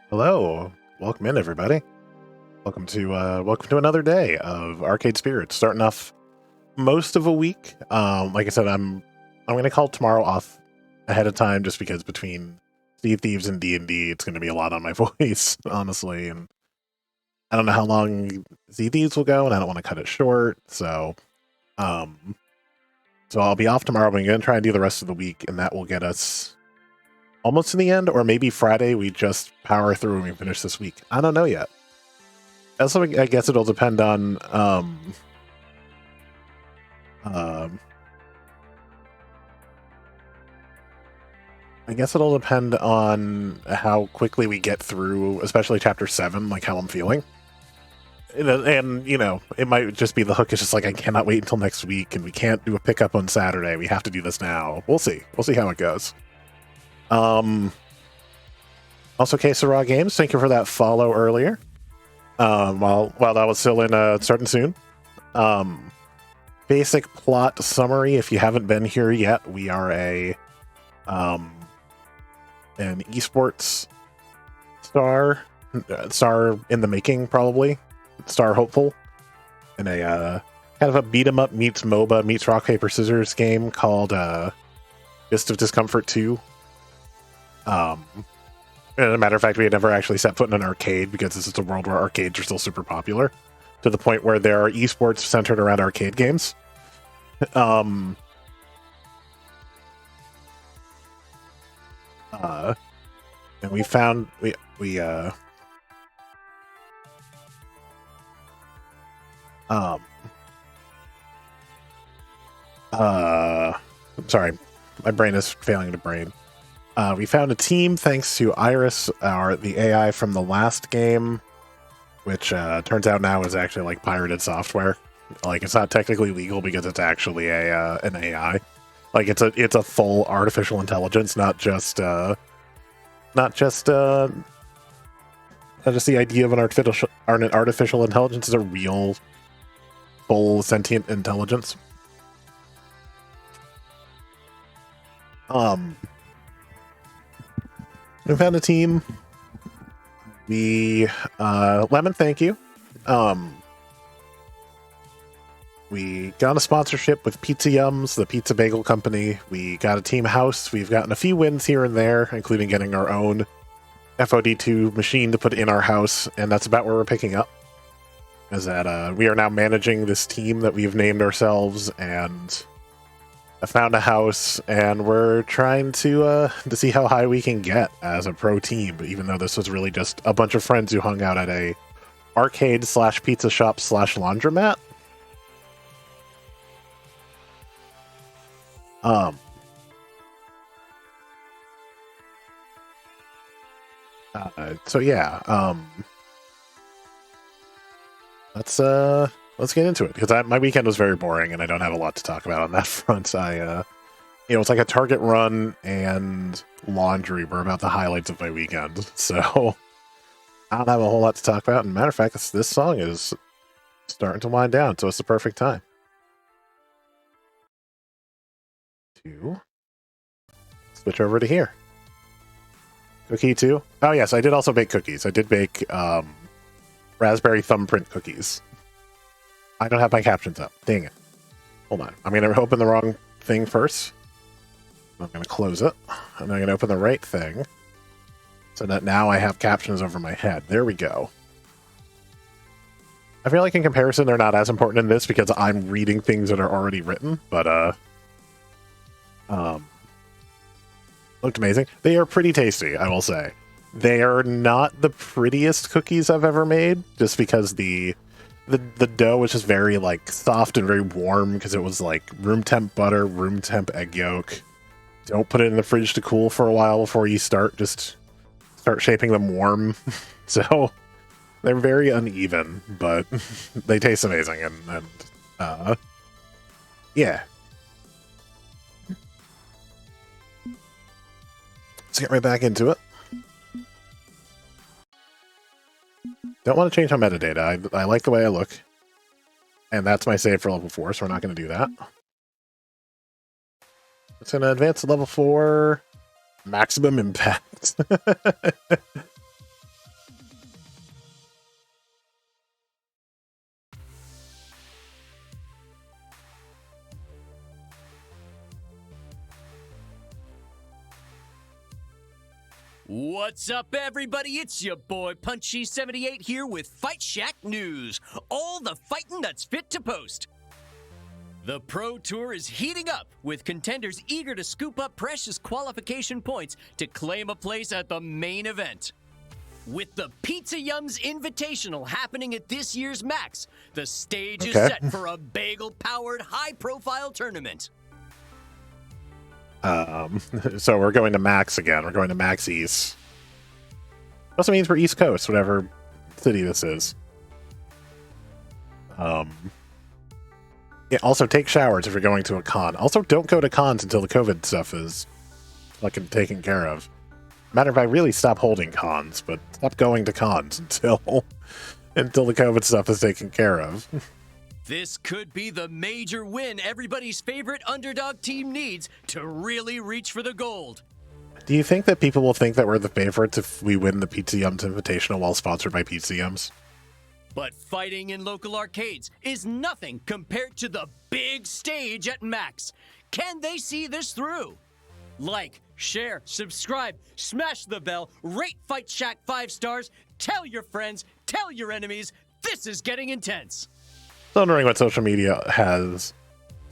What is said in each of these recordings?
Hello, welcome in, everybody. Welcome to another day of Arcade Spirits. Starting off most of a week. Like I said, I'm gonna call tomorrow off ahead of time just because between Sea of Thieves and D&D, it's gonna be a lot on my voice, honestly. And I don't know how long Sea of Thieves will go, and I don't want to cut it short. So I'll be off tomorrow. But I'm gonna try and do the rest of the week, and that will get us almost to the end, or maybe Friday we just power through and we finish this week. I don't know yet. Also, I guess it'll depend on I guess it'll depend on how quickly we get through, especially chapter 7, like how I'm feeling. And you know, it might just be the hook is just like I cannot wait until next week, and we can't do a pickup on Saturday. We have to do this now. We'll see. We'll see how it goes. Also, Raw Games, thank you for that follow earlier. While that was still in starting soon. Basic plot summary, if you haven't been here yet, we are an esports star in the making, probably. Star hopeful. In a kind of a beat 'em up meets MOBA meets rock, paper, scissors game called Fist of Discomfort 2. As a matter of fact, we had never actually set foot in an arcade because this is a world where arcades are still super popular, to the point where there are esports centered around arcade games. And we found sorry, my brain is failing to brain. We found a team thanks to Iris, the AI from the last game, which turns out now is actually like pirated software. Like, it's not technically legal because it's actually an AI. Like, it's a full artificial intelligence, not just the idea of an artificial intelligence is a real full sentient intelligence. We found a team. Lemon, thank you. We got a sponsorship with Pizza Yums, the pizza bagel company. We got a team house. We've gotten a few wins here and there, including getting our own FOD2 machine to put in our house, and that's about where we're picking up. Is that we are now managing this team that we've named ourselves, and I found a house, and we're trying to see how high we can get as a pro team, even though this was really just a bunch of friends who hung out at a arcade / pizza shop / laundromat. So yeah, let's get into it, because my weekend was very boring and I don't have a lot to talk about on that front. It's like a Target run and laundry were about the highlights of my weekend, so I don't have a whole lot to talk about. And matter of fact, this song is starting to wind down, so it's the perfect time to switch over to here. Cookie too? Oh yes, I did also bake cookies. I did bake raspberry thumbprint cookies. I don't have my captions up. Dang it. Hold on. I'm going to open the wrong thing first. I'm going to close it. And I'm going to open the right thing, so that now I have captions over my head. There we go. I feel like in comparison, they're not as important in this because I'm reading things that are already written, but looked amazing. They are pretty tasty, I will say. They are not the prettiest cookies I've ever made, just because the dough was just very like soft and very warm, because it was like room temp butter, room temp egg yolk. Don't put it in the fridge to cool for a while before you start. Just start shaping them warm. So they're very uneven, but they taste amazing, and yeah. Let's get right back into it. Don't want to change my metadata. I like the way I look. And that's my save for level 4, so we're not going to do that. It's going to advance to level 4. Maximum impact. What's up, everybody? It's your boy Punchy78 here with Fight Shack News. All the fighting that's fit to post. The Pro Tour is heating up, with contenders eager to scoop up precious qualification points to claim a place at the main event. With the Pizza Yums Invitational happening at this year's Max, the stage is set for a bagel-powered, high-profile tournament. So we're going to Max again. We're going to Max East. Also means we're East Coast, whatever city this is. Yeah, also take showers if you're going to a con. Also, don't go to cons until the COVID stuff is fucking taken care of. Matter of fact, really stop holding cons, but stop going to cons until the COVID stuff is taken care of. This could be the major win everybody's favorite underdog team needs to really reach for the gold. Do you think that people will think that we're the favorites if we win the Pizza Yums Invitational while sponsored by Pizza Yums? But fighting in local arcades is nothing compared to the big stage at Max. Can they see this through? Like, share, subscribe, smash the bell, rate Fight Shack 5 stars, tell your friends, tell your enemies, this is getting intense. Wondering what social media has.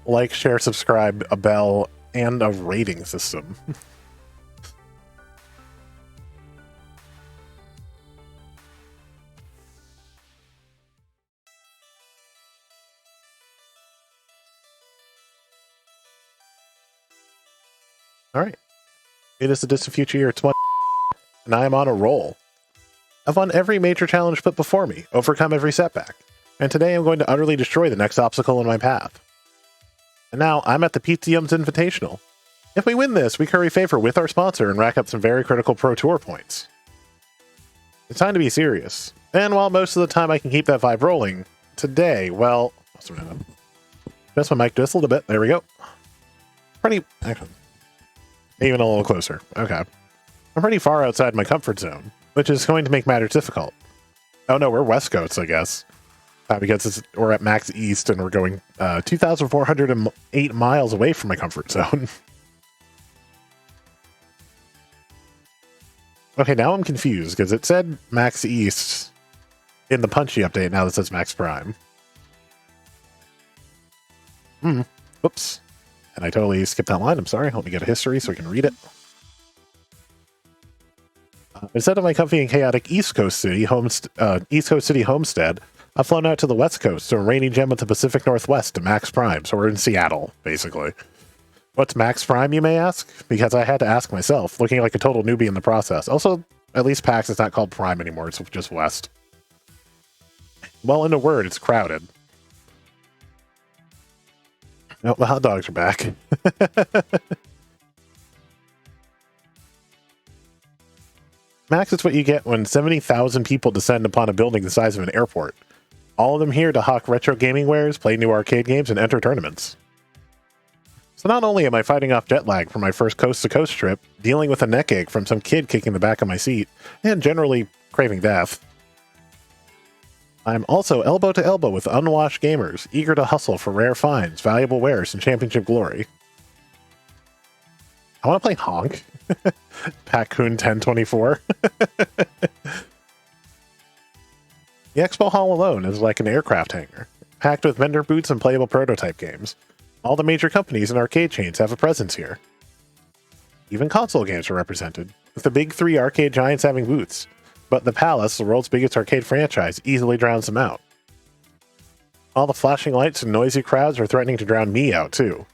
Like, share, subscribe, a bell, and a rating system. Alright. It is the distant future year 20, and I am on a roll. I've won every major challenge put before me, overcome every setback, and today I'm going to utterly destroy the next obstacle in my path. And now I'm at the Pizza Yums Invitational. If we win this, we curry favor with our sponsor and rack up some very critical Pro Tour points. It's time to be serious. And while most of the time I can keep that vibe rolling, today, well, adjust my mic just a little bit. There we go. Actually, even a little closer. Okay. I'm pretty far outside my comfort zone, which is going to make matters difficult. Oh no, we're West Coast, I guess. Because we're at Max East and we're going 2,408 miles away from my comfort zone. Okay, now I'm confused because it said Max East in the Punchy update. Now it says Max Prime. Whoops. And I totally skipped that line. I'm sorry. Help me get a history so we can read it. Instead of my comfy and chaotic East Coast City homestead, I've flown out to the West Coast to a rainy gem of the Pacific Northwest to Max Prime. So we're in Seattle, basically. What's Max Prime, you may ask? Because I had to ask myself, looking like a total newbie in the process. Also, at least PAX is not called Prime anymore. It's just West. Well, in a word, it's crowded. Oh, the hot dogs are back. Max is what you get when 70,000 people descend upon a building the size of an airport. All of them here to hawk retro gaming wares, play new arcade games, and enter tournaments. So not only am I fighting off jet lag from my first coast-to-coast trip, dealing with a neck ache from some kid kicking the back of my seat, and generally craving death, I'm also elbow to elbow with unwashed gamers, eager to hustle for rare finds, valuable wares, and championship glory. I want to play Honk. Pac-Coon 1024. The expo hall alone is like an aircraft hangar, packed with vendor booths and playable prototype games. All the major companies and arcade chains have a presence here. Even console games are represented, with the big three arcade giants having booths, but the Palace, the world's biggest arcade franchise, easily drowns them out. All the flashing lights and noisy crowds are threatening to drown me out, too.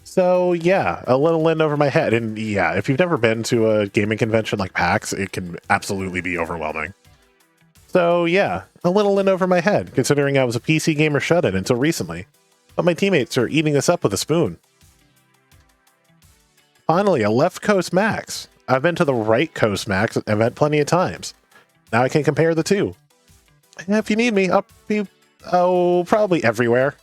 So, yeah, a little in over my head, and yeah, if you've never been to a gaming convention like PAX, it can absolutely be overwhelming. So, yeah, a little in over my head, considering I was a PC gamer shut-in until recently. But my teammates are eating this up with a spoon. Finally, a left coast Max. I've been to the right coast Max event plenty of times. Now I can compare the two. And if you need me, I'll be, probably everywhere.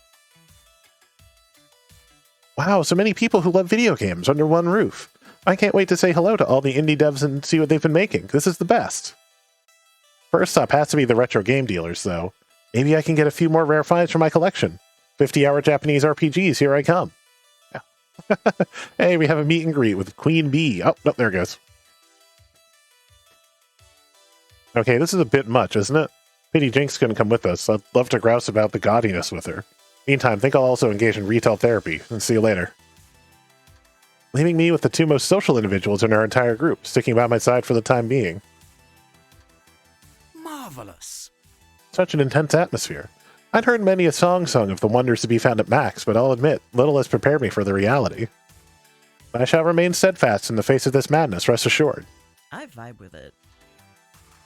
Wow, so many people who love video games under one roof. I can't wait to say hello to all the indie devs and see what they've been making. This is the best. First up has to be the retro game dealers, though. Maybe I can get a few more rare finds for my collection. 50-hour Japanese RPGs, here I come. Yeah. Hey, we have a meet and greet with Queen Bee. Oh, no, there it goes. Okay, this is a bit much, isn't it? Pity Jinx couldn't come with us. I'd love to grouse about the gaudiness with her. Meantime, think I'll also engage in retail therapy, and see you later. Leaving me with the two most social individuals in our entire group, sticking by my side for the time being. Marvelous. Such an intense atmosphere. I'd heard many a song sung of the wonders to be found at Max, but I'll admit, little has prepared me for the reality. I shall remain steadfast in the face of this madness, rest assured. I vibe with it.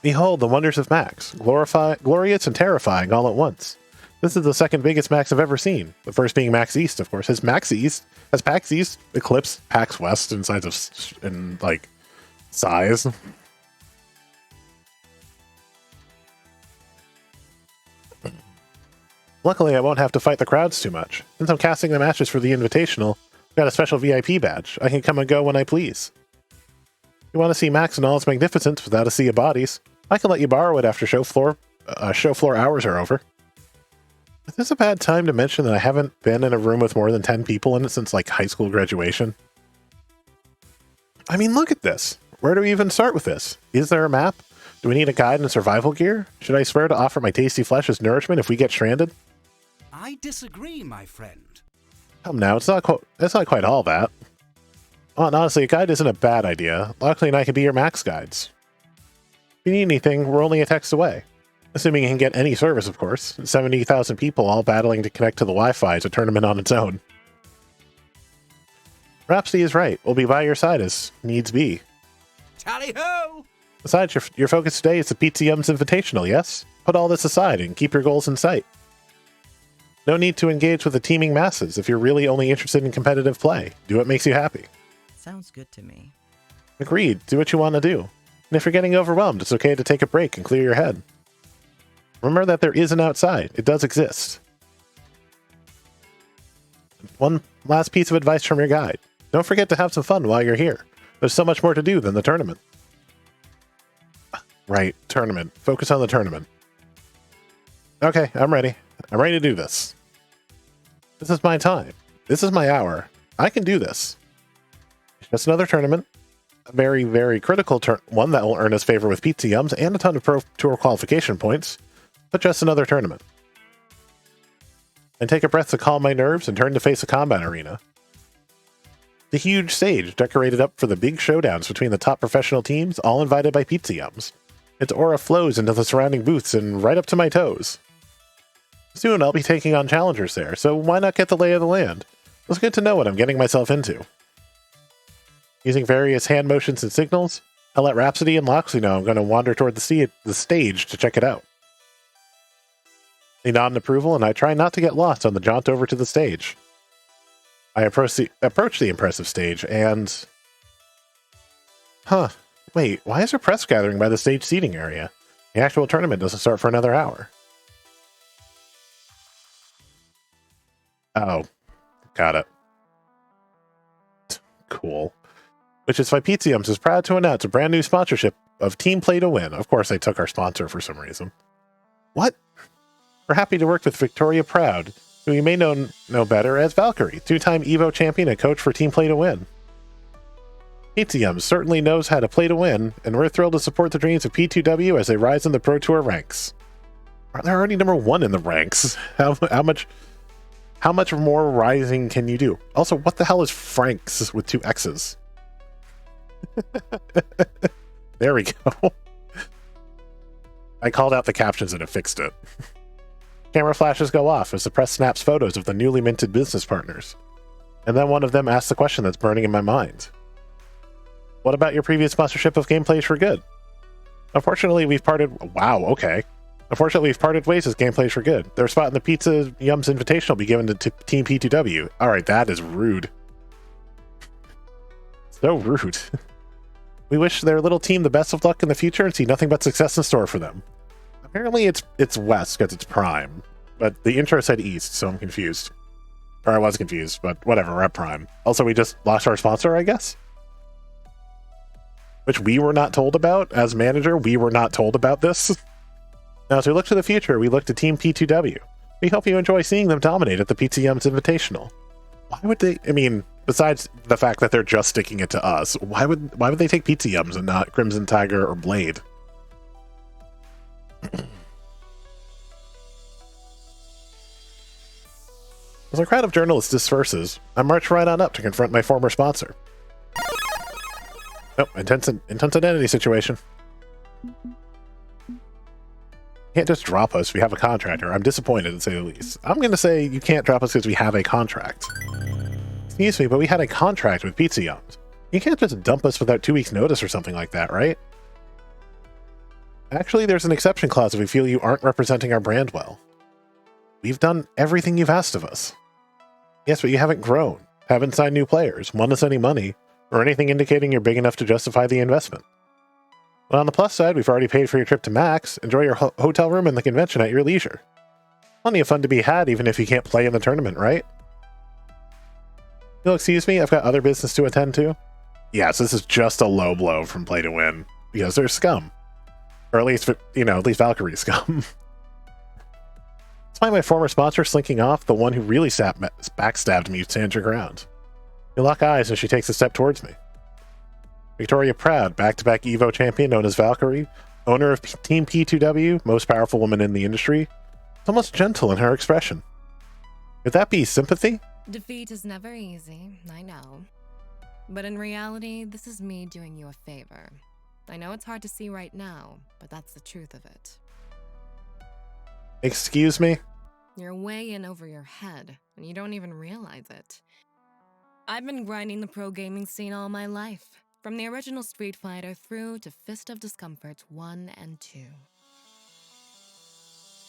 Behold the wonders of Max, glorious and terrifying all at once. This is the second biggest Max I've ever seen. The first being Max East, of course. Has PAX East eclipsed PAX West in size? Luckily, I won't have to fight the crowds too much. Since I'm casting the matches for the Invitational, I've got a special VIP badge. I can come and go when I please. If you want to see Max in all its magnificence without a sea of bodies, I can let you borrow it after show floor hours are over. Is this a bad time to mention that I haven't been in a room with more than 10 people in it since, high school graduation? I mean, look at this. Where do we even start with this? Is there a map? Do we need a guide and survival gear? Should I swear to offer my tasty flesh as nourishment if we get stranded? I disagree, my friend. Come now, it's not quite all that. Oh, and honestly, a guide isn't a bad idea. Luckily, and I can be your Max guides. If you need anything, we're only a text away. Assuming you can get any service, of course. 70,000 people all battling to connect to the Wi-Fi is a tournament on its own. Rhapsody is right. We'll be by your side as needs be. Tally-ho! Besides, your focus today is the Pizza Yums Invitational, yes? Put all this aside and keep your goals in sight. No need to engage with the teeming masses if you're really only interested in competitive play. Do what makes you happy. Sounds good to me. Agreed. Do what you want to do. And if you're getting overwhelmed, it's okay to take a break and clear your head. Remember that there is an outside. It does exist. One last piece of advice from your guide. Don't forget to have some fun while you're here. There's so much more to do than the tournament. Right, tournament. Focus on the tournament. Okay, I'm ready. I'm ready to do this. This is my time. This is my hour. I can do this. It's just another tournament. A very, very critical one that will earn us favor with Pizza Yums and a ton of Pro Tour qualification points. But just another tournament. And take a breath to calm my nerves and turn to face a combat arena. The huge stage decorated up for the big showdowns between the top professional teams, all invited by Pizza Yums. Its aura flows into the surrounding booths and right up to my toes. Soon I'll be taking on challengers there, so why not get the lay of the land? It's good to know what I'm getting myself into. Using various hand motions and signals, I'll let Rhapsody and Loxley know I'm going to wander toward the stage to check it out. They nod in approval, and I try not to get lost on the jaunt over to the stage. I approach the impressive stage, and... Wait, why is there press gathering by the stage seating area? The actual tournament doesn't start for another hour. Oh, got it. Cool. Which is why Pizza Yums is proud to announce a brand new sponsorship of Team Play to Win. Of course, they took our sponsor for some reason. What? We're happy to work with Victoria Proud, who you may know better as Valkyrie, two-time EVO champion and coach for Team Play to Win. Pizza Yums certainly knows how to play to win, and we're thrilled to support the dreams of P2W as they rise in the Pro Tour ranks. They're already number 1 in the ranks. How much more rising can you do? Also, what the hell is Franks with 2 X's? There we go. I called out the captions and it fixed it. Camera flashes go off as the press snaps photos of the newly minted business partners. And then one of them asks the question that's burning in my mind. What about your previous sponsorship of Gamedays For Good? Unfortunately, we've parted... Wow, okay. Unfortunately, we've parted ways as Gamedays For Good. Their spot in the Pizza Yums Invitational will be given to Team P2W. Alright, that is rude. So rude. We wish their little team the best of luck in the future and see nothing but success in store for them. Apparently it's West because it's Prime, but the intro said East, so I'm confused. Or I was confused, but whatever, we're at Prime. Also, we just lost our sponsor, I guess? which we were not told about. As manager, we were not told about this. Now, as we look to the future, we look to Team P2W. We hope you enjoy seeing them dominate at the Pizza Yums Invitational. Why would they, I mean, besides the fact that they're just sticking it to us, why would they take Pizza Yums and not Crimson Tiger or Blade? As a crowd of journalists disperses, I march right on up to confront my former sponsor. Oh, intense identity situation. You can't just drop us. We have a contractor. I'm disappointed, to say the least. I'm going to say you can't drop us because we have a contract. Excuse me, but we had a contract with Pizza Yums. You can't just dump us without 2 weeks' notice or something like that, right? Actually, there's an exception clause if we feel you aren't representing our brand well. We've done everything you've asked of us. Yes, but you haven't grown, haven't signed new players, won us any money, or anything indicating you're big enough to justify the investment. But on the plus side, we've already paid for your trip to Max. Enjoy your hotel room and the convention at your leisure. Plenty of fun to be had even if you can't play in the tournament, right? You'll excuse me, I've got other business to attend to. Yes, this is just a low blow from Play to Win, because they're scum. Or at least, at least Valkyrie scum. Despite my former sponsor slinking off, the one who really backstabbed me stands your ground. We lock eyes as she takes a step towards me. Victoria Proud, back-to-back EVO champion known as Valkyrie, owner of Team P2W, most powerful woman in the industry, is almost gentle in her expression. Could that be sympathy? Defeat is never easy, I know. But in reality, this is me doing you a favor. I know it's hard to see right now, but that's the truth of it. Excuse me? You're way in over your head, and you don't even realize it. I've been grinding the pro gaming scene all my life, from the original Street Fighter through to Fist of Discomfort 1 and 2.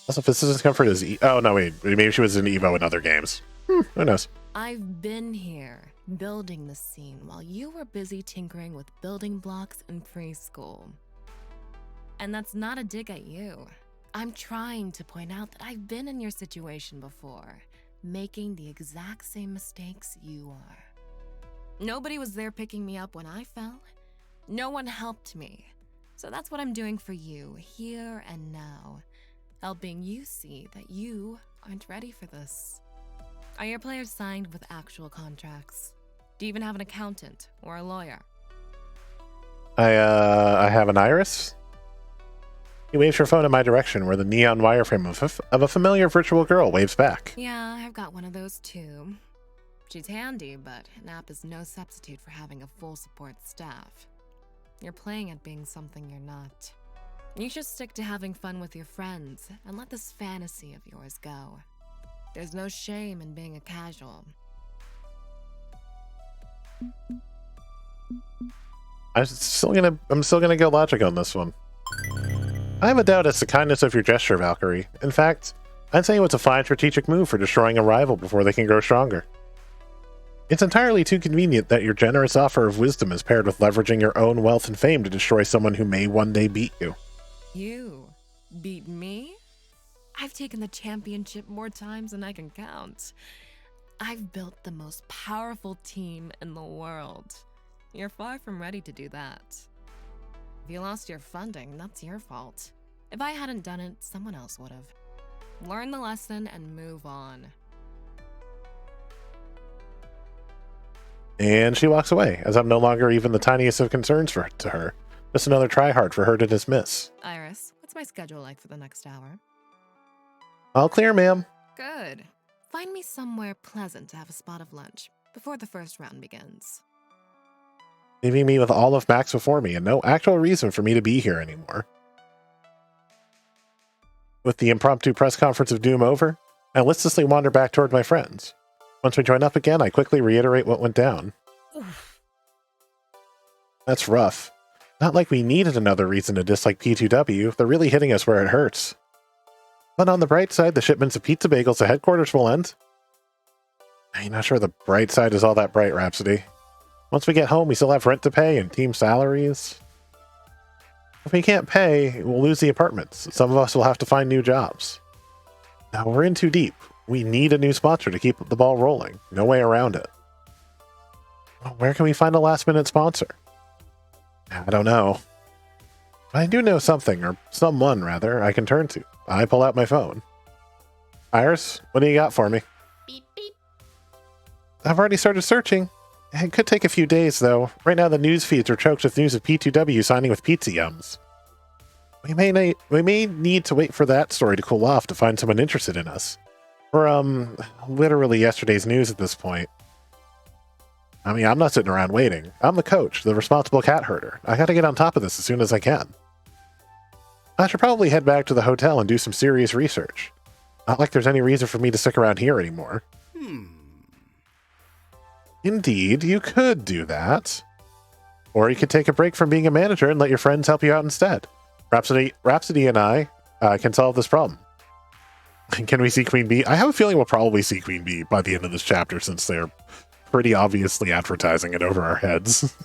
Also, Fist of Discomfort is oh, no, wait. Maybe she was in EVO in other games. Who knows? I've been here, building the scene, while you were busy tinkering with building blocks in preschool. And that's not a dig at you. I'm trying to point out that I've been in your situation before, making the exact same mistakes you are. Nobody was there picking me up when I fell. No one helped me. So that's what I'm doing for you, here and now. Helping you see that you aren't ready for this. Are your players signed with actual contracts? Do you even have an accountant or a lawyer? I have an iris. He waves her phone in my direction, where the neon wireframe of a familiar virtual girl waves back. Yeah, I've got one of those too. She's handy, but an app is no substitute for having a full support staff. You're playing at being something you're not. You should stick to having fun with your friends and let this fantasy of yours go. There's no shame in being a casual. I'm still gonna go logic on this one. I have a doubt as to the kindness of your gesture, Valkyrie. In fact, I'd say it's a fine strategic move for destroying a rival before they can grow stronger. It's entirely too convenient that your generous offer of wisdom is paired with leveraging your own wealth and fame to destroy someone who may one day beat you. You beat me? I've taken the championship more times than I can count. I've built the most powerful team in the world. You're far from ready to do that. If you lost your funding, that's your fault. If I hadn't done it, someone else would have. Learn the lesson and move on. And she walks away, as I'm no longer even the tiniest of concerns to her. Just another tryhard for her to dismiss. Iris, what's my schedule like for the next hour? All clear, ma'am. Good. Find me somewhere pleasant to have a spot of lunch before the first round begins. Leaving me with all of Max before me and no actual reason for me to be here anymore. With the impromptu press conference of doom over, I listlessly wander back toward my friends. Once we join up again, I quickly reiterate what went down. Oof. That's rough. Not like we needed another reason to dislike P2W, they're really hitting us where it hurts. But on the bright side, the shipments of pizza bagels to headquarters will end. I'm not sure the bright side is all that bright, Rhapsody. Once we get home, we still have rent to pay and team salaries. If we can't pay, we'll lose the apartments. Some of us will have to find new jobs. Now, we're in too deep. We need a new sponsor to keep the ball rolling. No way around it. Well, where can we find a last-minute sponsor? I don't know. I do know something, or someone, rather, I can turn to. I pull out my phone. Iris, what do you got for me? Beep, beep. I've already started searching. It could take a few days, though. Right now, the news feeds are choked with news of P2W signing with Pizza Yums. We may need to wait for that story to cool off to find someone interested in us. We're, literally yesterday's news at this point. I mean, I'm not sitting around waiting. I'm the coach, the responsible cat herder. I gotta get on top of this as soon as I can. I should probably head back to the hotel and do some serious research. Not like there's any reason for me to stick around here anymore. Indeed, you could do that. Or you could take a break from being a manager and let your friends help you out instead. Rhapsody and I can solve this problem. Can we see Queen Bee? I have a feeling we'll probably see Queen Bee by the end of this chapter, since they're pretty obviously advertising it over our heads.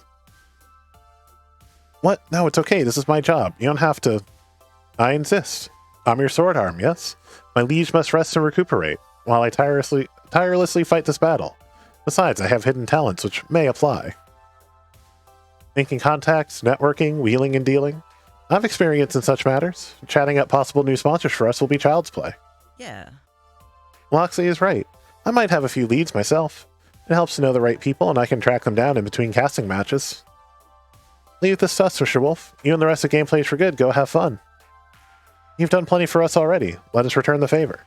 What? No, it's okay. This is my job. You don't have to... I insist. I'm your sword arm, yes? My liege must rest and recuperate, while I tirelessly fight this battle. Besides, I have hidden talents which may apply. Making contacts, networking, wheeling and dealing. I have experience in such matters. Chatting up possible new sponsors for us will be child's play. Yeah. Loxley is right. I might have a few leads myself. It helps to know the right people, and I can track them down in between casting matches. Leave this to us, Mr. Wolf. You and the rest of Gamedays For Good go have fun. You've done plenty for us already. Let us return the favor.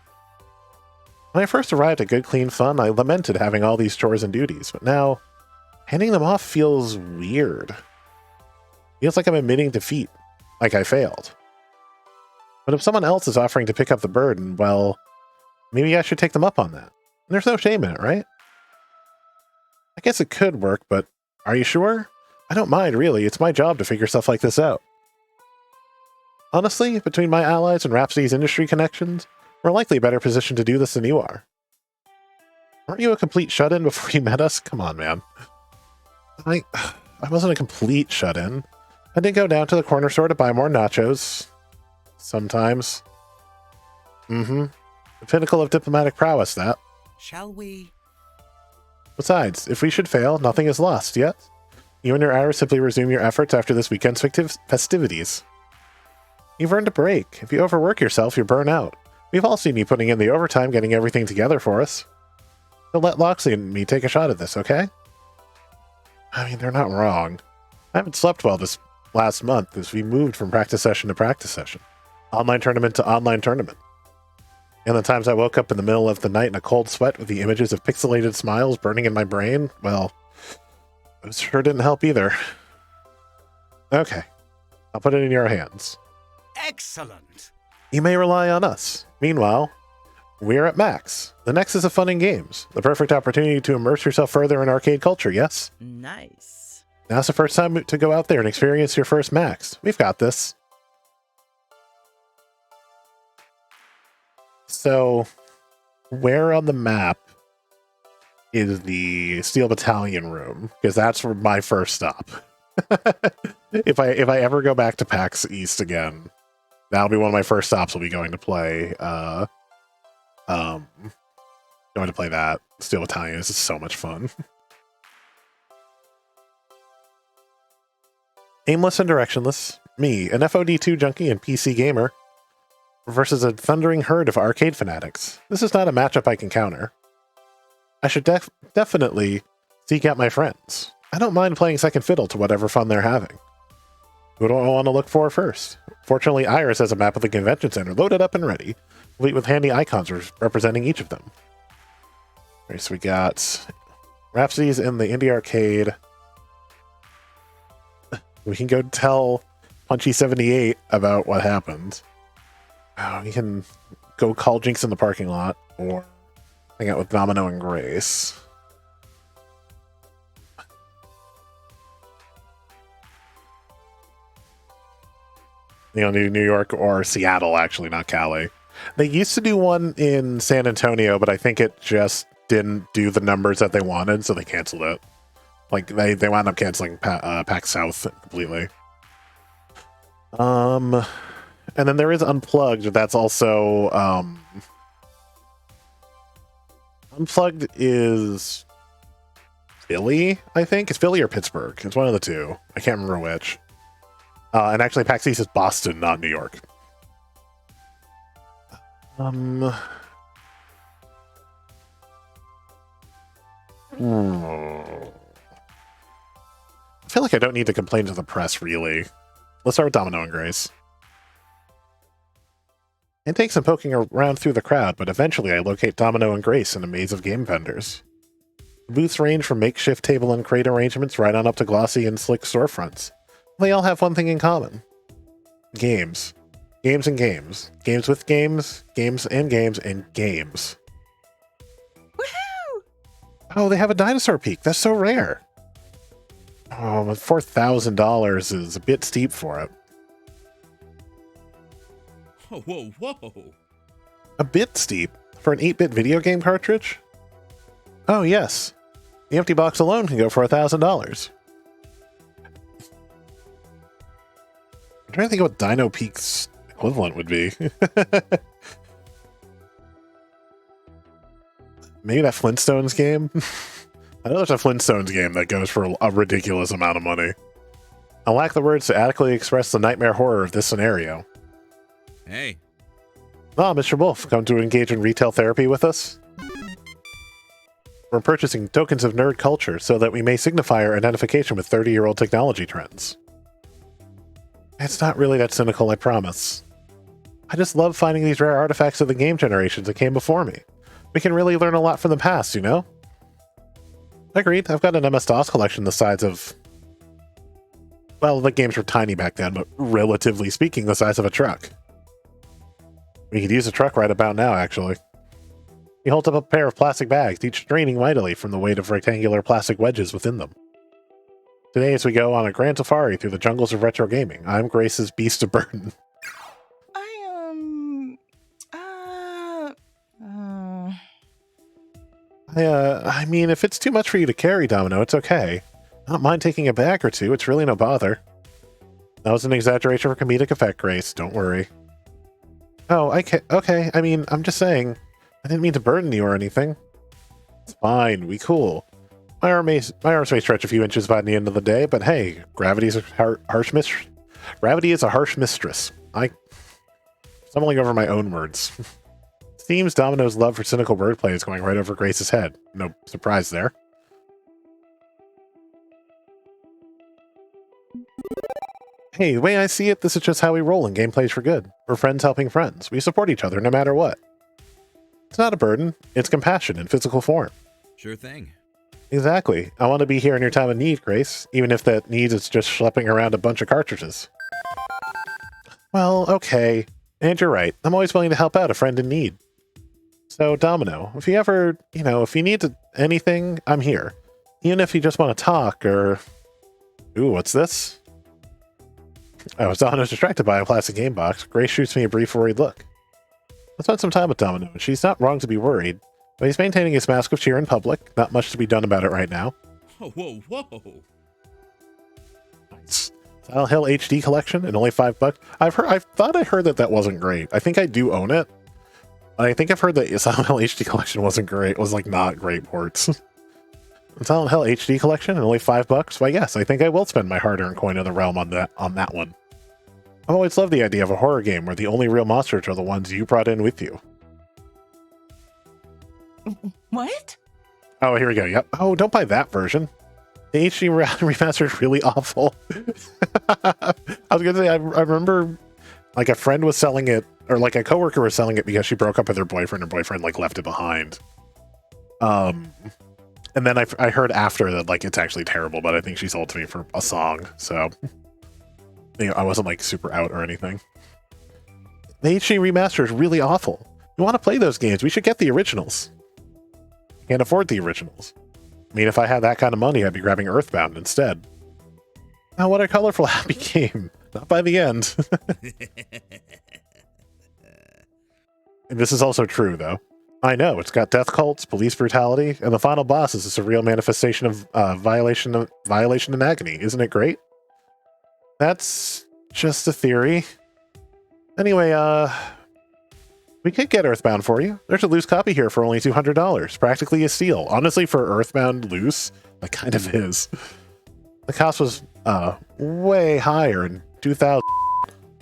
When I first arrived at Good Clean Fun, I lamented having all these chores and duties, but now, handing them off feels weird. Feels like I'm admitting defeat, like I failed. But if someone else is offering to pick up the burden, well, maybe I should take them up on that. There's no shame in it, right? I guess it could work, but are you sure? I don't mind, really. It's my job to figure stuff like this out. Honestly, between my allies and Rhapsody's industry connections, we're likely better positioned to do this than you are. Weren't you a complete shut-in before you met us? Come on, man. I wasn't a complete shut-in. I did go down to the corner store to buy more nachos. Sometimes. The pinnacle of diplomatic prowess, that. Shall we? Besides, if we should fail, nothing is lost, yet. You and your Iris simply resume your efforts after this weekend's festivities. You've earned a break. If you overwork yourself, you burn out. We've all seen you putting in the overtime getting everything together for us. So let Loxley and me take a shot at this, okay? I mean, they're not wrong. I haven't slept well this last month as we moved from practice session to practice session. Online tournament to online tournament. And the times I woke up in the middle of the night in a cold sweat with the images of pixelated smiles burning in my brain, well, those sure didn't help either. Okay, I'll put it in your hands. Excellent. You may rely on us. Meanwhile, we're at Max, the Nexus of Fun and Games, the perfect opportunity to immerse yourself further in arcade culture, yes? Nice. Now's the first time to go out there and experience your first Max. We've got this. So, where on the map is the Steel Battalion room? Because that's where my first stop. If I ever go back to PAX East again, that'll be one of my first stops. Will be going to play that Steel Battalion. This is so much fun. Aimless and directionless, me, an FOD2 junkie and PC gamer, versus a thundering herd of arcade fanatics. This is not a matchup I can counter. I should definitely seek out my friends. I don't mind playing second fiddle to whatever fun they're having. Who do I want to look for first? Fortunately, Iris has a map of the convention center loaded up and ready, complete with handy icons representing each of them. Alright, so we got Rhapsody's in the indie arcade. We can go tell Punchy78 about what happened. We can go call Jinx in the parking lot, or hang out with Domino and Grace. You know, New York or Seattle, actually, not Cali. They used to do one in San Antonio, but I think it just didn't do the numbers that they wanted, so they canceled it. Like, they wound up canceling PAX South completely. And then there is Unplugged. That's also Unplugged is Philly, I think. It's Philly or Pittsburgh. It's one of the two. I can't remember which. And actually, PAX East is Boston, not New York. I feel like I don't need to complain to the press, really. Let's start with Domino and Grace. It takes some poking around through the crowd, but eventually I locate Domino and Grace in a maze of game vendors. Booths range from makeshift table and crate arrangements right on up to glossy and slick storefronts. They all have one thing in common. Games. Games and games. Games with games, games and games, and games. Woohoo! Oh, they have a dinosaur peak. That's so rare. Oh, but $4,000 is a bit steep for it. Whoa, whoa. A bit steep? For an 8-bit video game cartridge? Oh, yes. The empty box alone can go for $1,000. I'm trying to think of what Dino Peak's equivalent would be. Maybe that Flintstones game? I know there's a Flintstones game that goes for a ridiculous amount of money. I lack the words to adequately express the nightmare horror of this scenario. Hey. Ah, Mr. Wolf, come to engage in retail therapy with us? We're purchasing tokens of nerd culture so that we may signify our identification with 30-year-old technology trends. It's not really that cynical, I promise. I just love finding these rare artifacts of the game generations that came before me. We can really learn a lot from the past, you know? Agreed. I've got an MS-DOS collection the size of... Well, the games were tiny back then, but relatively speaking, the size of a truck. We could use a truck right about now, actually. He holds up a pair of plastic bags, each straining mightily from the weight of rectangular plastic wedges within them. Today, as we go on a grand safari through the jungles of retro gaming, I'm Grace's Beast of Burden. I mean, if it's too much for you to carry, Domino, it's okay. I don't mind taking a bag or two, it's really no bother. That was an exaggeration for comedic effect, Grace, don't worry. Oh, okay, I mean, I'm just saying, I didn't mean to burden you or anything. It's fine, we cool. My arms may stretch a few inches by the end of the day, but hey, gravity is a harsh mistress. I'm stumbling over my own words. Seems Domino's love for cynical wordplay is going right over Grace's head. No surprise there. Hey, the way I see it, this is just how we roll in Gamedays For Good. We're friends helping friends. We support each other no matter what. It's not a burden. It's compassion in physical form. Sure thing. Exactly. I want to be here in your time of need, Grace, even if that need is just schlepping around a bunch of cartridges. Well, okay. And you're right. I'm always willing to help out a friend in need. So, Domino, if you ever, if you need anything, I'm here. Even if you just want to talk or... Ooh, what's this? I was distracted by a plastic game box. Grace shoots me a brief worried look. I spent some time with Domino, and she's not wrong to be worried, but he's maintaining his mask of cheer in public. Not much to be done about it right now. Whoa. Nice. Silent Hill HD collection and only $5. I thought I heard that wasn't great. I think I do own it. I think I've heard that Silent Hill HD collection wasn't great. It was like not great ports. Silent Hill HD collection and only $5. Why yes, I think I will spend my hard-earned coin of the realm on that one. I've always loved the idea of a horror game where the only real monsters are the ones you brought in with you. What? Oh, here we go. Yep. Oh, don't buy that version. The HD remaster is really awful. I was gonna say I remember like a friend was selling it, or like a coworker was selling it because she broke up with her boyfriend. Her boyfriend like left it behind. And then I heard after that like it's actually terrible, but I think she sold it to me for a song, so I wasn't like super out or anything. The HD remaster is really awful. You want to play those games? We should get the originals. Can't afford the originals. I mean, if I had that kind of money, I'd be grabbing Earthbound instead. Now, what a colorful, happy game. Not by the end. And this is also true, though. I know, it's got death cults, police brutality, and the final boss is a surreal manifestation of violation and agony. Isn't it great? That's just a theory. Anyway, we could get Earthbound for you. There's a loose copy here for only $200. Practically a steal. Honestly, for Earthbound loose, that kind of is. The cost was way higher in 2000,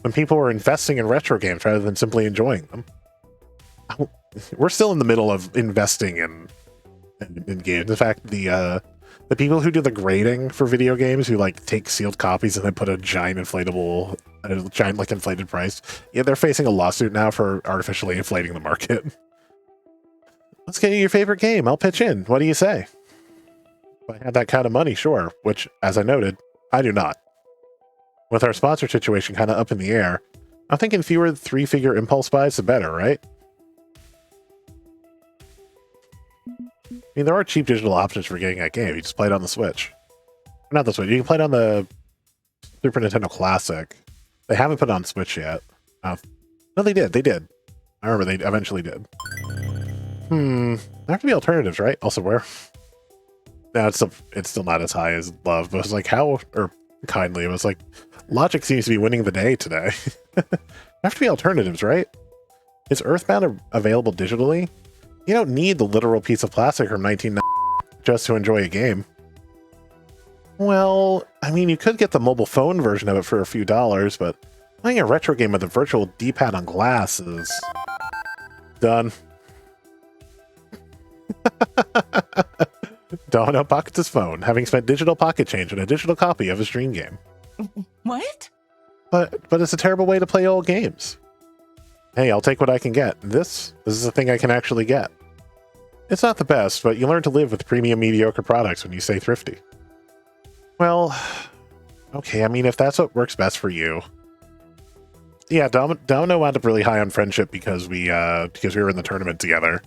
when people were investing in retro games rather than simply enjoying them. We're still in the middle of investing in games. In fact, the people who do the grading for video games, who like take sealed copies and then put a giant inflatable, like inflated price, yeah, they're facing a lawsuit now for artificially inflating the market. Let's get you your favorite game. I'll pitch in. What do you say? If I had that kind of money, sure. Which, as I noted, I do not. With our sponsor situation kind of up in the air, I'm thinking fewer 3-figure impulse buys, the better, right? I mean, there are cheap digital options for getting that game. You just play it on the Switch. Not the Switch. You can play it on the Super Nintendo Classic. They haven't put it on Switch yet. No, they did. They did. I remember they eventually did. There have to be alternatives, right? Also, where? No, it's still not as high as Love, but it was like, how, or kindly, it was like, Logic seems to be winning the day today. There have to be alternatives, right? Is Earthbound available digitally? You don't need the literal piece of plastic from 1990 just to enjoy a game. Well, I mean, you could get the mobile phone version of it for a few dollars, but playing a retro game with a virtual D-pad on glass is... done. Domino pockets his phone, having spent digital pocket change on a digital copy of his dream game. What? But it's a terrible way to play old games. Hey, I'll take what I can get. This is a thing I can actually get. It's not the best, but you learn to live with premium mediocre products when you stay thrifty. Well, okay, I mean, if that's what works best for you. Yeah, Domino wound up really high on friendship because we were in the tournament together.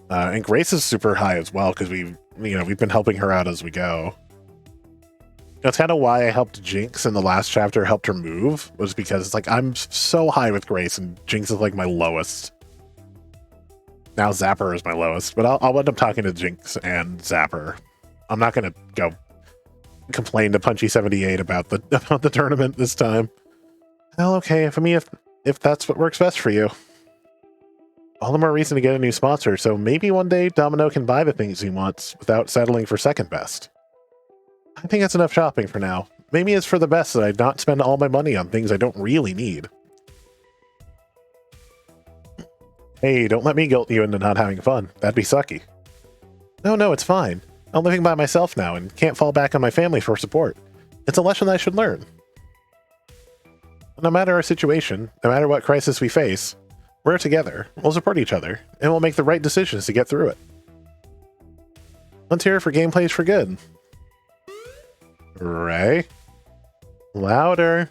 And Grace is super high as well because we've been helping her out as we go. That's kind of why I helped Jinx in the last chapter, helped her move, was because it's like I'm so high with Grace and Jinx is like my lowest. Now Zapper is my lowest, but I'll end up talking to Jinx and Zapper. I'm not going to go complain to Punchy78 about the tournament this time. Well, okay, if that's what works best for you. All the more reason to get a new sponsor, so maybe one day Domino can buy the things he wants without settling for second best. I think that's enough shopping for now. Maybe it's for the best that I not spend all my money on things I don't really need. Hey, don't let me guilt you into not having fun. That'd be sucky. No, it's fine. I'm living by myself now and can't fall back on my family for support. It's a lesson I should learn. No matter our situation, no matter what crisis we face, we're together, we'll support each other, and we'll make the right decisions to get through it. Let's hear it for Gamedays For Good. Hooray. Louder.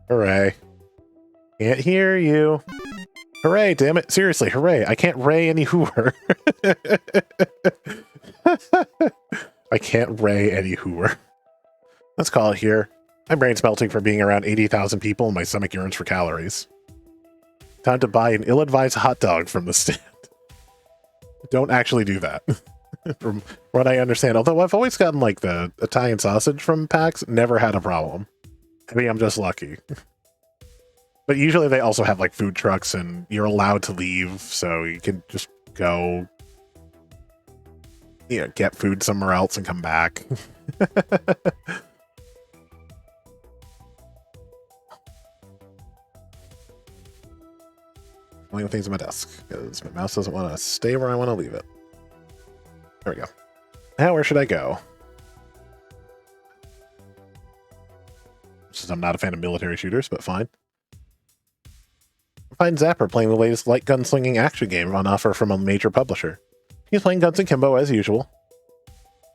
Hooray. Can't hear you. Hooray, damn it. Seriously, hooray. I can't ray any hooer. I can't ray any hooer. Let's call it here. My brain's melting from being around 80,000 people and my stomach yearns for calories. Time to buy an ill-advised hot dog from the stand. Don't actually do that. From what I understand. Although I've always gotten like the Italian sausage from PAX, never had a problem. I mean, I'm just lucky. But usually they also have like food trucks and you're allowed to leave, so you can just go, get food somewhere else and come back. Playing with things on my desk because my mouse doesn't want to stay where I want to leave it. There we go. Now where should I go? Since I'm not a fan of military shooters, but fine. Find Zapper playing the latest light gunslinging action game on offer from a major publisher. He's playing Guns Akimbo as usual.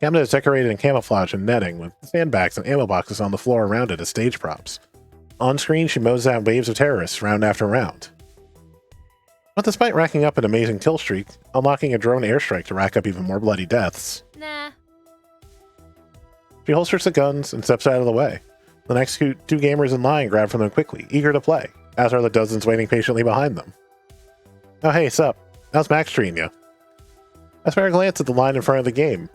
Cabinet is decorated in camouflage and netting with sandbags and ammo boxes on the floor around it as stage props. On screen, she mows down waves of terrorists round after round. But despite racking up an amazing kill streak, unlocking a drone airstrike to rack up even more bloody deaths. Nah. She holsters the guns and steps out of the way. The next two gamers in line grab from them quickly, eager to play, as are the dozens waiting patiently behind them. Oh hey, sup? How's Max treating you? I spare a glance at the line in front of the game,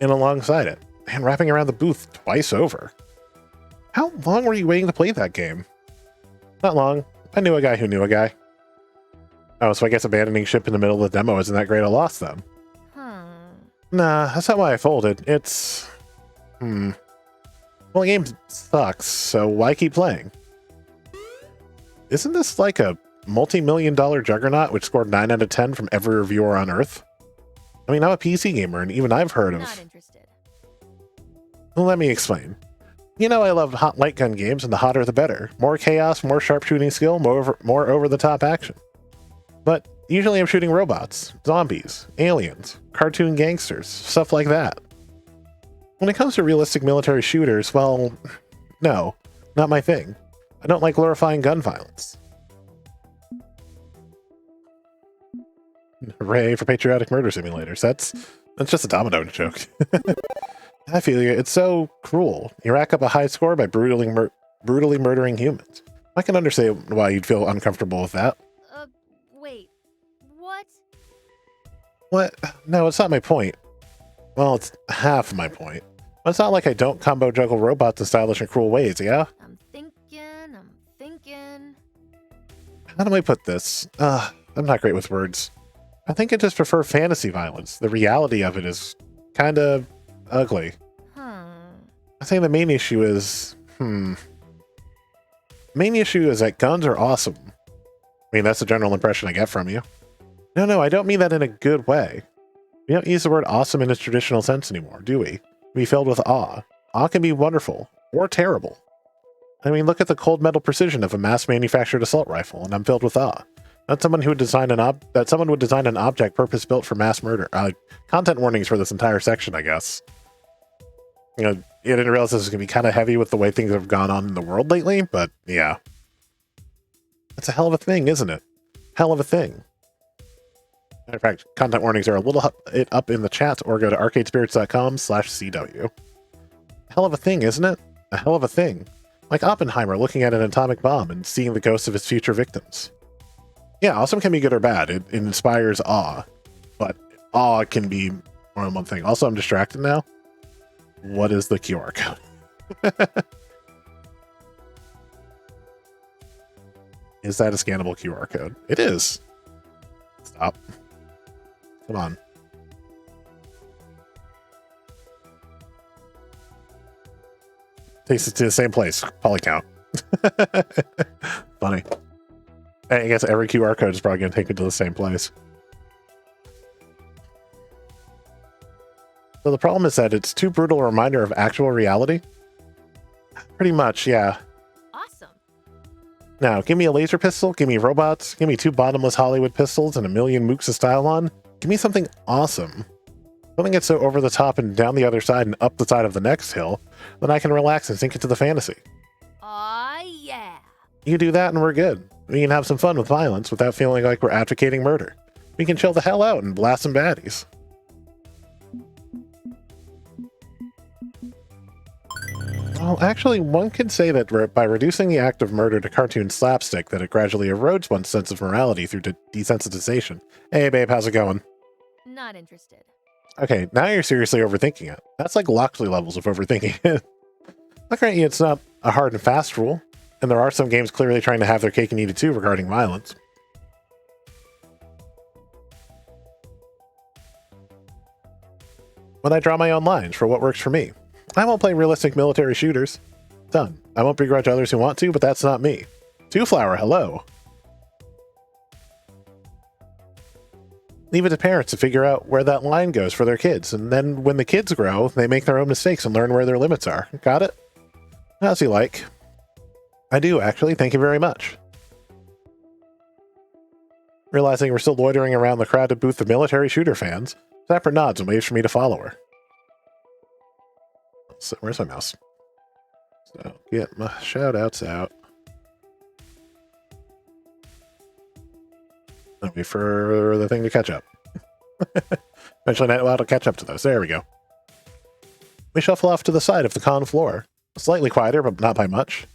and alongside it, and wrapping around the booth twice over. How long were you waiting to play that game? Not long. I knew a guy who knew a guy. Oh, so I guess abandoning ship in the middle of the demo isn't that great a loss then? Nah, that's not why I folded. It's... Well, the game sucks, so why keep playing? Isn't this like a multi-million-dollar juggernaut which scored 9 out of 10 from every reviewer on Earth? I mean, I'm a PC gamer, and even I've heard of... Not interested. Well, let me explain. You know I love hot light gun games, and the hotter the better. More chaos, more sharpshooting skill, more over-the-top action. But usually I'm shooting robots, zombies, aliens, cartoon gangsters, stuff like that. When it comes to realistic military shooters, well, no, not my thing. I don't like glorifying gun violence. Hooray for patriotic murder simulators. That's just a domino joke. I feel you. It's so cruel. You rack up a high score by brutally murdering humans. I can understand why you'd feel uncomfortable with that. Wait. What? What? No, it's not my point. Well, it's half my point. It's not like I don't combo juggle robots in stylish and cruel ways, yeah? I'm thinking. How do I put this? I'm not great with words. I think I just prefer fantasy violence. The reality of it is kind of ugly. I think the main issue is... Main issue is that guns are awesome. I mean, that's the general impression I get from you. No, I don't mean that in a good way. We don't use the word awesome in its traditional sense anymore, do we? Be filled with awe. Awe can be wonderful or terrible. I mean, look at the cold metal precision of a mass-manufactured assault rifle, and I'm filled with awe. Not someone who would design someone would design an object purpose-built for mass murder. Content warnings for this entire section, I guess. You know, I didn't realize this was going to be kind of heavy with the way things have gone on in the world lately, but yeah. It's a hell of a thing, isn't it? Hell of a thing. Matter of fact, content warnings are a little up in the chat, or go to arcadespirits.com/CW. Hell of a thing, isn't it? A hell of a thing. Like Oppenheimer looking at an atomic bomb and seeing the ghosts of his future victims. Yeah, awesome can be good or bad. It inspires awe. But awe can be more than one thing. Also, I'm distracted now. What is the QR code? Is that a scannable QR code? It is. Stop. Come on. Takes it to the same place. Polycount. Funny. I guess every QR code is probably going to take it to the same place. So the problem is that it's too brutal a reminder of actual reality. Pretty much, yeah. Awesome. Now, give me a laser pistol, give me robots, give me 2 bottomless Hollywood pistols and a million mooks of style on. Give me something awesome. Something that's so over the top and down the other side and up the side of the next hill, then I can relax and sink into the fantasy. Aw, yeah. You do that and we're good. We can have some fun with violence without feeling like we're advocating murder. We can chill the hell out and blast some baddies. Well, actually, one could say that by reducing the act of murder to cartoon slapstick, that it gradually erodes one's sense of morality through desensitization. Hey, babe, how's it going? Not interested. Okay, now you're seriously overthinking it. That's like Loxley levels of overthinking it. I'll grant you it's not a hard and fast rule, and there are some games clearly trying to have their cake and eat it too regarding violence. When I draw my own lines for what works for me. I won't play realistic military shooters. Done. I won't begrudge others who want to, but that's not me. Two Flower, hello. Leave it to parents to figure out where that line goes for their kids, and then when the kids grow, they make their own mistakes and learn where their limits are. Got it? How's he like? I do, actually. Thank you very much. Realizing we're still loitering around the crowded booth of military shooter fans, Zapper nods and waves for me to follow her. So, where's my mouse? So, get my shout-outs out. Let me for the thing to catch up. Eventually, not allowed to catch up to those. There we go. We shuffle off to the side of the con floor. Slightly quieter, but not by much.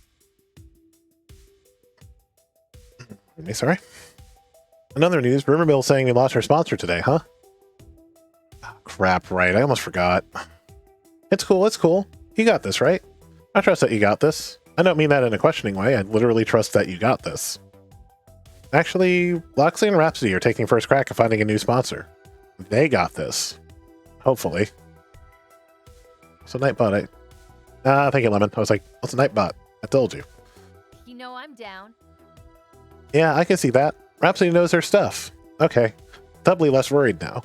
Sorry. Another news, Rumor Mill saying we lost our sponsor today, huh? Oh, crap, right. I almost forgot. It's cool, it's cool. You got this, right? I trust that you got this. I don't mean that in a questioning way. I literally trust that you got this. Actually, Loxley and Rhapsody are taking first crack at finding a new sponsor. They got this. Hopefully. So, Nightbot, Thank you, Lemon. I was like, what's a Nightbot? I told you. You know I'm down. Yeah, I can see that. Rhapsody knows her stuff. Okay. Doubly less worried now.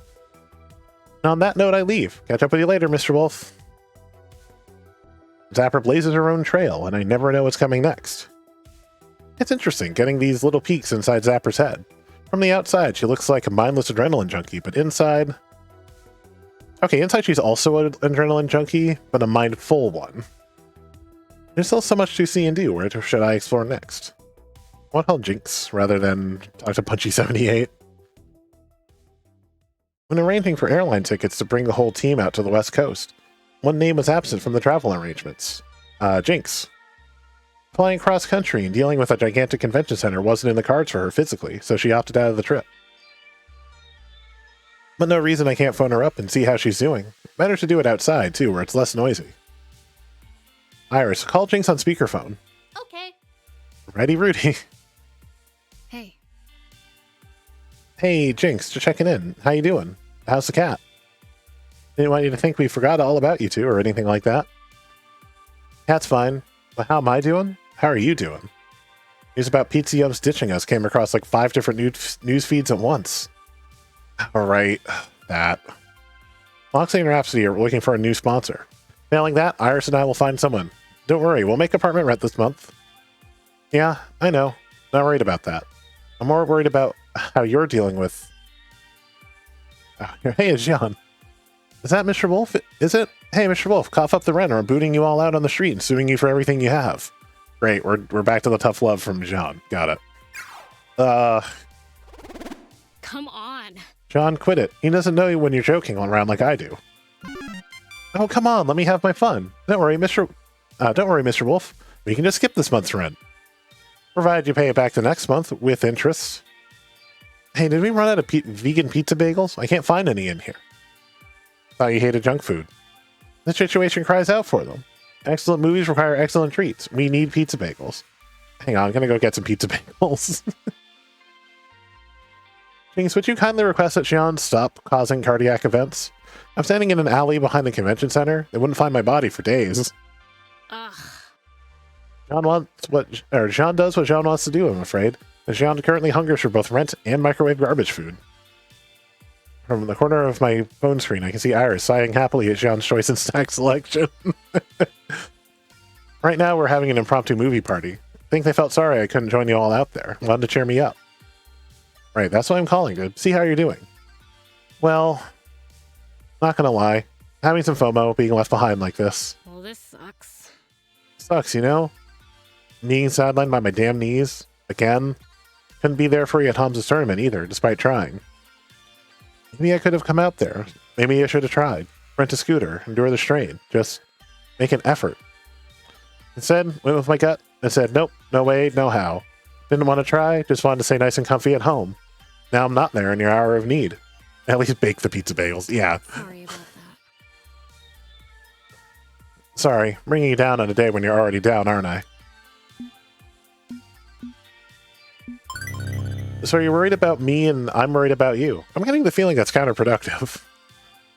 And on that note, I leave. Catch up with you later, Mr. Wolf. Zapper blazes her own trail, and I never know what's coming next. It's interesting, getting these little peeks inside Zapper's head. From the outside, she looks like a mindless adrenaline junkie, but inside... Okay, inside she's also an adrenaline junkie, but a mindful one. There's still so much to see and do. Where should I explore next? What hell Jinx, rather than talk to Punchy78? When arranging for airline tickets to bring the whole team out to the West Coast, one name was absent from the travel arrangements. Jinx. Flying cross-country and dealing with a gigantic convention center wasn't in the cards for her physically, so she opted out of the trip. But no reason I can't phone her up and see how she's doing. Better to do it outside, too, where it's less noisy. Iris, call Jinx on speakerphone. Okay. Ready, Rudy. Hey, Hey, Jinx, just checking in. How you doing? How's the cat? Didn't want you to think we forgot all about you two or anything like that. Cat's fine. But how am I doing? How are you doing? News about Pizza Yums ditching us came across like 5 different news feeds at once. Alright, that. Moxie and Rhapsody are looking for a new sponsor. Failing that, Iris and I will find someone. Don't worry, we'll make apartment rent this month. Yeah, I know. Not worried about that. I'm more worried about how you're dealing with... Hey, it's Jean. Is that Mr. Wolf? Is it? Hey, Mr. Wolf, cough up the rent or I'm booting you all out on the street and suing you for everything you have. Great, we're back to the tough love from Jean. Got it. Come on. John, quit it. He doesn't know you when you're joking around like I do. Oh, come on, let me have my fun. Don't worry, Mr. Wolf. We can just skip this month's rent. Provided you pay it back the next month with interest. Hey, did we run out of vegan pizza bagels? I can't find any in here. Thought you hated junk food. The situation cries out for them. Excellent movies require excellent treats. We need pizza bagels. Hang on, I'm gonna go get some pizza bagels. Jinx, would you kindly request that Xian stop causing cardiac events? I'm standing in an alley behind the convention center. They wouldn't find my body for days. Ugh. Jean does what Jean wants to do, I'm afraid. And Jean currently hungers for both rent and microwave garbage food. From the corner of my phone screen, I can see Iris sighing happily at Jean's choice and snack selection. Right now, we're having an impromptu movie party. I think they felt sorry I couldn't join you all out there. Wanted to cheer me up. Right, that's why I'm calling to see how you're doing. Well, not gonna lie. Having some FOMO, being left behind like this. Well, this sucks. Sucks, you know? Being sidelined by my damn knees. Again. Couldn't be there for you at Hamza's tournament either, despite trying. Maybe I could have come out there. Maybe I should have tried. Rent a scooter, endure the strain. Just make an effort. Instead, went with my gut and said, nope, no way, no how. Didn't want to try, just wanted to stay nice and comfy at home. Now I'm not there in your hour of need. At least bake the pizza bagels, yeah. Sorry about that. Sorry, bringing you down on a day when you're already down, aren't I? So you're worried about me and I'm worried about you. I'm getting the feeling that's counterproductive.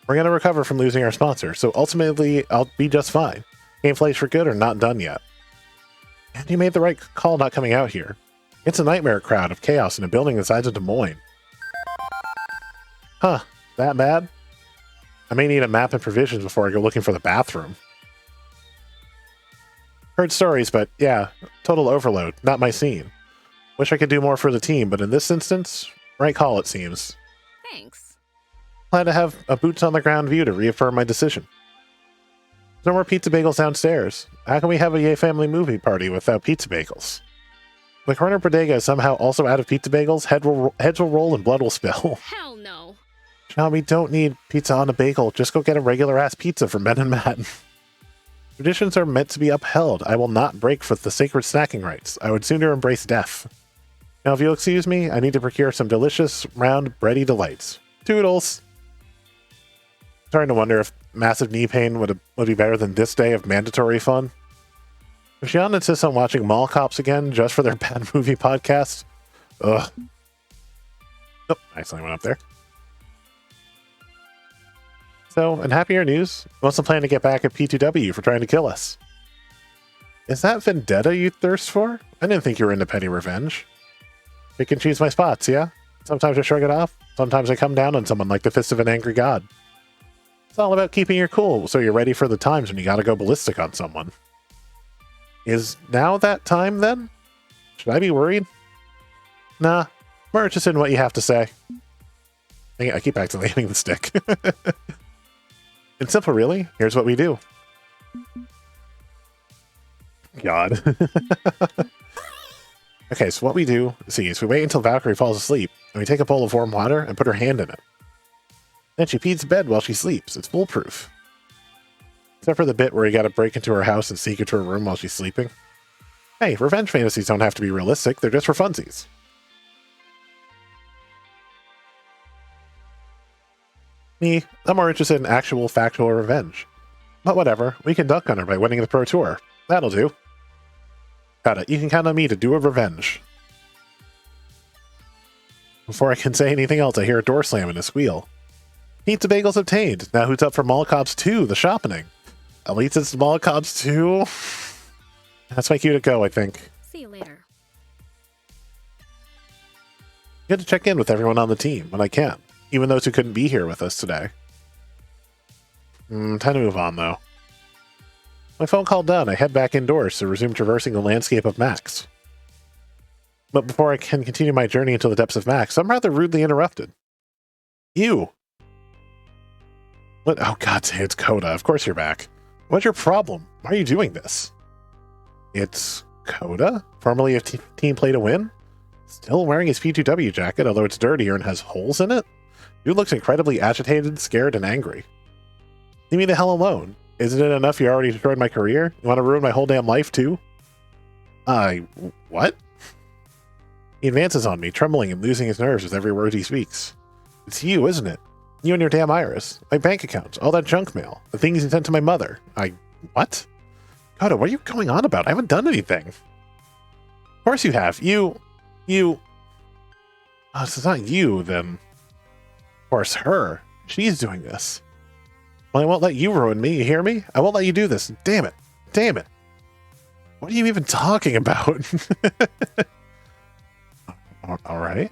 We're going to recover from losing our sponsor, so ultimately I'll be just fine. Gameplays for Good are not done yet. And you made the right call not coming out here. It's a nightmare crowd of chaos in a building the size of Des Moines. Huh, that bad? I may need a map and provisions before I go looking for the bathroom. Heard stories, but yeah, total overload, not my scene. Wish I could do more for the team, but in this instance, right call it seems. Thanks. Glad to have a boots-on-the-ground view to reaffirm my decision. No more pizza bagels downstairs. How can we have a Yay Family movie party without pizza bagels? The corner bodega is somehow also out of pizza bagels. Heads will roll and blood will spill. Hell no. John, we don't need pizza on a bagel. Just go get a regular-ass pizza from Ben and Matt. Traditions are meant to be upheld. I will not break for the sacred snacking rights. I would sooner embrace death. Now, if you'll excuse me, I need to procure some delicious, round, bready delights. Toodles! Starting to wonder if massive knee pain would be better than this day of mandatory fun. If Jean insists on watching Mall Cops again just for their bad movie podcast, ugh. Oh, I accidentally went up there. So, in happier news, what's the plan to get back at P2W for trying to kill us? Is that vendetta you thirst for? I didn't think you were into petty revenge. Pick and choose my spots, yeah? Sometimes I shrug it off. Sometimes I come down on someone like the fist of an angry god. It's all about keeping your cool so you're ready for the times when you gotta go ballistic on someone. Is now that time, then? Should I be worried? Nah, more interested in what you have to say. Dang it, I keep accidentally hitting the stick. It's simple, really. Here's what we do. God. Okay, so what we do, see, is we wait until Valkyrie falls asleep, and we take a bowl of warm water and put her hand in it. Then she pees bed while she sleeps. It's foolproof. Except for the bit where you gotta break into her house and sneak into her room while she's sleeping. Hey, revenge fantasies don't have to be realistic, they're just for funsies. Me, I'm more interested in actual, factual revenge. But whatever, we can duck on her by winning the Pro Tour. That'll do. Got it, you can count on me to do a revenge. Before I can say anything else, I hear a door slam and a squeal. Pizza bagels obtained. Now who's up for Molotkovs 2, the shopping? At least it's Molotovs 2. That's my cue to go, I think. See you later. Good to check in with everyone on the team when I can, even those who couldn't be here with us today. Time to move on, though. My phone call done, I head back indoors to resume traversing the landscape of Max. But before I can continue my journey into the depths of Max, I'm rather rudely interrupted. You! What? Oh, God, it's Coda. Of course you're back. What's your problem? Why are you doing this? It's Coda, formerly of Team Play to Win? Still wearing his P2W jacket, although it's dirtier and has holes in it? Dude looks incredibly agitated, scared, and angry. Leave me the hell alone. Isn't it enough you already destroyed my career? You want to ruin my whole damn life, too? What? He advances on me, trembling and losing his nerves with every word he speaks. It's you, isn't it? You and your damn iris. My bank accounts, all that junk mail, the things you sent to my mother. What? Koda, what are you going on about? I haven't done anything. Of course you have. You... Oh, so it's not you, then. Of course, her. She's doing this. Well, I won't let you ruin me, you hear me? I won't let you do this. Damn it. Damn it. What are you even talking about? Alright.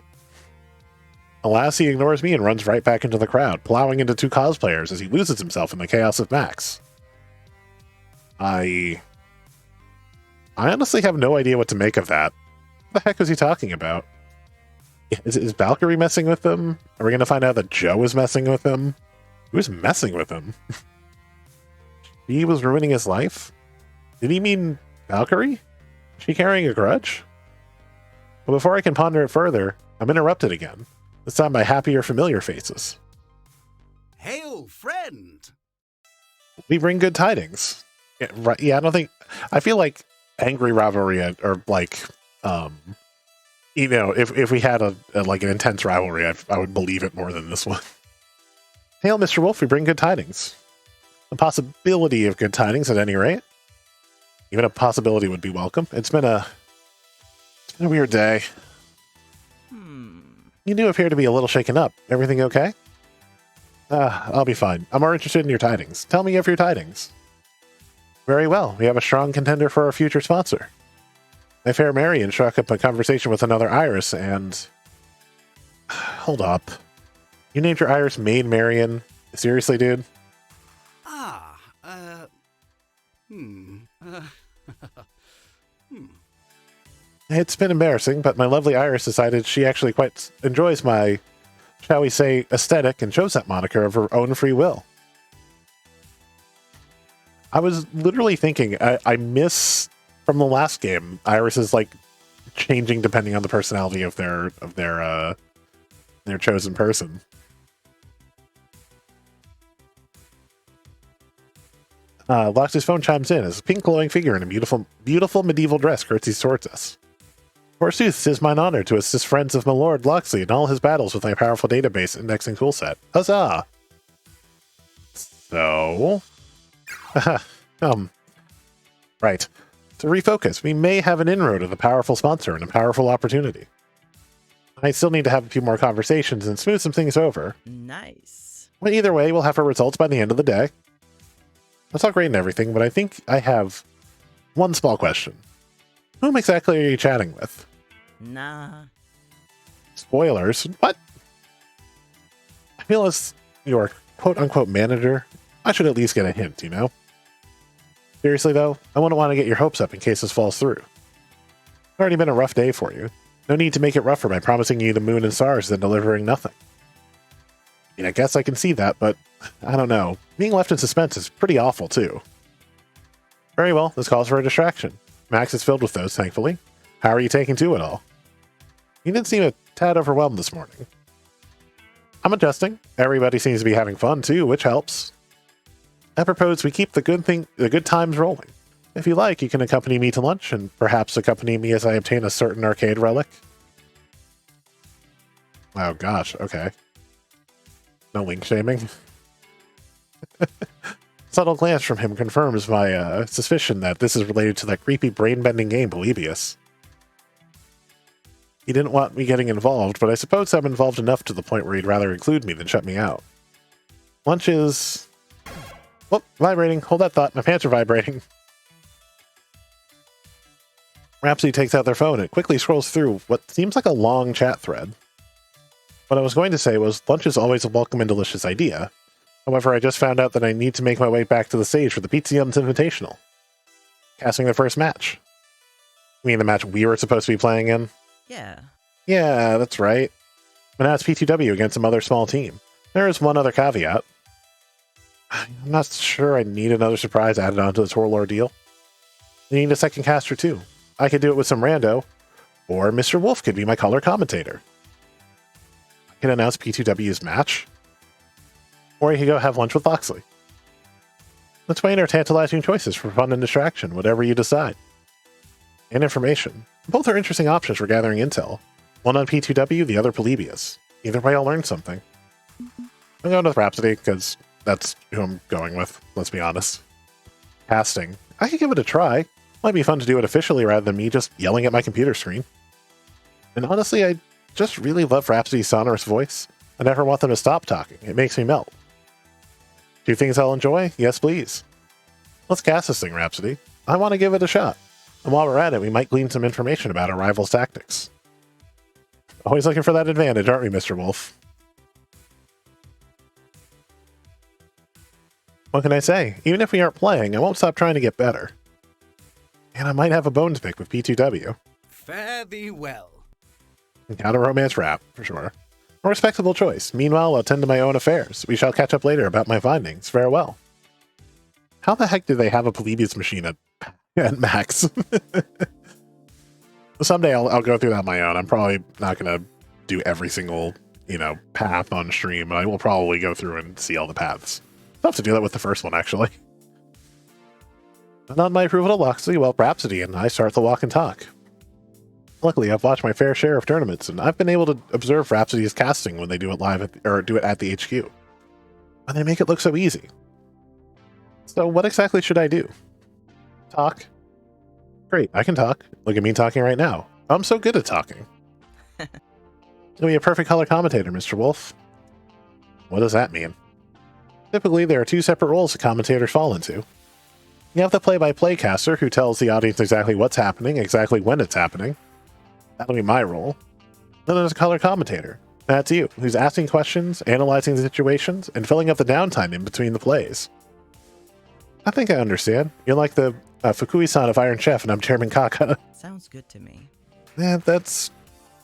Alas, he ignores me and runs right back into the crowd, plowing into two cosplayers as he loses himself in the chaos of Max. I honestly have no idea what to make of that. What the heck was he talking about? Is Valkyrie messing with him? Are we going to find out that Joe is messing with him? Who's messing with him? He was ruining his life? Did he mean Valkyrie? Is she carrying a grudge? But before I can ponder it further, I'm interrupted again. This time by happier, familiar faces. Hail, friend! We bring good tidings. Yeah, right, yeah, I feel like angry rivalry or like, you know, if we had like an intense rivalry, I would believe it more than this one. Hail, Mr. Wolf, we bring good tidings. A possibility of good tidings at any rate. Even a possibility would be welcome. It's been a weird day. You do appear to be a little shaken up. Everything okay? I'll be fine. I'm more interested in your tidings. Tell me of your tidings. Very well. We have a strong contender for our future sponsor. My fair Marion struck up a conversation with another Iris and... Hold up. You named your Iris Maid Marion? Seriously, dude? It's been embarrassing, but my lovely Iris decided she actually quite enjoys my, shall we say, aesthetic and chose that moniker of her own free will. I was literally thinking, I miss from the last game, Iris is like changing depending on the personality of their chosen person. Lox's phone chimes in as a pink glowing figure in a beautiful medieval dress curtsies towards us. Forsooth, 'tis mine honor to assist friends of my lord Loxley in all his battles with my powerful database indexing toolset. Huzzah! So... Right. To refocus, we may have an inroad of a powerful sponsor and a powerful opportunity. I still need to have a few more conversations and smooth some things over. Nice. But either way, we'll have our results by the end of the day. That's all great and everything, but I think I have one small question. Whom exactly are you chatting with? Nah. Spoilers? What? I feel as your quote-unquote manager, I should at least get a hint, you know? Seriously, though, I wouldn't want to get your hopes up in case this falls through. It's already been a rough day for you. No need to make it rougher by promising you the moon and stars then delivering nothing. I mean, I guess I can see that, but I don't know. Being left in suspense is pretty awful, too. Very well, this calls for a distraction. Max is filled with those, thankfully. How are you taking to it all? You didn't seem a tad overwhelmed this morning. I'm adjusting. Everybody seems to be having fun, too, which helps. I propose we keep the good times rolling. If you like, you can accompany me to lunch, and perhaps accompany me as I obtain a certain arcade relic. Oh gosh, okay. No link shaming. Subtle glance from him confirms my suspicion that this is related to that creepy brain-bending game, Polybius. He didn't want me getting involved, but I suppose I'm involved enough to the point where he'd rather include me than shut me out. Lunch is... Oh, vibrating. Hold that thought. My pants are vibrating. Rhapsody takes out their phone and quickly scrolls through what seems like a long chat thread. What I was going to say was, lunch is always a welcome and delicious idea. However, I just found out that I need to make my way back to the stage for the Pizza Yums Invitational. Casting the first match. You mean the match we were supposed to be playing in? Yeah. Yeah, that's right. But now it's P2W against some other small team. There is one other caveat. I'm not sure I need another surprise added onto this whole ordeal. I need a second caster too. I could do it with some rando, or Mr. Wolf could be my color commentator. I can announce P2W's match, or you could go have lunch with Loxley. Let's weigh in our tantalizing choices for fun and distraction, whatever you decide. And information. Both are interesting options for gathering intel. One on P2W, the other Polybius. Either way, I'll learn something. I'm going with Rhapsody, because that's who I'm going with, let's be honest. Casting. I could give it a try. Might be fun to do it officially rather than me just yelling at my computer screen. And honestly, I just really love Rhapsody's sonorous voice. I never want them to stop talking. It makes me melt. Do you think I'll enjoy? Yes, please. Let's cast this thing, Rhapsody. I want to give it a shot. And while we're at it, we might glean some information about our rival's tactics. Always looking for that advantage, aren't we, Mr. Wolf? What can I say? Even if we aren't playing, I won't stop trying to get better. And I might have a bone to pick with P2W. Fare thee well. Not a romance rap, for sure. A respectable choice. Meanwhile, I'll attend to my own affairs. We shall catch up later about my findings. Farewell. How the heck do they have a Polybius machine at max? Someday I'll go through that on my own. I'm probably not going to do every single, path on stream, but I will probably go through and see all the paths. I'll have to do that with the first one, actually. And on my approval to Loxley, well, Rhapsody and I start the walk and talk. Luckily, I've watched my fair share of tournaments, and I've been able to observe Rhapsody's casting when they do it live or do it at the HQ. And they make it look so easy. So what exactly should I do? Talk? Great, I can talk. Look at me talking right now. I'm so good at talking. You'll be a perfect color commentator, Mr. Wolf. What does that mean? Typically, there are two separate roles the commentators fall into. You have the play-by-play caster who tells the audience exactly what's happening, exactly when it's happening. That'll be my role. Then there's a color commentator. That's you, who's asking questions, analyzing the situations, and filling up the downtime in between the plays. I think I understand. You're like the Fukui-san of Iron Chef, and I'm Chairman Kaka. Sounds good to me. Yeah, that's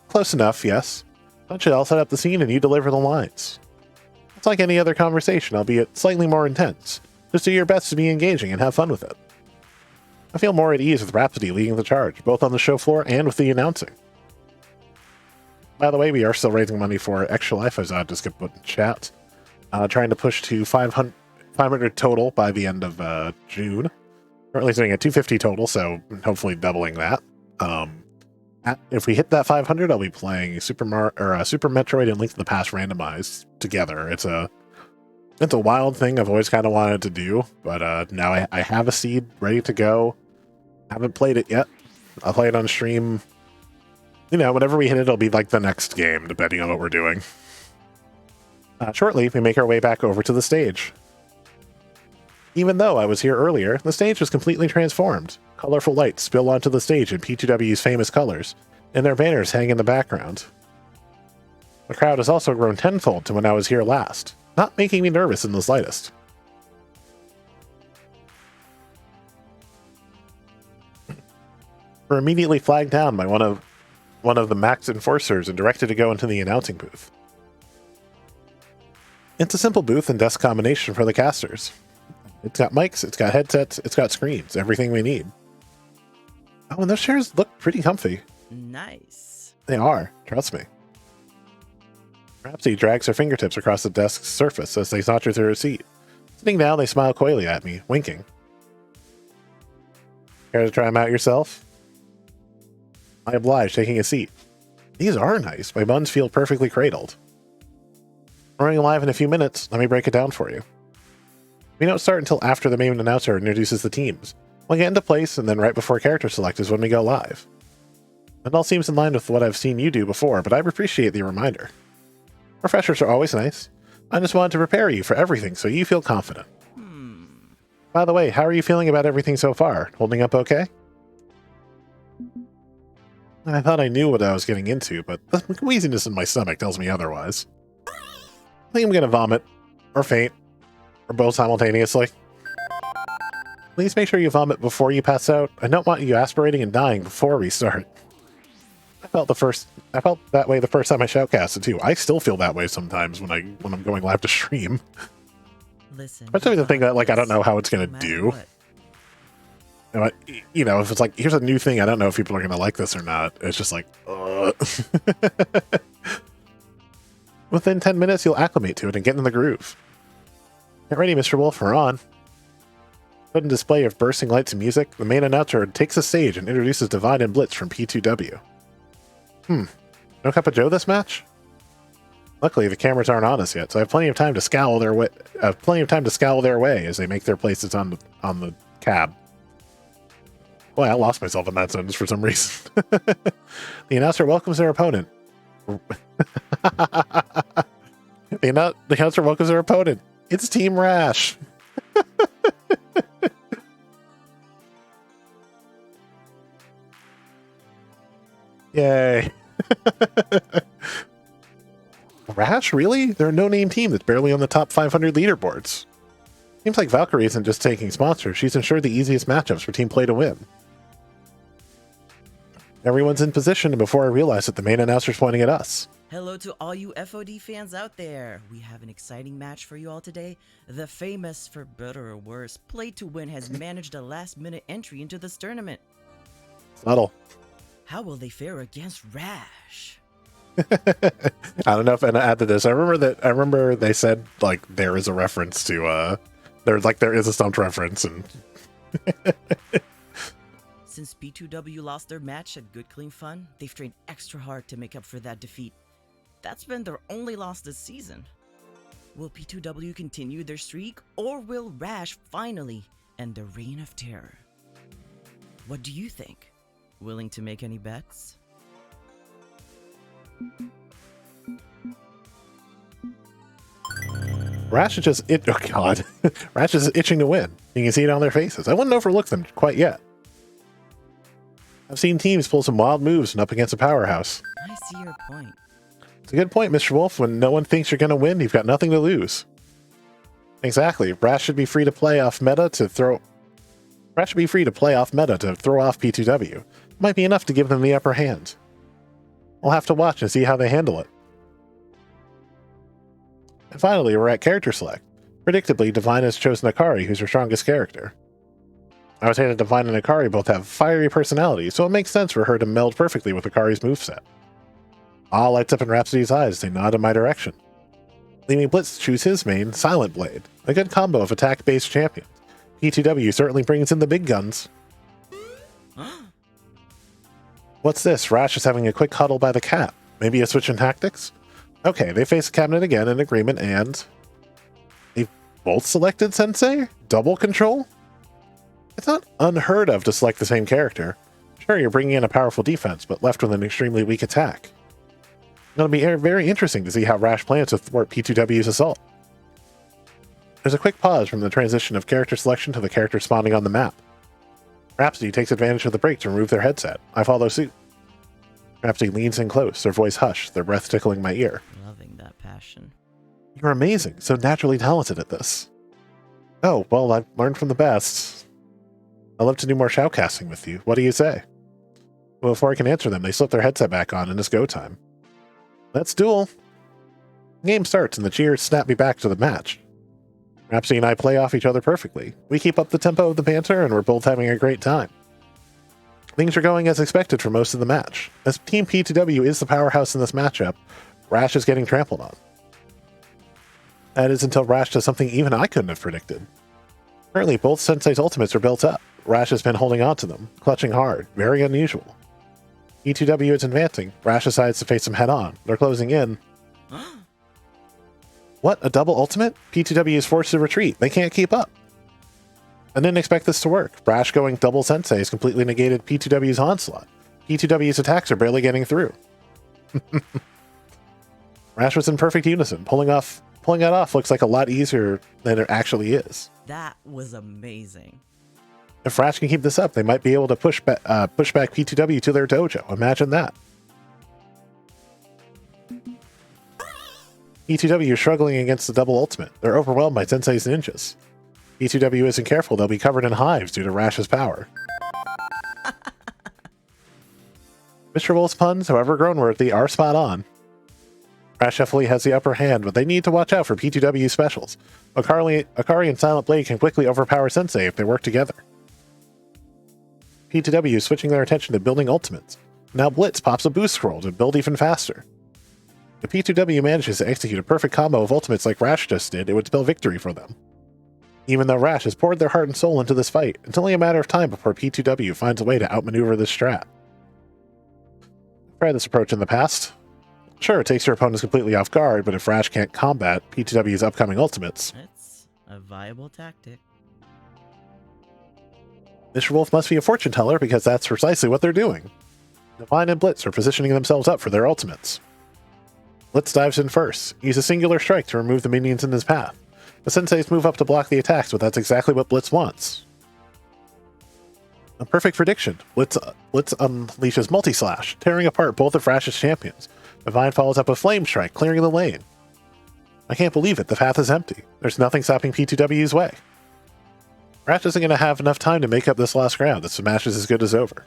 close enough, yes. But I'll set up the scene and you deliver the lines. It's like any other conversation, albeit slightly more intense. Just do your best to be engaging and have fun with it. I feel more at ease with Rhapsody leading the charge, both on the show floor and with the announcing. By the way, we are still raising money for Extra Life, as I just got put in chat. Trying to push to 500 total by the end of June. Currently sitting at 250 total, so hopefully doubling that. If we hit that 500, I'll be playing Super Metroid and Link to the Past randomized together. It's a wild thing I've always kind of wanted to do, but now I have a seed ready to go. Haven't played it yet. I'll play it on stream. Whenever we hit it, it'll be like the next game, depending on what we're doing. Shortly, we make our way back over to the stage. Even though I was here earlier, the stage was completely transformed. Colorful lights spill onto the stage in P2W's famous colors, and their banners hang in the background. The crowd has also grown tenfold to when I was here last, not making me nervous in the slightest. We're immediately flagged down by one of the Max enforcers and directed to go into the announcing booth. It's a simple booth and desk combination for the casters. It's got mics, it's got headsets, it's got screens, everything we need. Oh, and those chairs look pretty comfy. Nice. They are, trust me. Rhapsody drags her fingertips across the desk's surface as they saunter through her seat. Sitting down, they smile coyly at me, winking. Care to try them out yourself? I oblige, taking a seat. These are nice. My buns feel perfectly cradled. Running live in a few minutes, let me break it down for you. We don't start until after the main announcer introduces the teams. We'll get into place, and then right before character select is when we go live. It all seems in line with what I've seen you do before, but I appreciate the reminder. Refreshers are always nice. I just wanted to prepare you for everything so you feel confident. By the way, how are you feeling about everything so far? Holding up okay? I thought I knew what I was getting into, but the queasiness in my stomach tells me otherwise. I think I'm gonna vomit, or faint, or both simultaneously. Please make sure you vomit before you pass out. I don't want you aspirating and dying before we start. I felt that way the first time I shoutcasted too. I still feel that way sometimes when I'm going live to stream. Listen. Especially the thing that I don't know how it's gonna do. You know, if it's like, here's a new thing, I don't know if people are gonna like this or not. It's just like, Within 10 minutes, you'll acclimate to it and get in the groove. Get ready, Mr. Wolf, we're on. Put in display of bursting lights and music, the main announcer takes the stage and introduces Divine and Blitz from P2W. No Cup of Joe this match? Luckily, the cameras aren't on us yet, so I have plenty of time to scowl their way. As they make their places on the cab. Boy, I lost myself in that sentence for some reason. The announcer welcomes their opponent. The announcer welcomes their opponent. It's Team Rash. Yay. Rash, really? They're a no-name team that's barely on the top 500 leaderboards. Seems like Valkyrie isn't just taking sponsors, she's ensured the easiest matchups for Team Play to win. Everyone's in position, and before I realize it, the main announcer's pointing at us. Hello to all you FOD fans out there. We have an exciting match for you all today. The famous, for better or worse, Play to Win has managed a last-minute entry into this tournament. Subtle. How will they fare against Rash? I don't know if I added this. I remember they said like there is a reference to there is a stumped reference, and Since P2W lost their match at Good Clean Fun, they've trained extra hard to make up for that defeat. That's been their only loss this season. Will P2W continue their streak, or will Rash finally end the reign of terror? What do you think? Willing to make any bets? Rash is just Rash is itching to win. You can see it on their faces. I wouldn't overlook them quite yet. I've seen teams pull some wild moves and up against a powerhouse. I see your point. It's a good point, Mr. Wolf. When no one thinks you're going to win, you've got nothing to lose. Exactly. Rash should be free to play off meta to throw off P2W. Might be enough to give them the upper hand. We'll have to watch and see how they handle it. And finally, we're at character select. Predictably, Divine has chosen Akari, who's her strongest character. I would say that Divine and Akari both have fiery personalities, so it makes sense for her to meld perfectly with Akari's moveset. Awe lights up in Rhapsody's eyes as they nod in my direction. Leaving Blitz to choose his main, Silent Blade, a good combo of attack-based champions. P2W certainly brings in the big guns. What's this? Rash is having a quick huddle by the cat. Maybe a switch in tactics? Okay, they face the cabinet again in agreement, and they've both selected Sensei? Double control? It's not unheard of to select the same character. Sure, you're bringing in a powerful defense, but left with an extremely weak attack. It'll be very interesting to see how Rash plans to thwart P2W's assault. There's a quick pause from the transition of character selection to the character spawning on the map. Rhapsody takes advantage of the break to remove their headset. I follow suit. Rhapsody leans in close, their voice hushed, their breath tickling my ear. Loving that passion. You're amazing, so naturally talented at this. Oh, well, I've learned from the best. I'd love to do more shoutcasting with you. What do you say? Well, before I can answer them, they slip their headset back on and it's go time. Let's duel. The game starts and the cheers snap me back to the match. Rhapsody and I play off each other perfectly. We keep up the tempo of the banter and we're both having a great time. Things are going as expected for most of the match. As Team P2W is the powerhouse in this matchup, Rash is getting trampled on. That is until Rash does something even I couldn't have predicted. Currently, both Sensei's ultimates are built up. Rash has been holding on to them, clutching hard, very unusual. P2W is advancing. Rash decides to face them head on. They're closing in. What? A double ultimate? P2W is forced to retreat. They can't keep up. I didn't expect this to work. Rash going double Sensei has completely negated P2W's onslaught. P2W's attacks are barely getting through. Rash was in perfect unison. Pulling that off looks like a lot easier than it actually is. That was amazing. If Rash can keep this up, they might be able to push back P2W to their dojo. Imagine that. P2W is struggling against the double ultimate. They're overwhelmed by Sensei's ninjas. P2W isn't careful, they'll be covered in hives due to Rash's power. Mr. Wolf's puns, however grown-worthy, are spot on. Rash definitely has the upper hand, but they need to watch out for P2W specials. Akari and Silent Blade can quickly overpower Sensei if they work together. P2W is switching their attention to building ultimates. Now Blitz pops a boost scroll to build even faster. If P2W manages to execute a perfect combo of ultimates like Rash just did, it would spell victory for them. Even though Rash has poured their heart and soul into this fight, it's only a matter of time before P2W finds a way to outmaneuver this strat. I've tried this approach in the past. Sure, it takes your opponents completely off guard, but if Rash can't combat P2W's upcoming ultimates... It's a viable tactic. Mr. Wolf must be a fortune teller because that's precisely what they're doing. Divine and Blitz are positioning themselves up for their ultimates. Blitz dives in first. Use a singular strike to remove the minions in his path. The Senseis move up to block the attacks, but that's exactly what Blitz wants. A perfect prediction. Blitz unleashes Multi-Slash, tearing apart both of Rash's champions. Divine follows up with Flame Strike, clearing the lane. I can't believe it, the path is empty. There's nothing stopping P2W's way. Rash isn't going to have enough time to make up this last ground. This match is as good as over.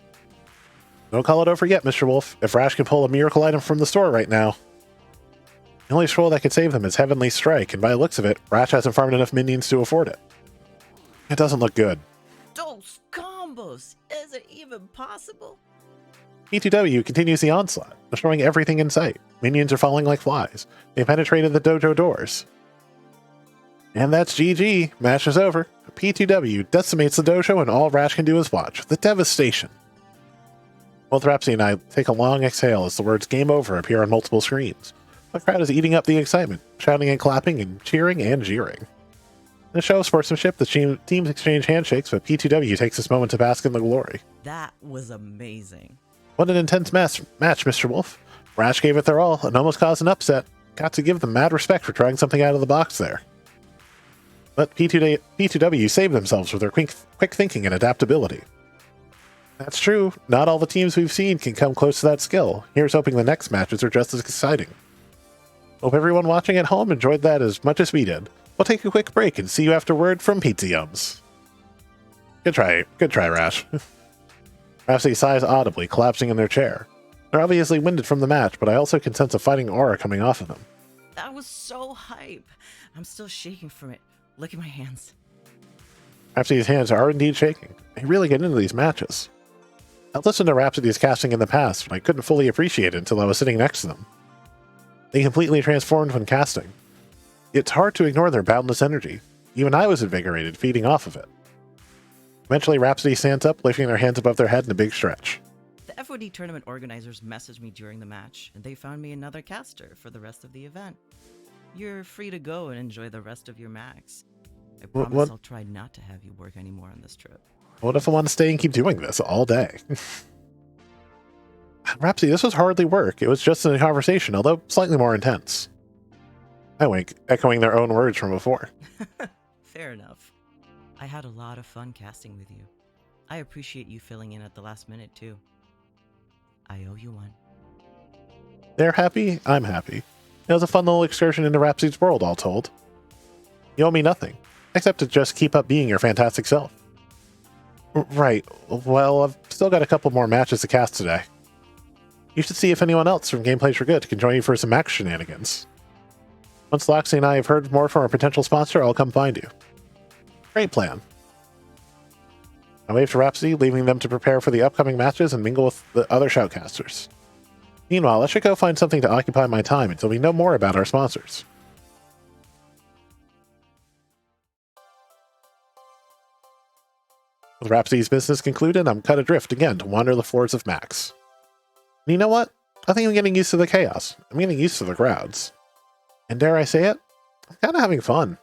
Don't call it over yet, Mr. Wolf. If Rash can pull a miracle item from the store right now... The only scroll that could save them is Heavenly Strike, and by the looks of it, Rash hasn't farmed enough minions to afford it. It doesn't look good. Those combos! Is it even possible? P2W continues the onslaught, destroying everything in sight. Minions are falling like flies. They penetrated the dojo doors. And that's GG. Match is over. P2W decimates the dojo, and all Rash can do is watch. The devastation. Both Rhapsody and I take a long exhale as the words "Game Over" appear on multiple screens. The crowd is eating up the excitement, shouting and clapping and cheering and jeering. In the show of sportsmanship, the teams exchange handshakes, but P2W takes this moment to bask in the glory. That was amazing. What an intense match, Mr. Wolf. Rash gave it their all and almost caused an upset. Got to give them mad respect for trying something out of the box there. But P2W saved themselves with their quick thinking and adaptability. That's true. Not all the teams we've seen can come close to that skill. Here's hoping the next matches are just as exciting. Hope everyone watching at home enjoyed that as much as we did. We'll take a quick break and see you afterward from Pizza Yums. Good try, Rash. Rhapsody sighs audibly, collapsing in their chair. They're obviously winded from the match, but I also can sense a fighting aura coming off of them. That was so hype. I'm still shaking from it. Look at my hands. Rhapsody's hands are indeed shaking. They really get into these matches. I've listened to Rhapsody's casting in the past, but I couldn't fully appreciate it until I was sitting next to them. They completely transformed when casting. It's hard to ignore their boundless energy. Even I was invigorated, feeding off of it. Eventually, Rhapsody stands up, lifting their hands above their head in a big stretch. The FOD tournament organizers messaged me during the match, and they found me another caster for the rest of the event. You're free to go and enjoy the rest of your max. I promise I'll try not to have you work anymore on this trip. What if I want to stay and keep doing this all day? Rhapsody, this was hardly work. It was just a conversation, although slightly more intense. I wink, echoing their own words from before. Fair enough. I had a lot of fun casting with you. I appreciate you filling in at the last minute, too. I owe you one. They're happy, I'm happy. It was a fun little excursion into Rhapsody's world, all told. You owe me nothing, except to just keep up being your fantastic self. Right. Well, I've still got a couple more matches to cast today. You should see if anyone else from Gamedays For Good can join you for some max shenanigans. Once Loxley and I have heard more from our potential sponsor, I'll come find you. Great plan. I wave to Rhapsody, leaving them to prepare for the upcoming matches and mingle with the other shoutcasters. Meanwhile, I should go find something to occupy my time until we know more about our sponsors. With Rhapsody's business concluded, I'm cut adrift again to wander the floors of Max. And you know what? I think I'm getting used to the chaos. I'm getting used to the crowds. And dare I say it, I'm kind of having fun.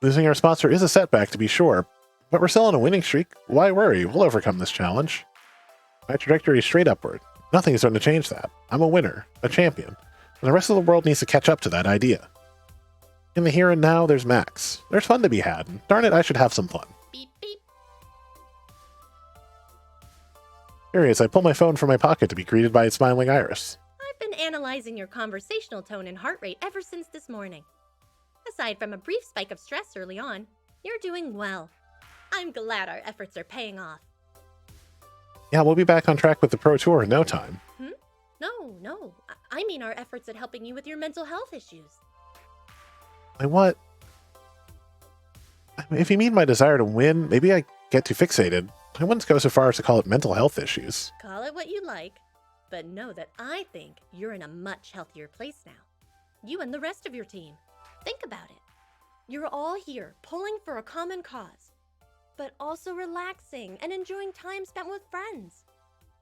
Losing our sponsor is a setback, to be sure, but we're still on a winning streak. Why worry? We'll overcome this challenge. My trajectory is straight upward. Nothing is going to change that. I'm a winner, a champion, and the rest of the world needs to catch up to that idea. In the here and now, there's Max. There's fun to be had, and darn it, I should have some fun. Beep beep. Curious, I pull my phone from my pocket to be greeted by a smiling Iris. I've been analyzing your conversational tone and heart rate ever since this morning. Aside from a brief spike of stress early on, you're doing well. I'm glad our efforts are paying off. Yeah, we'll be back on track with the Pro Tour in no time. No. I mean our efforts at helping you with your mental health issues. What? If you mean my desire to win, maybe I get too fixated. I wouldn't go so far as to call it mental health issues. Call it what you like, but know that I think you're in a much healthier place now. You and the rest of your team. Think about it. You're all here pulling for a common cause, but also relaxing and enjoying time spent with friends.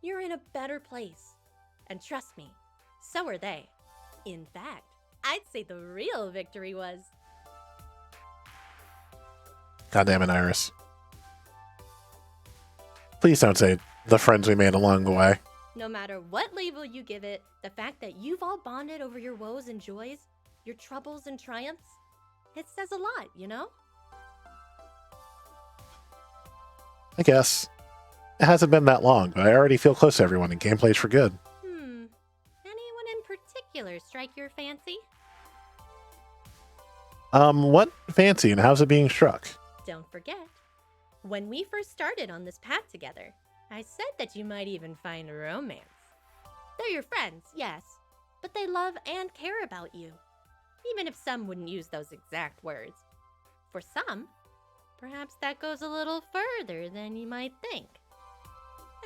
You're in a better place. And trust me, so are they. In fact, I'd say the real victory was... God damn it, Iris. Please don't say the friends we made along the way. No matter what label you give it, the fact that you've all bonded over your woes and joys, your troubles and triumphs, it says a lot, you know? I guess. It hasn't been that long, but I already feel close to everyone in Gamedays For Good. Anyone in particular strike your fancy? What fancy and how's it being struck? Don't forget, when we first started on this path together, I said that you might even find romance. They're your friends, yes, but they love and care about you, even if some wouldn't use those exact words. For some, perhaps that goes a little further than you might think.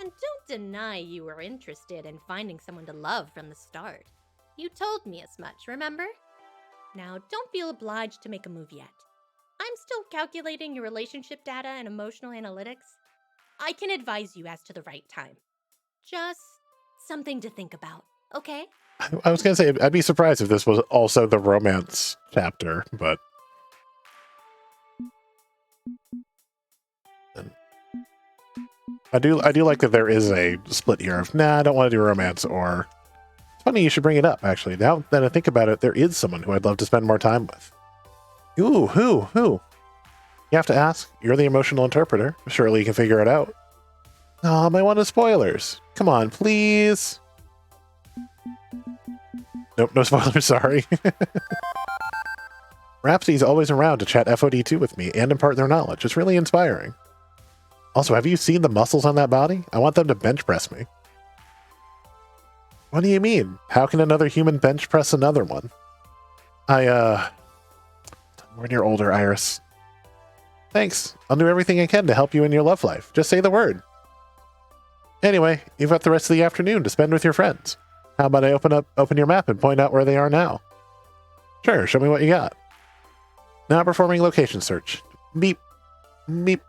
And don't deny you were interested in finding someone to love from the start. You told me as much, remember? Now, don't feel obliged to make a move yet. I'm still calculating your relationship data and emotional analytics. I can advise you as to the right time. Just something to think about, okay? I was going to say, I'd be surprised if this was also the romance chapter, but... I do like that there is a split here of, nah, I don't want to do romance, or... It's funny you should bring it up, actually. Now that I think about it, there is someone who I'd love to spend more time with. Ooh, who? You have to ask. You're the emotional interpreter. Surely you can figure it out. Aw, my one is spoilers. Come on, please. Nope, no spoilers, sorry. Rhapsody's always around to chat FOD2 with me and impart their knowledge. It's really inspiring. Also, have you seen the muscles on that body? I want them to bench press me. What do you mean? How can another human bench press another one? When you're older, Iris. Thanks. I'll do everything I can to help you in your love life. Just say the word. Anyway, you've got the rest of the afternoon to spend with your friends. How about I open your map and point out where they are now? Sure, show me what you got. Now performing location search. Beep. Beep.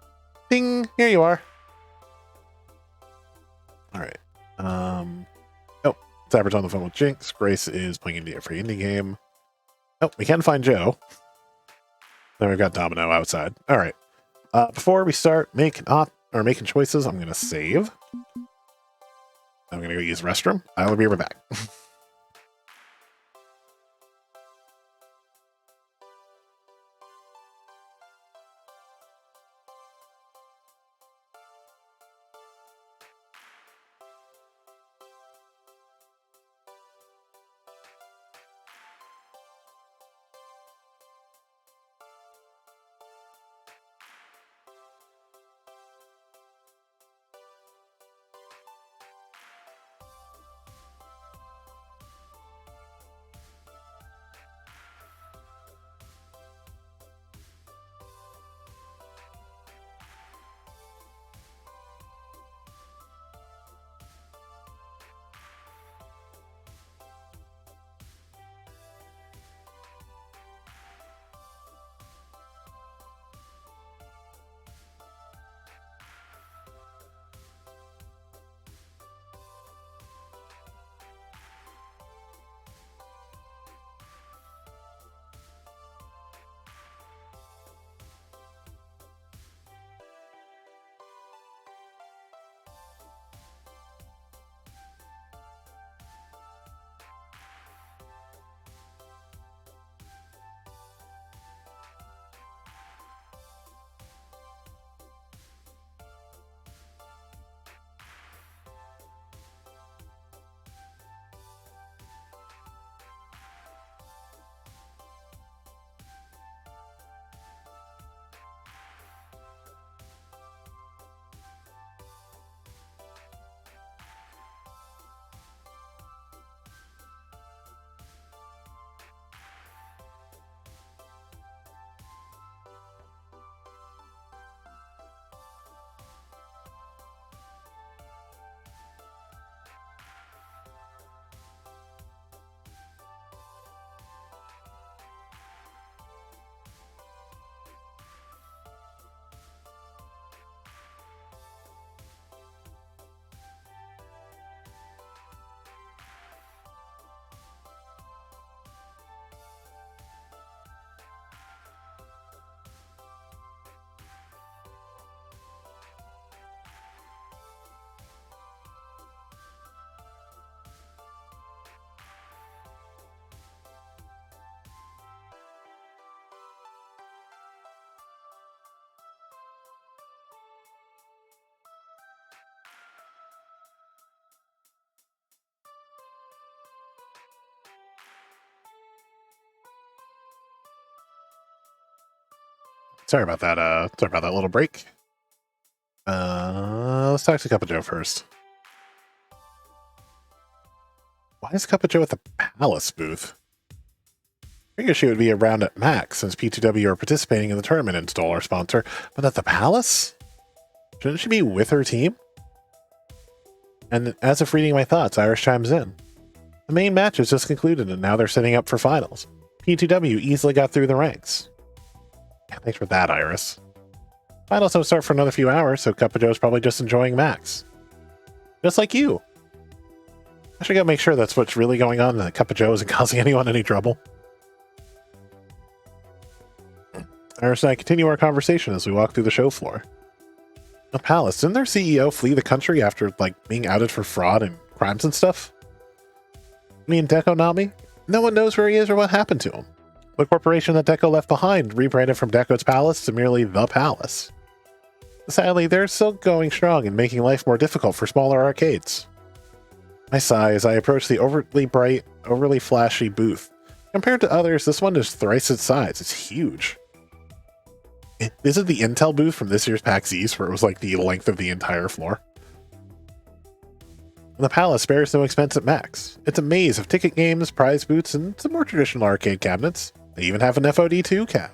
Ding. Here you are. Alright. Oh, Cyber's on the phone with Jinx. Grace is playing India for indie game. Oh, we can find Joe. Then we've got Domino outside. Alright. Before we start making choices, I'm gonna save. I'm gonna go use the restroom. I will be right back. Sorry about that. Sorry about that little break. Let's talk to Cup of Joe first. Why is Cup of Joe at the Palace booth? I figured she would be around at Max since P2W are participating in the tournament install our sponsor, but at the Palace? Shouldn't she be with her team? And as if reading my thoughts, Iris chimes in. The main match has just concluded and now they're setting up for finals. P2W easily got through the ranks. Yeah, thanks for that, Iris. Finals don't start for another few hours, so Cup of Joe's probably just enjoying Max. Just like you. I should go make sure that's what's really going on and that Cup of Joe isn't causing anyone any trouble. Iris and I continue our conversation as we walk through the show floor. The Palace, didn't their CEO flee the country after, being outed for fraud and crimes and stuff? Me and Deco Nami? No one knows where he is or what happened to him. The corporation that Deco left behind rebranded from Deco's Palace to merely The Palace. Sadly, they're still going strong and making life more difficult for smaller arcades. I sigh as I approach the overly bright, overly flashy booth. Compared to others, this one is thrice its size. It's huge. This is the Intel booth from this year's PAX East, where it was the length of the entire floor. The Palace spares no expense at Max. It's a maze of ticket games, prize booths, and some more traditional arcade cabinets. They even have an FOD2 cab.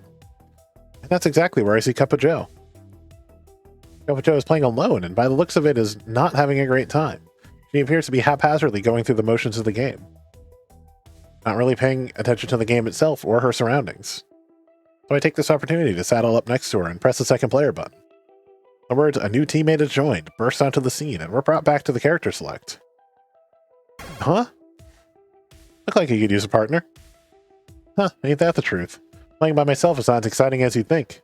And that's exactly where I see Cup of Joe. Cup of Joe is playing alone, and by the looks of it is not having a great time. She appears to be haphazardly going through the motions of the game. Not really paying attention to the game itself or her surroundings. So I take this opportunity to saddle up next to her and press the second player button. The words, "A new teammate has joined," burst onto the scene, and we're brought back to the character select. Huh? Look like you could use a partner. Huh, ain't that the truth? Playing by myself is not as exciting as you'd think.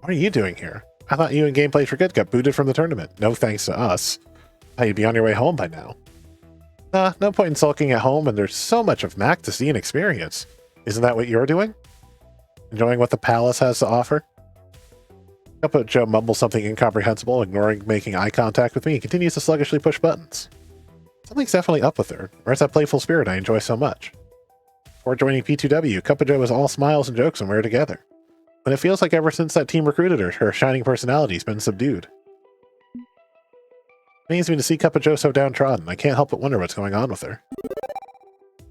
What are you doing here? I thought you and Gamedays For Good got booted from the tournament. No thanks to us. Thought you'd be on your way home by now. No point in sulking at home, and there's so much of Mac to see and experience. Isn't that what you're doing? Enjoying what the Palace has to offer? Cup of Joe mumbles something incomprehensible, ignoring making eye contact with me, and continues to sluggishly push buttons. Something's definitely up with her, or it's that playful spirit I enjoy so much. Before joining P2W, Cup of Joe was all smiles and jokes and we're together. But it feels like ever since that team recruited her, her shining personality's been subdued. It pains me to see Cup of Joe so downtrodden. I can't help but wonder what's going on with her.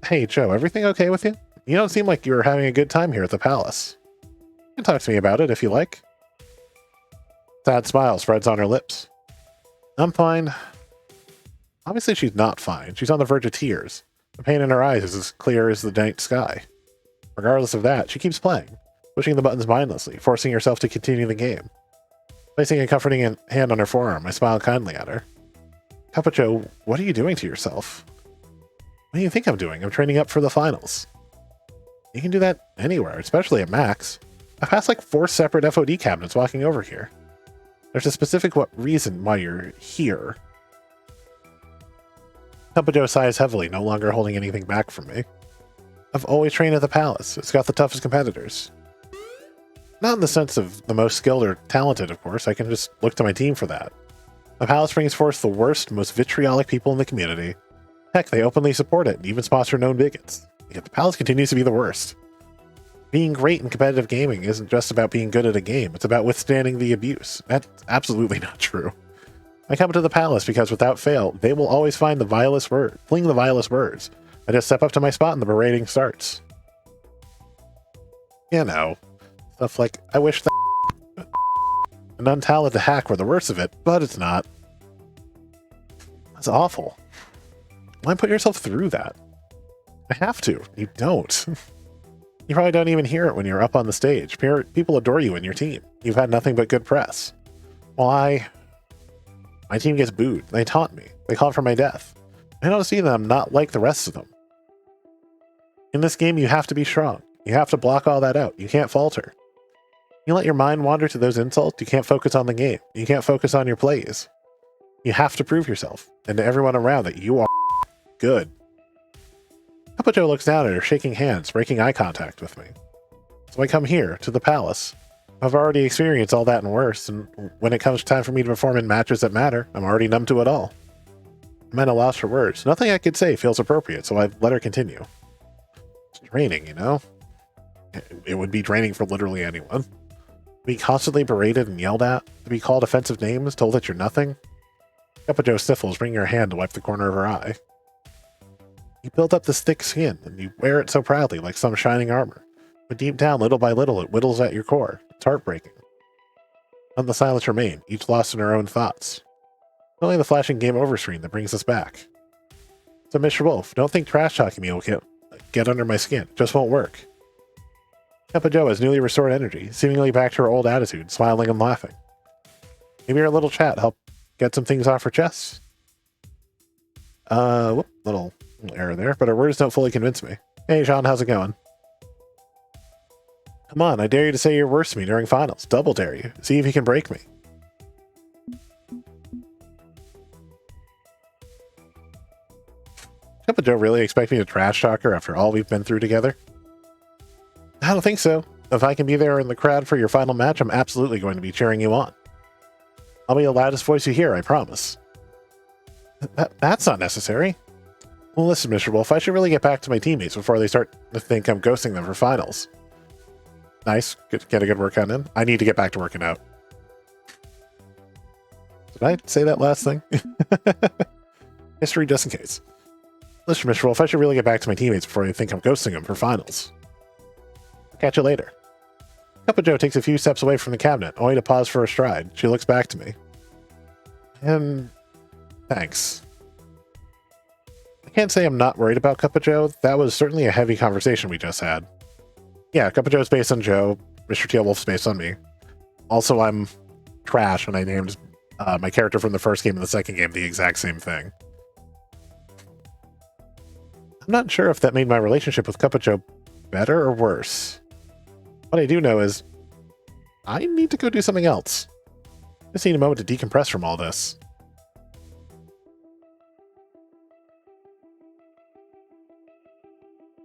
Hey Joe, everything okay with you? You don't seem like you're having a good time here at the Palace. You can talk to me about it if you like. Sad smile spreads on her lips. I'm fine. Obviously she's not fine. She's on the verge of tears. The pain in her eyes is as clear as the night sky. Regardless of that, she keeps playing, pushing the buttons mindlessly, forcing herself to continue the game. Placing a comforting hand on her forearm, I smile kindly at her. Cup of Joe, what are you doing to yourself? What do you think I'm doing? I'm training up for the finals. You can do that anywhere, especially at Max. I've passed 4 separate FOD cabinets walking over here. There's a specific reason why you're here. Cup of Joe sighs heavily, no longer holding anything back from me. I've always trained at the Palace. It's got the toughest competitors. Not in the sense of the most skilled or talented, of course. I can just look to my team for that. The Palace brings forth the worst, most vitriolic people in the community. Heck, they openly support it and even sponsor known bigots. Yet the Palace continues to be the worst. Being great in competitive gaming isn't just about being good at a game. It's about withstanding the abuse. That's absolutely not true. I come to the Palace because without fail, they will always find the vilest fling the vilest words. I just step up to my spot and the berating starts. You know, stuff like, I wish that an untalented hack were the worst of it, but it's not. That's awful. Why put yourself through that? I have to. You don't. You probably don't even hear it when you're up on the stage. People adore you and your team. You've had nothing but good press. Why? My team gets booed. They taunt me. They call for my death. I don't see them not like the rest of them. In this game, you have to be strong. You have to block all that out. You can't falter. You let your mind wander to those insults, you can't focus on the game. You can't focus on your plays. You have to prove yourself, and to everyone around that you are good. Cup of Joe looks down at her, shaking hands, breaking eye contact with me. So I come here, to the Palace. I've already experienced all that and worse, and when it comes time for me to perform in matches that matter, I'm already numb to it all. I'm at a loss for words. Nothing I could say feels appropriate, so I let her continue. It's draining, you know? It would be draining for literally anyone. be constantly berated and yelled at, to be called offensive names, told that you're nothing. Cup of Joe sniffles, bringing her hand to wipe the corner of her eye. You build up this thick skin, and you wear it so proudly, like some shining armor. But deep down, little by little, it whittles at your core. It's heartbreaking. Let the silence remain, each lost in her own thoughts. It's only the flashing game over screen that brings us back. So, Mr. Wolf, don't think trash talking me will get under my skin. It just won't work. Cup of Joe has newly restored energy, seemingly back to her old attitude, smiling and laughing. Maybe our little chat helped get some things off her chest. Little error there, but her words don't fully convince me. Hey, Sean, how's it going? Come on, I dare you to say your worst to me during finals. Double dare you. See if you can break me. Cup of Joe really expect me to trash talk her after all we've been through together? I don't think so. If I can be there in the crowd for your final match, I'm absolutely going to be cheering you on. I'll be the loudest voice you hear, I promise. That's not necessary. Well, listen, Mr. Wolf, I should really get back to my teammates before they start to think I'm ghosting them for finals. Nice. Get a good workout in. I need to get back to working out. Did I say that last thing? History just in case. Listen, Mr. Wolf, I should really get back to my teammates before they think I'm ghosting them for finals. Catch you later. Cup of Joe takes a few steps away from the cabinet, only to pause for a stride. She looks back to me. Thanks. I can't say I'm not worried about Cup of Joe. That was certainly a heavy conversation we just had. Yeah, Cup of Joe's based on Joe. Mr. Teal Wolf's based on me. Also, I'm trash, and I named my character from the first game and the second game the exact same thing. I'm not sure if that made my relationship with Cup of Joe better or worse. What I do know is I need to go do something else. Just need a moment to decompress from all this.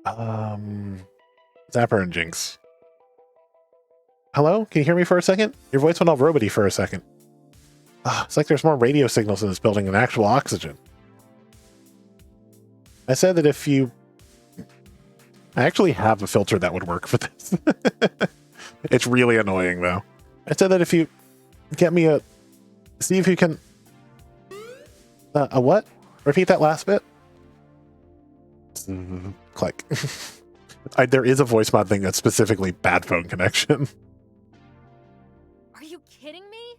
Zapper and Jinx. Hello? Can you hear me for a second? Your voice went all roboty for a second. It's like there's more radio signals in this building than actual oxygen. I said that if you... I actually have a filter that would work for this. It's really annoying, though. I said that if you get me a... See if you can... a what? Repeat that last bit? Click. There is a voice mod thing that's specifically bad phone connection. Are you kidding me?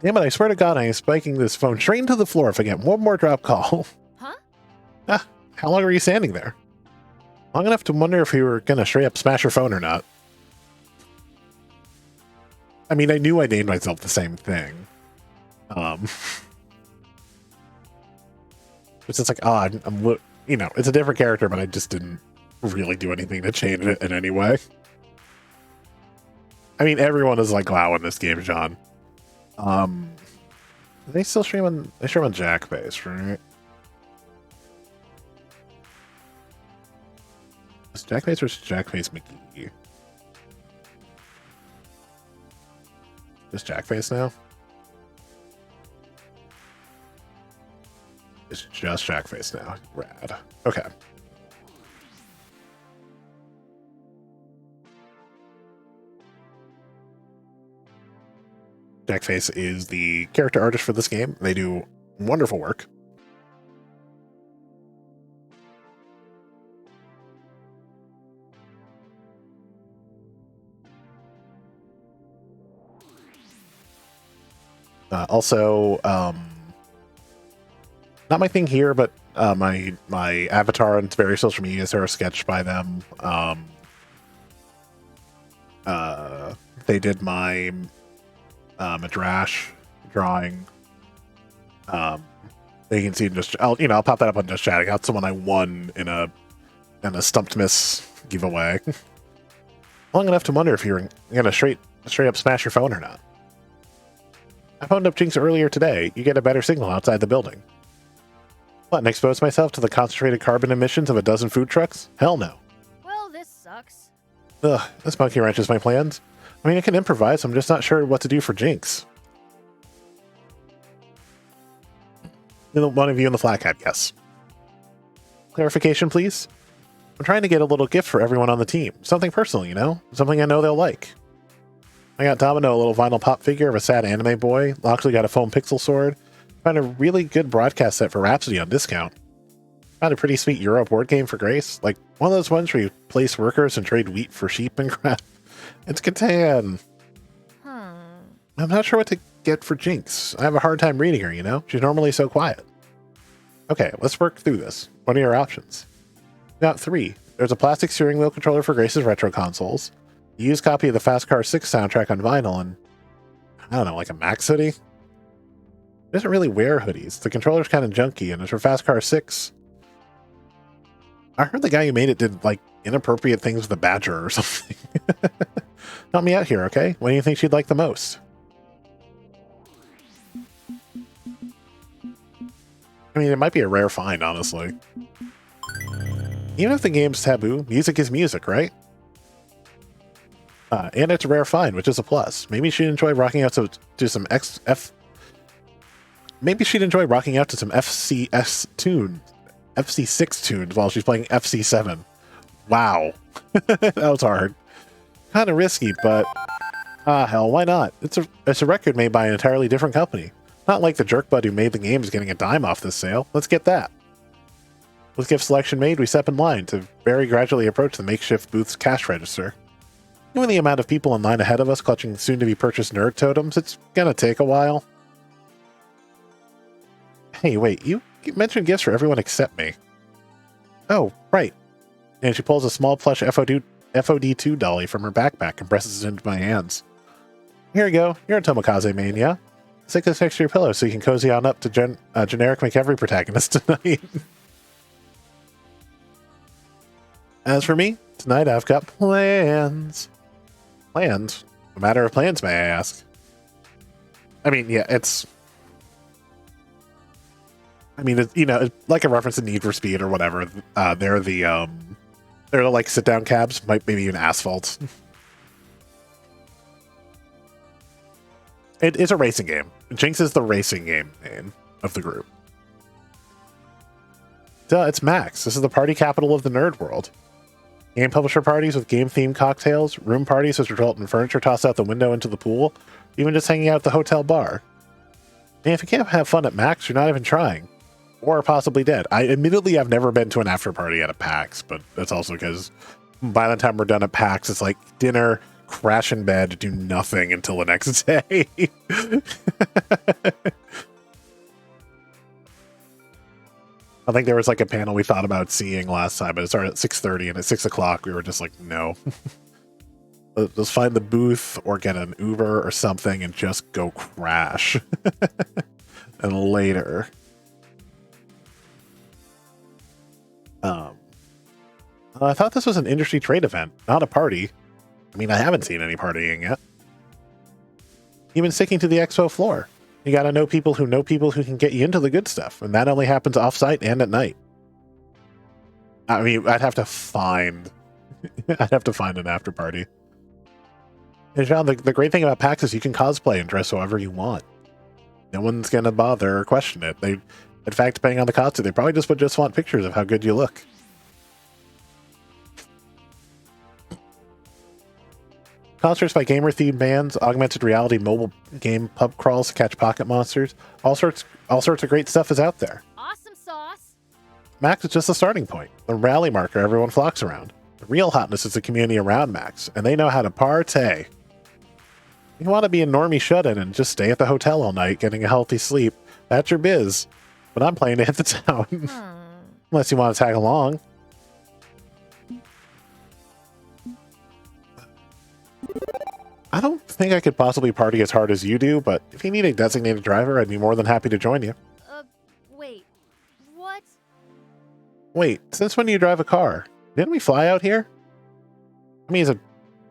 Damn it, I swear to God, I am spiking this phone straight into the floor if I get one more drop call. Huh? How long were you standing there? Long enough to wonder if you were gonna straight up smash your phone or not. I mean, I knew I named myself the same thing. It's just like, it's a different character, but I just didn't really do anything to change it in any way. I mean, everyone is like WoW in this game, John. They still stream on Jackface, right? Is Jackface or Jackface McGee? Just Jackface now? It's just Jackface now. Rad. Okay. Jackface is the character artist for this game. They do wonderful work. Also, not my thing here, but my avatar and various social medias are sketched by them. They did my Madrash drawing. You can see I'll pop that up on Just Chatting. That's the one I won in a Stumped Miss giveaway. Long enough to wonder if you're gonna straight up smash your phone or not. I phoned up Jinx earlier today. You get a better signal outside the building. What, and expose myself to the concentrated carbon emissions of a dozen food trucks? Hell no. Well, this sucks. Ugh, this monkey wrenches my plans. I mean, I can improvise, I'm just not sure what to do for Jinx. One of you in the flat cap, yes. Clarification, please? I'm trying to get a little gift for everyone on the team. Something personal, Something I know they'll like. I got Domino a little vinyl pop figure of a sad anime boy. Loxley got a foam pixel sword. Found a really good broadcast set for Rhapsody on discount. Found a pretty sweet Euro board game for Grace. Like one of those ones where you place workers and trade wheat for sheep and crap. It's Catan. I'm not sure what to get for Jinx. I have a hard time reading her, you know? She's normally so quiet. Okay, let's work through this. What are your options? We got 3. There's a plastic steering wheel controller for Grace's retro consoles. A used copy of the Fast Car 6 soundtrack on vinyl, and I don't know, like a Max hoodie? She doesn't really wear hoodies. The controller's kind of junky, and it's for Fast Car 6. I heard the guy who made it did, like, inappropriate things with a badger or something. Help me out here, okay? What do you think she'd like the most? I mean, it might be a rare find, honestly. Even if the game's taboo, music is music, right? And it's a rare find, which is a plus. Maybe she'd enjoy rocking out to some Maybe she'd enjoy rocking out to some FC6 tunes while she's playing FC7. Wow. That was hard. Kind of risky, but hell, why not? It's a record made by an entirely different company. Not like the jerkbud who made the game is getting a dime off this sale. Let's get that. With gift selection made, we step in line to very gradually approach the makeshift booth's cash register. Given the amount of people in line ahead of us clutching soon-to-be-purchased nerd totems, it's gonna take a while. Hey, wait, you mentioned gifts for everyone except me. Oh, right. And she pulls a small plush FOD2 dolly from her backpack and presses it into my hands. Here you go. You're a Tomokaze main, yeah? Stick this next to your pillow so you can cozy on up to generic McEvery protagonist tonight. As for me, tonight I've got plans. Plans? A matter of plans, may I ask? I mean, yeah, it's you know, it's like a reference to Need for Speed or whatever. They're like sit-down cabs, maybe even asphalt. It is a racing game. Jinx is the racing game name of the group. Duh, it's Max. This is the party capital of the nerd world. Game publisher parties with game-themed cocktails, room parties which result in furniture tossed out the window into the pool, even just hanging out at the hotel bar. And if you can't have fun at Max, you're not even trying. Or possibly dead. Admittedly, I've never been to an after party at a PAX, but that's also because by the time we're done at PAX, it's like dinner, crash in bed, do nothing until the next day. I think there was like a panel we thought about seeing last time, but it started at 6:30, and at 6 o'clock we were just like, no. Let's find the booth or get an Uber or something and just go crash. And later. I thought this was an industry trade event, not a party. I mean, I haven't seen any partying yet. Even sticking to the expo floor. You gotta know people who can get you into the good stuff, and that only happens off-site and at night. I mean, I'd have to find an after party. And John, the great thing about PAX is you can cosplay and dress however you want. No one's gonna bother or question it. In fact, depending on the costume, they probably just want pictures of how good you look. Concerts by gamer-themed bands, augmented reality mobile game pub crawls to catch pocket monsters. All sorts of great stuff is out there. Awesome sauce. Max is just the starting point, the rally marker everyone flocks around. The real hotness is the community around Max, and they know how to partay. You want to be a normie shut-in and just stay at the hotel all night getting a healthy sleep. That's your biz. But I'm planning to hit the town. Unless you want to tag along. I don't think I could possibly party as hard as you do, but if you need a designated driver, I'd be more than happy to join you. Wait. What? Wait, since when do you drive a car? Didn't we fly out here? I mean, it's a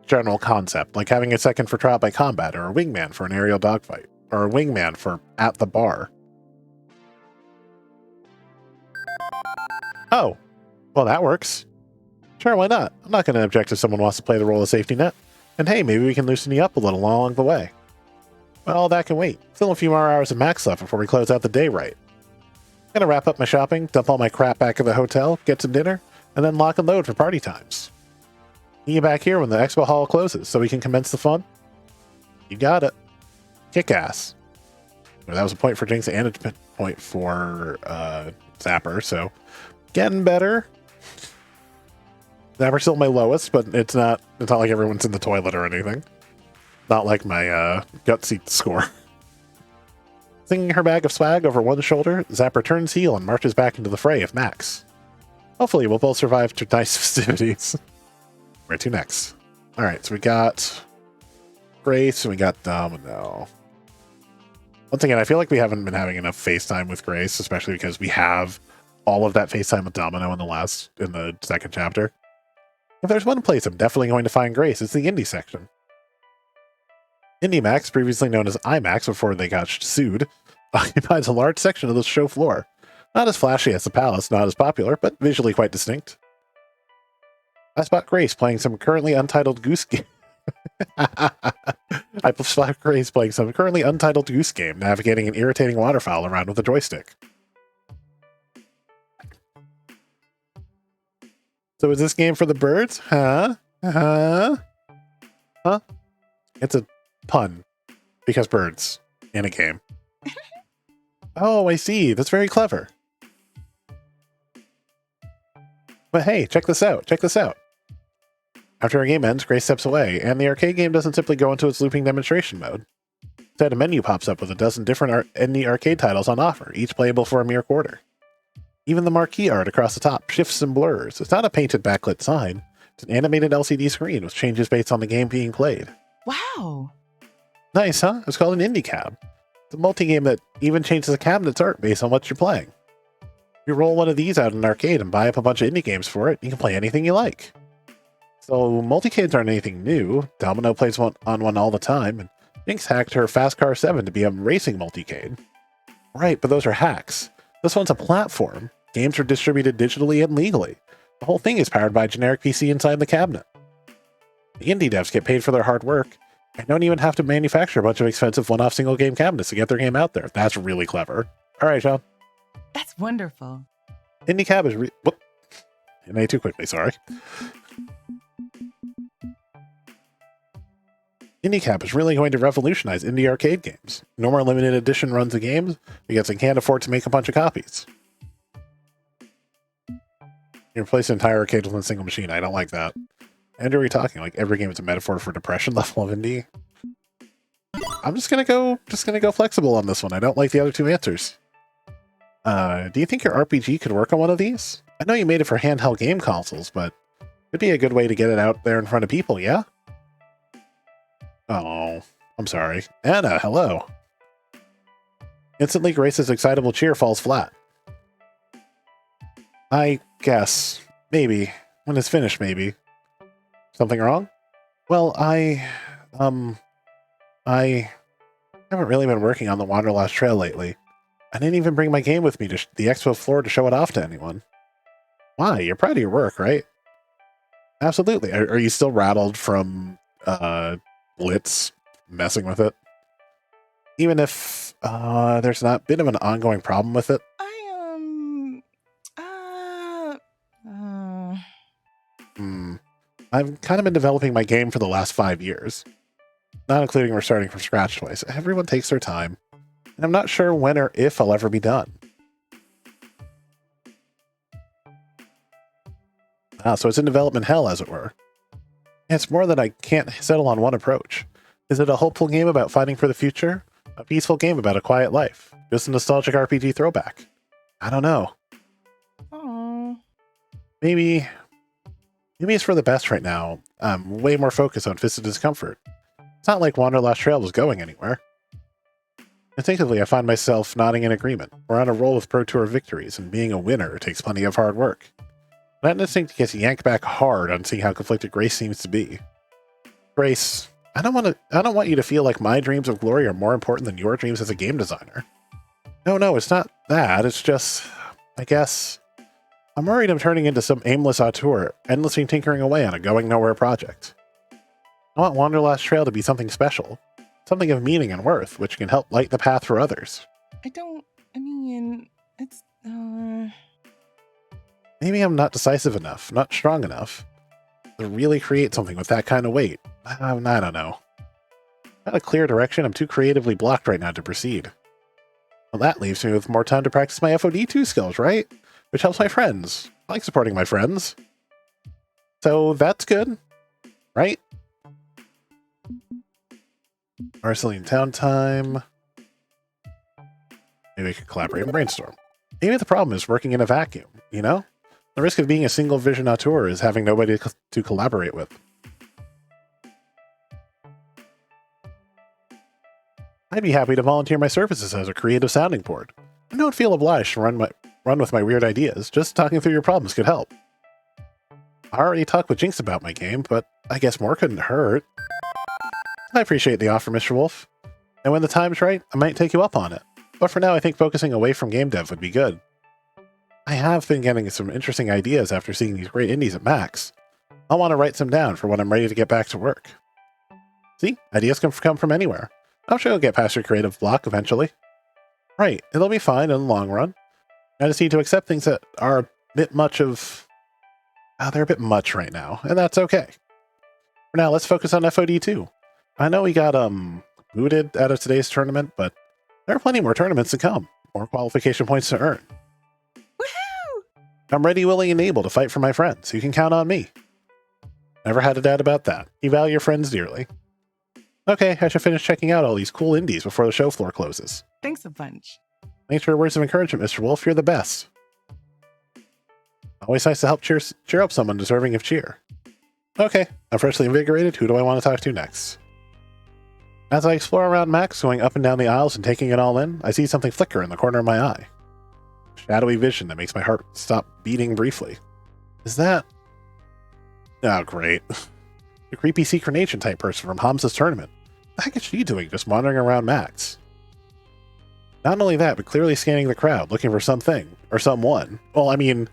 general concept, like having a second for trial by combat, or a wingman for an aerial dogfight, or a wingman for at the bar. Oh, well, that works. Sure, why not? I'm not going to object if someone wants to play the role of safety net. And hey, maybe we can loosen you up a little along the way. Well, that can wait. Still a few more hours of Max left before we close out the day right. I'm going to wrap up my shopping, dump all my crap back at the hotel, get some dinner, and then lock and load for party times. See you back here when the expo hall closes so we can commence the fun. You got it. Kick ass. Well, that was a point for Jinx and a point for Zapper, so getting better. Zapper's still my lowest, but it's not like everyone's in the toilet or anything. Not like my gutsy score. Singing her bag of swag over one shoulder, Zapper turns heel and marches back into the fray of Max. Hopefully we'll both survive tonight's festivities. Where to next? Alright, so we got Grace and we got Domino. Once again, I feel like we haven't been having enough FaceTime with Grace, especially because we have all of that FaceTime with Domino in the second chapter. If there's one place I'm definitely going to find Grace, it's the indie section. IndieMax, previously known as IMAX before they got sued, occupies a large section of the show floor. Not as flashy as the Palace, not as popular, but visually quite distinct. I spot Grace playing some currently untitled Goose Game. I spot Grace playing some currently untitled Goose Game, navigating an irritating waterfowl around with a joystick. So is this game for the birds? Huh? It's a pun. Because birds. In a game. Oh, I see. That's very clever. But hey, check this out. Check this out. After a game ends, Grace steps away, and the arcade game doesn't simply go into its looping demonstration mode. Instead, a menu pops up with a dozen different indie arcade titles on offer, each playable for a mere quarter. Even the marquee art across the top shifts and blurs. It's not a painted backlit sign. It's an animated LCD screen with changes based on the game being played. Wow. Nice, huh? It's called an indie cab. It's a multi-game that even changes the cabinet's art based on what you're playing. If you roll one of these out in an arcade and buy up a bunch of indie games for it, you can play anything you like. So, multicades aren't anything new. Domino plays on one all the time, and Jinx hacked her Fast Car 7 to be a racing multicade. Right, but those are hacks. This one's a platform. Games are distributed digitally and legally. The whole thing is powered by a generic PC inside the cabinet. The indie devs get paid for their hard work, and don't even have to manufacture a bunch of expensive one-off single-game cabinets to get their game out there. That's really clever. All right, Sean. That's wonderful. Indie cab is whoop. I made too quickly, sorry. IndieCap is really going to revolutionize indie arcade games. No more limited edition runs of games because they can't afford to make a bunch of copies. You replace an entire arcade with one single machine. I don't like that. Andrew, are we talking like every game is a metaphor for depression level of indie? I'm just gonna go flexible on this one. I don't like the other two answers. Do you think your RPG could work on one of these? I know you made it for handheld game consoles, but it'd be a good way to get it out there in front of people, yeah? Oh, I'm sorry. Anna, hello. Instantly, Grace's excitable cheer falls flat. I guess. Maybe. When it's finished, maybe. Something wrong? Well, I haven't really been working on the Wanderlust Trail lately. I didn't even bring my game with me to the expo floor to show it off to anyone. Why? You're proud of your work, right? Absolutely. Are you still rattled from, Blitz messing with it? Even if there's not been of an ongoing problem with it? I've kind of been developing my game for the last 5 years. Not including restarting from scratch twice. Everyone takes their time. And I'm not sure when or if I'll ever be done. So it's in development hell, as it were. It's more that I can't settle on one approach. Is it a hopeful game about fighting for the future? A peaceful game about a quiet life? Just a nostalgic RPG throwback? I don't know. Aww. Maybe it's for the best right now. I'm way more focused on Fist of Discomfort. It's not like Wanderlust Trail was going anywhere. Instinctively, I find myself nodding in agreement. We're on a roll with Pro Tour victories, and being a winner takes plenty of hard work. That instinct gets yanked back hard on seeing how conflicted Grace seems to be. Grace, I don't want you to feel like my dreams of glory are more important than your dreams as a game designer. No, it's not that. It's just, I guess, I'm worried I'm turning into some aimless auteur, endlessly tinkering away on a going-nowhere project. I want Wanderlust Trail to be something special, something of meaning and worth, which can help light the path for others. Maybe I'm not decisive enough, not strong enough, to really create something with that kind of weight. I don't know. Not a clear direction. I'm too creatively blocked right now to proceed. Well, that leaves me with more time to practice my FOD2 skills, right? Which helps my friends. I like supporting my friends. So that's good, right? Marceline Town time. Maybe we could collaborate and brainstorm. Maybe the problem is working in a vacuum, you know? The risk of being a single vision auteur is having nobody to collaborate with. I'd be happy to volunteer my services as a creative sounding board. I don't feel obliged to run with my weird ideas. Just talking through your problems could help. I already talked with Jinx about my game, but I guess more couldn't hurt. I appreciate the offer, Mr. Wolf. And when the time's right, I might take you up on it. But for now, I think focusing away from game dev would be good. I have been getting some interesting ideas after seeing these great indies at Max. I'll want to write some down for when I'm ready to get back to work. See? Ideas can come from anywhere. I'm sure you'll get past your creative block eventually. Right, it'll be fine in the long run. I just need to accept things that are a bit much of... they're a bit much right now, and that's okay. For now, let's focus on FOD2. I know we got, booted out of today's tournament, but there are plenty more tournaments to come. More qualification points to earn. Woohoo! I'm ready, willing, and able to fight for my friends. You can count on me. Never had a doubt about that. You value your friends dearly. Okay, I should finish checking out all these cool indies before the show floor closes. Thanks a bunch. Thanks for your words of encouragement, Mr. Wolf. You're the best. Always nice to help cheer up someone deserving of cheer. Okay, I'm freshly invigorated. Who do I want to talk to next? As I explore around Max, going up and down the aisles and taking it all in, I see something flicker in the corner of my eye. Shadowy vision that makes my heart stop beating briefly. Is that... Oh, great. The creepy secret agent type person from Hamza's tournament. What the heck is she doing just wandering around Max? Not only that, but clearly scanning the crowd, looking for something, or someone. Well, I mean,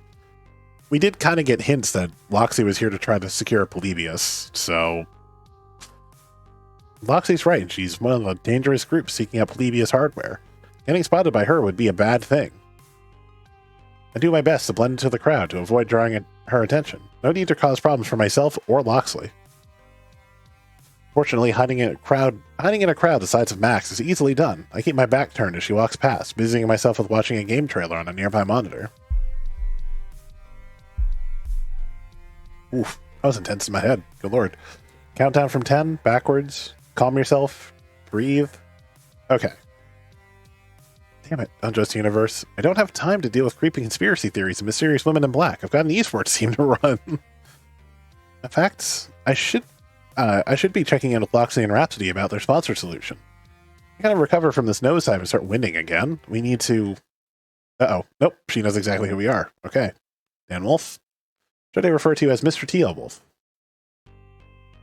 we did kind of get hints that Loxley was here to try to secure Polybius, so... Loxley's right, she's one of the dangerous groups seeking out Polybius hardware. Getting spotted by her would be a bad thing. I do my best to blend into the crowd to avoid drawing her attention. No need to cause problems for myself or Loxley. Fortunately, hiding in a crowd the size of Max is easily done. I keep my back turned as she walks past, busying myself with watching a game trailer on a nearby monitor. Oof, that was intense in my head. Good lord. Countdown from 10, backwards. Calm yourself. Breathe. Okay. Damn it, Unjust Universe. I don't have time to deal with creepy conspiracy theories and mysterious women in black. I've got an esports team to run. In fact, I should be checking in with Loxley and Rhapsody about their sponsor solution. I gotta recover from this nosedive and start winning again. We need to... Uh-oh. Nope, she knows exactly who we are. Okay. Dan Wolf. Should I refer to you as Mr. T.L. Wolf?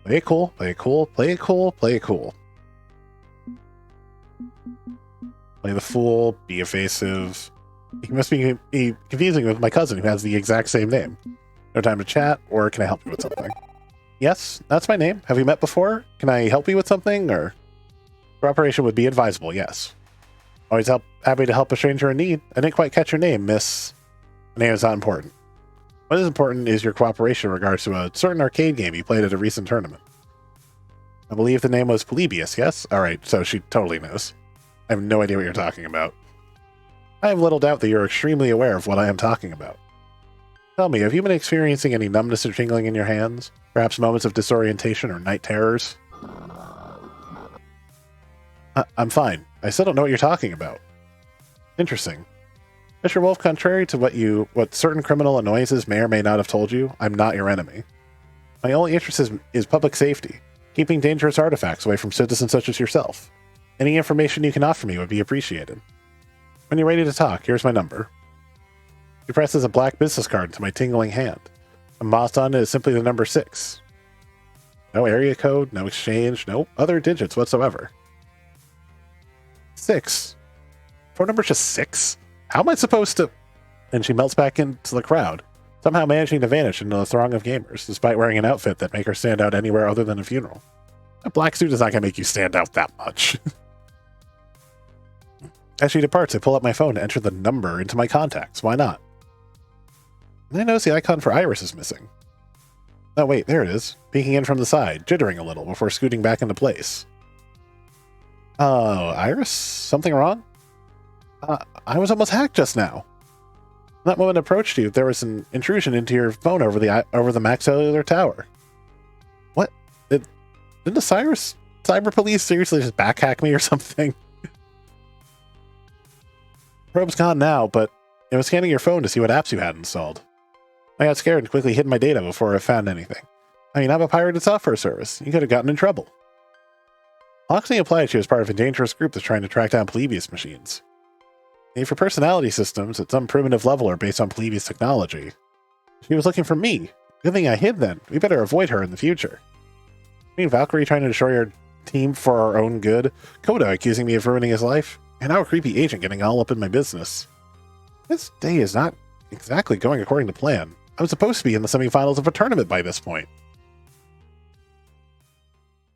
Play it cool, play it cool, play it cool, play it cool. Play the fool, be evasive. You must be confusing with my cousin who has the exact same name. No time to chat, or can I help you with something? Yes, that's my name. Have we met before? Can I help you with something, or... Cooperation would be advisable, yes. Always happy to help a stranger in need. I didn't quite catch your name, miss. My name is not important. What is important is your cooperation in regards to a certain arcade game you played at a recent tournament. I believe the name was Polybius, yes? Alright, so she totally knows. I have no idea what you're talking about. I have little doubt that you're extremely aware of what I am talking about. Tell me, have you been experiencing any numbness or tingling in your hands? Perhaps moments of disorientation or night terrors? I'm fine. I still don't know what you're talking about. Interesting. Mr. Wolf, contrary to what certain criminal annoyances may or may not have told you, I'm not your enemy. My only interest is public safety, keeping dangerous artifacts away from citizens such as yourself. Any information you can offer me would be appreciated. When you're ready to talk, here's my number. She presses a black business card into my tingling hand. Embossed on it is simply the number 6. No area code, no exchange, no other digits whatsoever. 6? Phone number's just 6? How am I supposed to... And she melts back into the crowd, somehow managing to vanish into the throng of gamers, despite wearing an outfit that make her stand out anywhere other than a funeral. A black suit is not going to make you stand out that much. As she departs, I pull up my phone to enter the number into my contacts. Why not? And I notice the icon for Iris is missing. Oh wait, there it is, peeking in from the side, jittering a little before scooting back into place. Oh, Iris? Something wrong? I was almost hacked just now. When that moment approached you, there was an intrusion into your phone over the Max Cellular Tower. What? Didn't the cyber police seriously just backhack me or something? Probe's gone now, but it was scanning your phone to see what apps you had installed. I got scared and quickly hid my data before I found anything. I mean, I'm a pirated software service. You could have gotten in trouble. Loxley implied she was part of a dangerous group that's trying to track down Polybius machines. And for personality systems at some primitive level are based on Polybius technology. She was looking for me. Good thing I hid then. We better avoid her in the future. I mean, Valkyrie trying to destroy our team for our own good, Koda accusing me of ruining his life, and now a creepy agent getting all up in my business. This day is not exactly going according to plan. I'm supposed to be in the semifinals of a tournament by this point.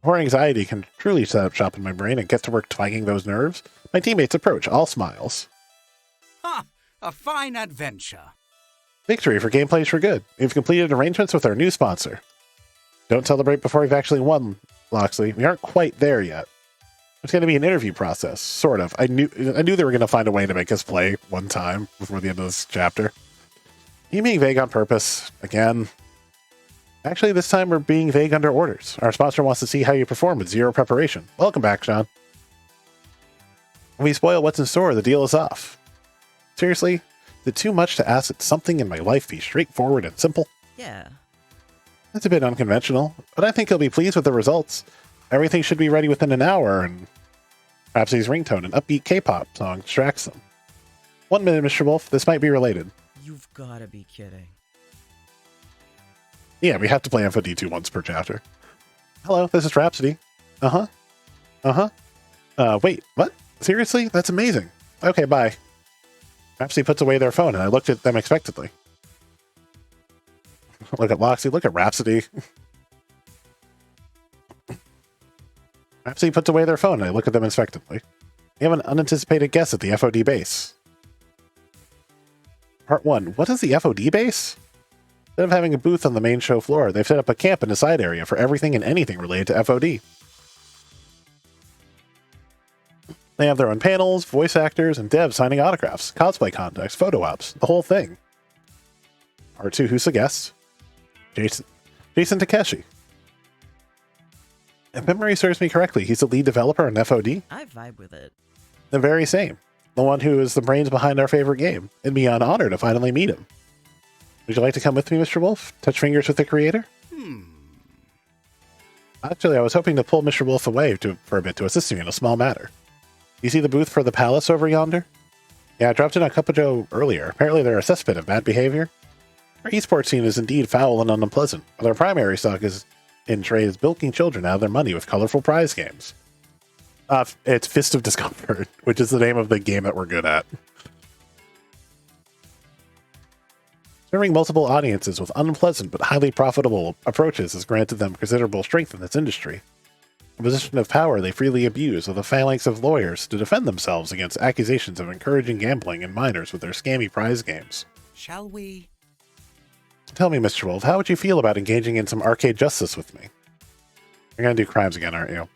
Before anxiety can truly set up shop in my brain and get to work twanging those nerves, my teammates approach, all smiles. Ha! A fine adventure. Victory for Gamedays For Good. We've completed arrangements with our new sponsor. Don't celebrate before we've actually won, Loxley. We aren't quite there yet. It's going to be an interview process, sort of. I knew they were going to find a way to make us play one time before the end of this chapter. You being vague on purpose, again. Actually, this time we're being vague under orders. Our sponsor wants to see how you perform with zero preparation. Welcome back, Sean. When we spoil what's in store, the deal is off. Seriously? Is it too much to ask that something in my life be straightforward and simple? Yeah. That's a bit unconventional, but I think he'll be pleased with the results. Everything should be ready within an hour, and perhaps his ringtone, an upbeat K-pop song, distracts them. 1 minute, Mr. Wolf. This might be related. You've gotta be kidding. Yeah, we have to play FOD2 once per chapter. Hello, this is Rhapsody. Wait, what? Seriously? That's amazing. Okay, bye. Rhapsody puts away their phone, and I looked at them expectantly. Look at Loxley, look at Rhapsody. Rhapsody puts away their phone, and I look at them expectantly. We have an unanticipated guest at the FOD base. Part 1. What is the FOD base? Instead of having a booth on the main show floor, they've set up a camp in a side area for everything and anything related to FOD. They have their own panels, voice actors, and devs signing autographs, cosplay contests, photo ops, the whole thing. Part 2. Who's the guest? Jason Takeshi. If memory serves me correctly, he's the lead developer on FOD? I vibe with it. The very same. The one who is the brains behind our favorite game. It'd be an honor to finally meet him. Would you like to come with me, Mr. Wolf? Touch fingers with the creator? Actually, I was hoping to pull Mr. Wolf away for a bit to assist me in a small matter. You see the booth for the palace over yonder? Yeah, I dropped in on Cupajo earlier. Apparently they're a cesspit of bad behavior. Our esports scene is indeed foul and unpleasant, but our primary stock is in trade is bilking children out of their money with colorful prize games. It's Fist of Discomfort, which is the name of the game that we're good at. Serving multiple audiences with unpleasant but highly profitable approaches has granted them considerable strength in this industry. A position of power they freely abuse with a phalanx of lawyers to defend themselves against accusations of encouraging gambling and minors with their scammy prize games. Shall we? Tell me, Mr. Wolf, how would you feel about engaging in some arcade justice with me? You're going to do crimes again, aren't you?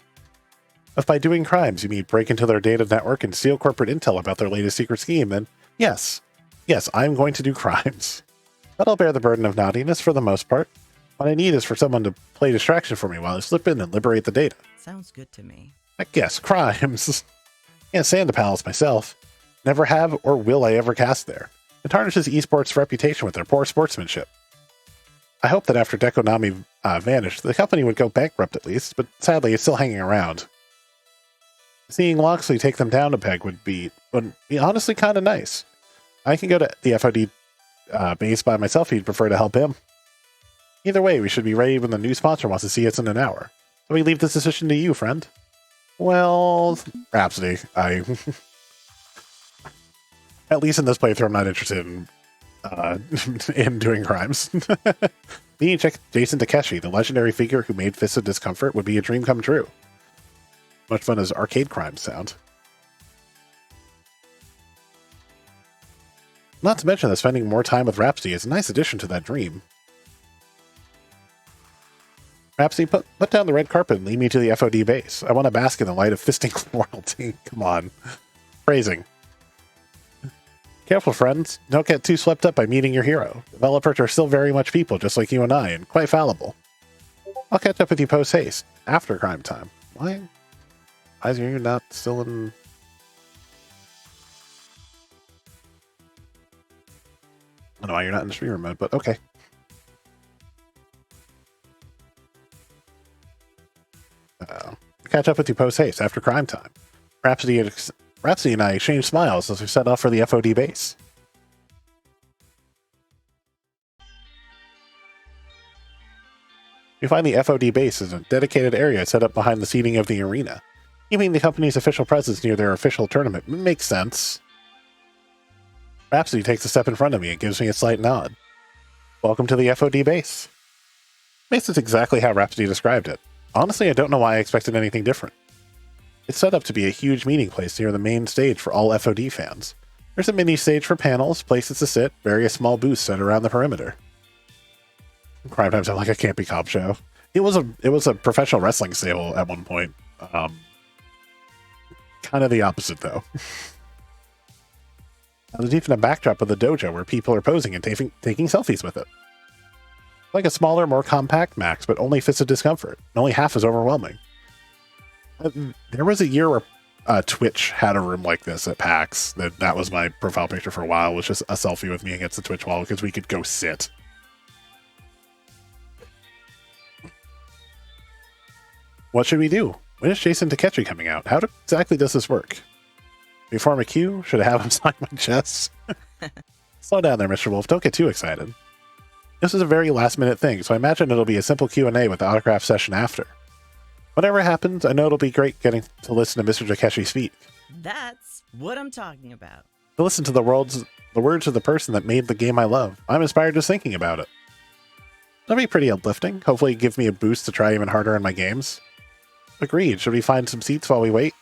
If by doing crimes you mean break into their data network and steal corporate intel about their latest secret scheme, then yes, I'm going to do crimes. But I'll bear the burden of naughtiness for the most part. What I need is for someone to play distraction for me while I slip in and liberate the data. Sounds good to me. Heck yes, crimes. Can't stand the palace myself. Never have or will I ever cast there. It tarnishes esports' reputation with their poor sportsmanship. I hope that after Dekonami vanished, the company would go bankrupt at least, but sadly it's still hanging around. Seeing Loxley take them down a peg would be honestly kind of nice. I can go to the FOD base by myself if you'd prefer to help him. Either way, we should be ready when the new sponsor wants to see us in an hour. So we leave this decision to you, friend. Well, Rhapsody, at least in this playthrough, I'm not interested in doing crimes. Meeting Jason Takeshi, the legendary figure who made Fist of Discomfort, would be a dream come true. Much fun as arcade crimes sound. Not to mention that spending more time with Rhapsody is a nice addition to that dream. Rhapsody, put down the red carpet and lead me to the FOD base. I want to bask in the light of fisting royalty. Come on. Phrasing. Careful, friends. Don't get too swept up by meeting your hero. Developers are still very much people, just like you and I, and quite fallible. I'll catch up with you post-haste, after crime time. Why? Why is you not still in... I don't know why you're not in the streamer mode, but okay. Catch up with you post-haste, after crime time. Rhapsody and I exchange smiles as we set off for the FOD base. You find the FOD base is a dedicated area set up behind the seating of the arena. Keeping the company's official presence near their official tournament makes sense. Rhapsody takes a step in front of me and gives me a slight nod. Welcome to the FOD base. Base is exactly how Rhapsody described it. Honestly, I don't know why I expected anything different. It's set up to be a huge meeting place near the main stage for all FOD fans. There's a mini stage for panels, places to sit, various small booths set around the perimeter. Crime Time sounds like a campy cop show. It was a professional wrestling stable at one point. Kind of the opposite though. There's even a backdrop of the dojo where people are posing and taking selfies with it. Like a smaller, more compact Max, but only Fist of Discomfort. Only half as overwhelming. There was a year where Twitch had a room like this at PAX. That was my profile picture for a while. It was just a selfie with me against the Twitch wall because we could go sit. What should we do? When is Jason Takechi coming out? How exactly does this work? We form a queue? Should I have him sign my chest? Slow down there, Mr. Wolf. Don't get too excited. This is a very last-minute thing, so I imagine it'll be a simple Q&A with the autograph session after. Whatever happens, I know it'll be great getting to listen to Mr. Takeshi speak. That's what I'm talking about. To listen to the words of the person that made the game I love. I'm inspired just thinking about it. That'll be pretty uplifting. Hopefully give me a boost to try even harder in my games. Agreed. Should we find some seats while we wait?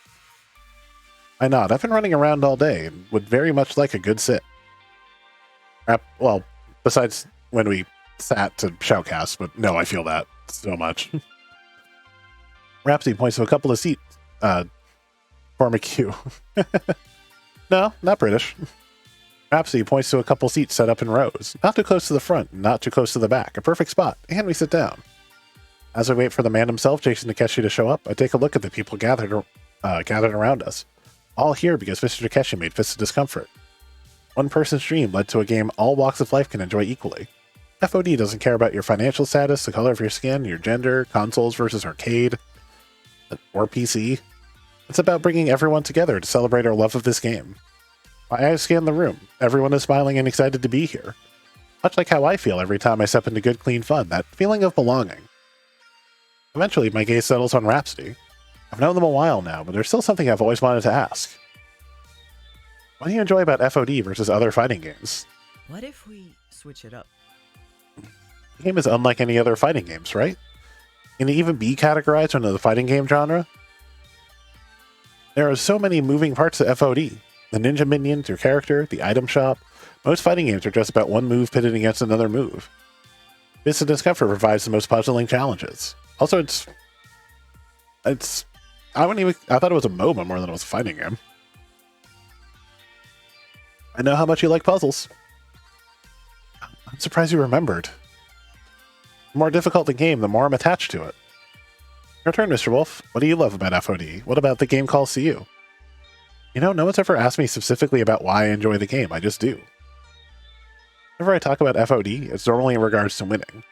I nod. I've been running around all day and would very much like a good sit. Well, besides when we sat to shoutcast, but no, I feel that so much. Rhapsody points to a couple of seats. Form a queue. No, not British. Rhapsody points to a couple seats set up in rows. Not too close to the front, not too close to the back. A perfect spot. And we sit down. As I wait for the man himself, Jason Takeshi, to show up, I take a look at the people gathered around us. All here because Mr. Takeshi made Fist of Discomfort. One person's dream led to a game all walks of life can enjoy equally. FOD doesn't care about your financial status, the color of your skin, your gender, consoles versus arcade, or PC. It's about bringing everyone together to celebrate our love of this game. My eyes scan the room. Everyone is smiling and excited to be here. Much like how I feel every time I step into Good Clean Fun, that feeling of belonging. Eventually, my gaze settles on Rhapsody. I've known them a while now, but there's still something I've always wanted to ask. What do you enjoy about FOD versus other fighting games? What if we switch it up? The game is unlike any other fighting games, right? Can it even be categorized under the fighting game genre? There are so many moving parts to FOD. The ninja minions, your character, the item shop. Most fighting games are just about one move pitted against another move. Fist of Discomfort provides the most puzzling challenges. Also, I thought it was a MOBA more than it was a fighting game. I know how much you like puzzles. I'm surprised you remembered. The more difficult the game, the more I'm attached to it. Your turn, Mr. Wolf. What do you love about FOD? What about the game calls to you? You know, no one's ever asked me specifically about why I enjoy the game. I just do. Whenever I talk about FOD, it's normally in regards to winning.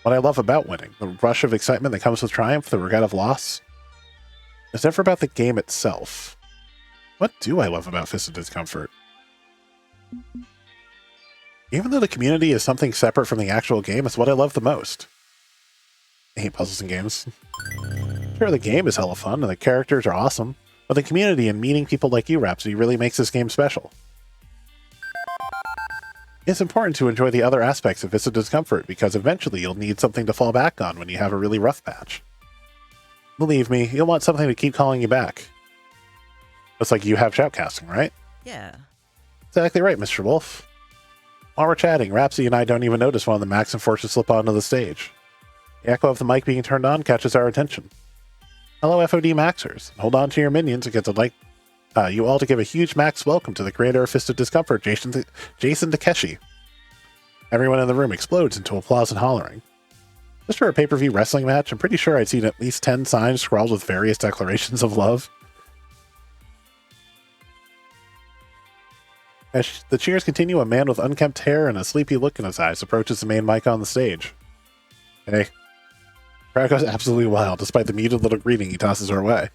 What I love about winning, the rush of excitement that comes with triumph, the regret of loss. It's never about the game itself. What do I love about Fist of Discomfort? Even though the community is something separate from the actual game, it's what I love the most. I hate puzzles and games. Sure, the game is hella fun and the characters are awesome, but the community and meeting people like you, Rhapsody, really makes this game special. It's important to enjoy the other aspects of Fist of Discomfort because eventually you'll need something to fall back on when you have a really rough patch. Believe me, you'll want something to keep calling you back. Looks like you have shoutcasting, right? Yeah. Exactly right, Mr. Wolf. While we're chatting, Rhapsody and I don't even notice one of the Max and Fortune slip onto the stage. The echo of the mic being turned on catches our attention. Hello, FOD Maxers. Hold on to your minions because I'd like you all to give a huge max welcome to the creator of Fist of Discomfort, Jason Takeshi. Everyone in the room explodes into applause and hollering. Just for a pay-per-view wrestling match, I'm pretty sure I'd seen at least 10 signs scrawled with various declarations of love. As the cheers continue, a man with unkempt hair and a sleepy look in his eyes approaches the main mic on the stage. Hey. Crowd goes absolutely wild, despite the muted little greeting he tosses our way.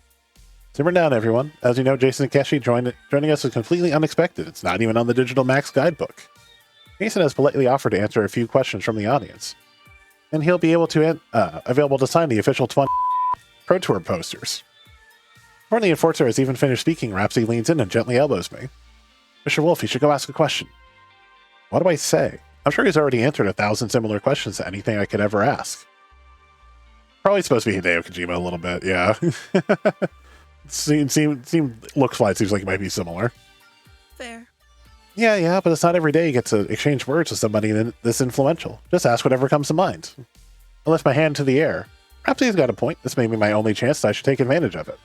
Simmer down, everyone. As you know, Jason Takeshi joining us is completely unexpected. It's not even on the Digital Max guidebook. Jason has politely offered to answer a few questions from the audience, and he'll be able to available to sign the official 20 Pro Tour posters. Before the enforcer has even finished speaking, Rhapsody leans in and gently elbows me. Mr. Wolf, you should go ask a question. What do I say? I'm sure he's already answered 1,000 similar questions to anything I could ever ask. Probably supposed to be Hideo Kojima a little bit, yeah. Looks like it seems like it might be similar. Fair. Yeah, but it's not every day you get to exchange words with somebody this influential. Just ask whatever comes to mind. I lift my hand to the air. Perhaps he's got a point. This may be my only chance, so I should take advantage of it.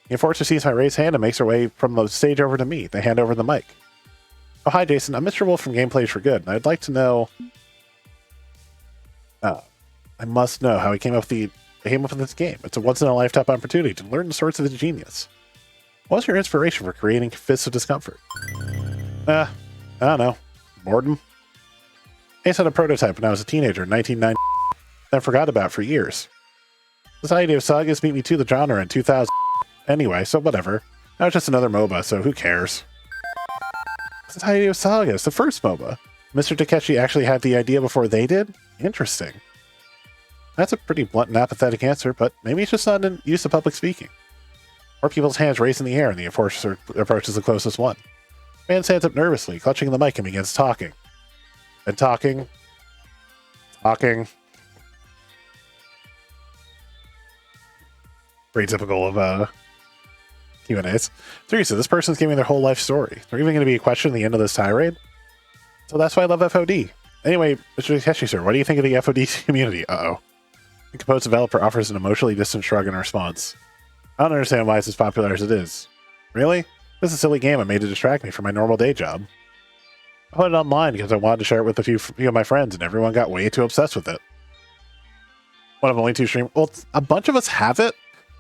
The enforcer sees my raised hand and makes her way from the stage over to me. They hand over the mic. Oh, hi, Jason. I'm Mr. Wolf from Gamedays For Good, and I'd like to know... I must know how he came up with this game. It's a once-in-a-lifetime opportunity to learn the sorts of his genius. What was your inspiration for creating Fists of Discomfort? I don't know. Boredom? I had a prototype when I was a teenager in 1990 that I forgot about for years. Society of Sagas beat me to the genre in 2000. Anyway, so whatever. Now it's just another MOBA, so who cares? Society of Sagas, the first MOBA. Mr. Takeshi actually had the idea before they did? Interesting. That's a pretty blunt and apathetic answer, but maybe it's just not used to public speaking. More people's hands raise in the air and the enforcer approaches the closest one. The man stands up nervously, clutching the mic and begins talking. And talking. Very typical of Q&As. Seriously, this person's giving their whole life story. They're even going to be a question at the end of this tirade. So that's why I love FOD. Anyway, Mr. Takeshi, sir, what do you think of the FOD community? Uh-oh. The composed developer offers an emotionally distant shrug in response. I don't understand why it's as popular as it is. Really? This is a silly game I made to distract me from my normal day job. I put it online because I wanted to share it with a few of my friends, and everyone got way too obsessed with it. One of only 2 streamers. Well, a bunch of us have it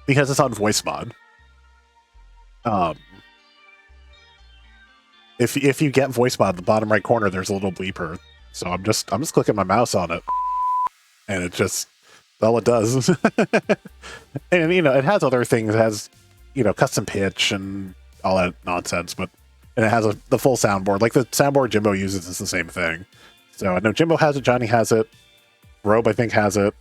because it's on voice mod. If you get voice mod, the bottom right corner there's a little bleeper. So I'm just clicking my mouse on it, and it just all it does. And it has other things. It has custom pitch and all that nonsense, and it has the full soundboard. Like the soundboard Jimbo uses is the same thing. So I know Jimbo has it, Johnny has it, Robe I think has it.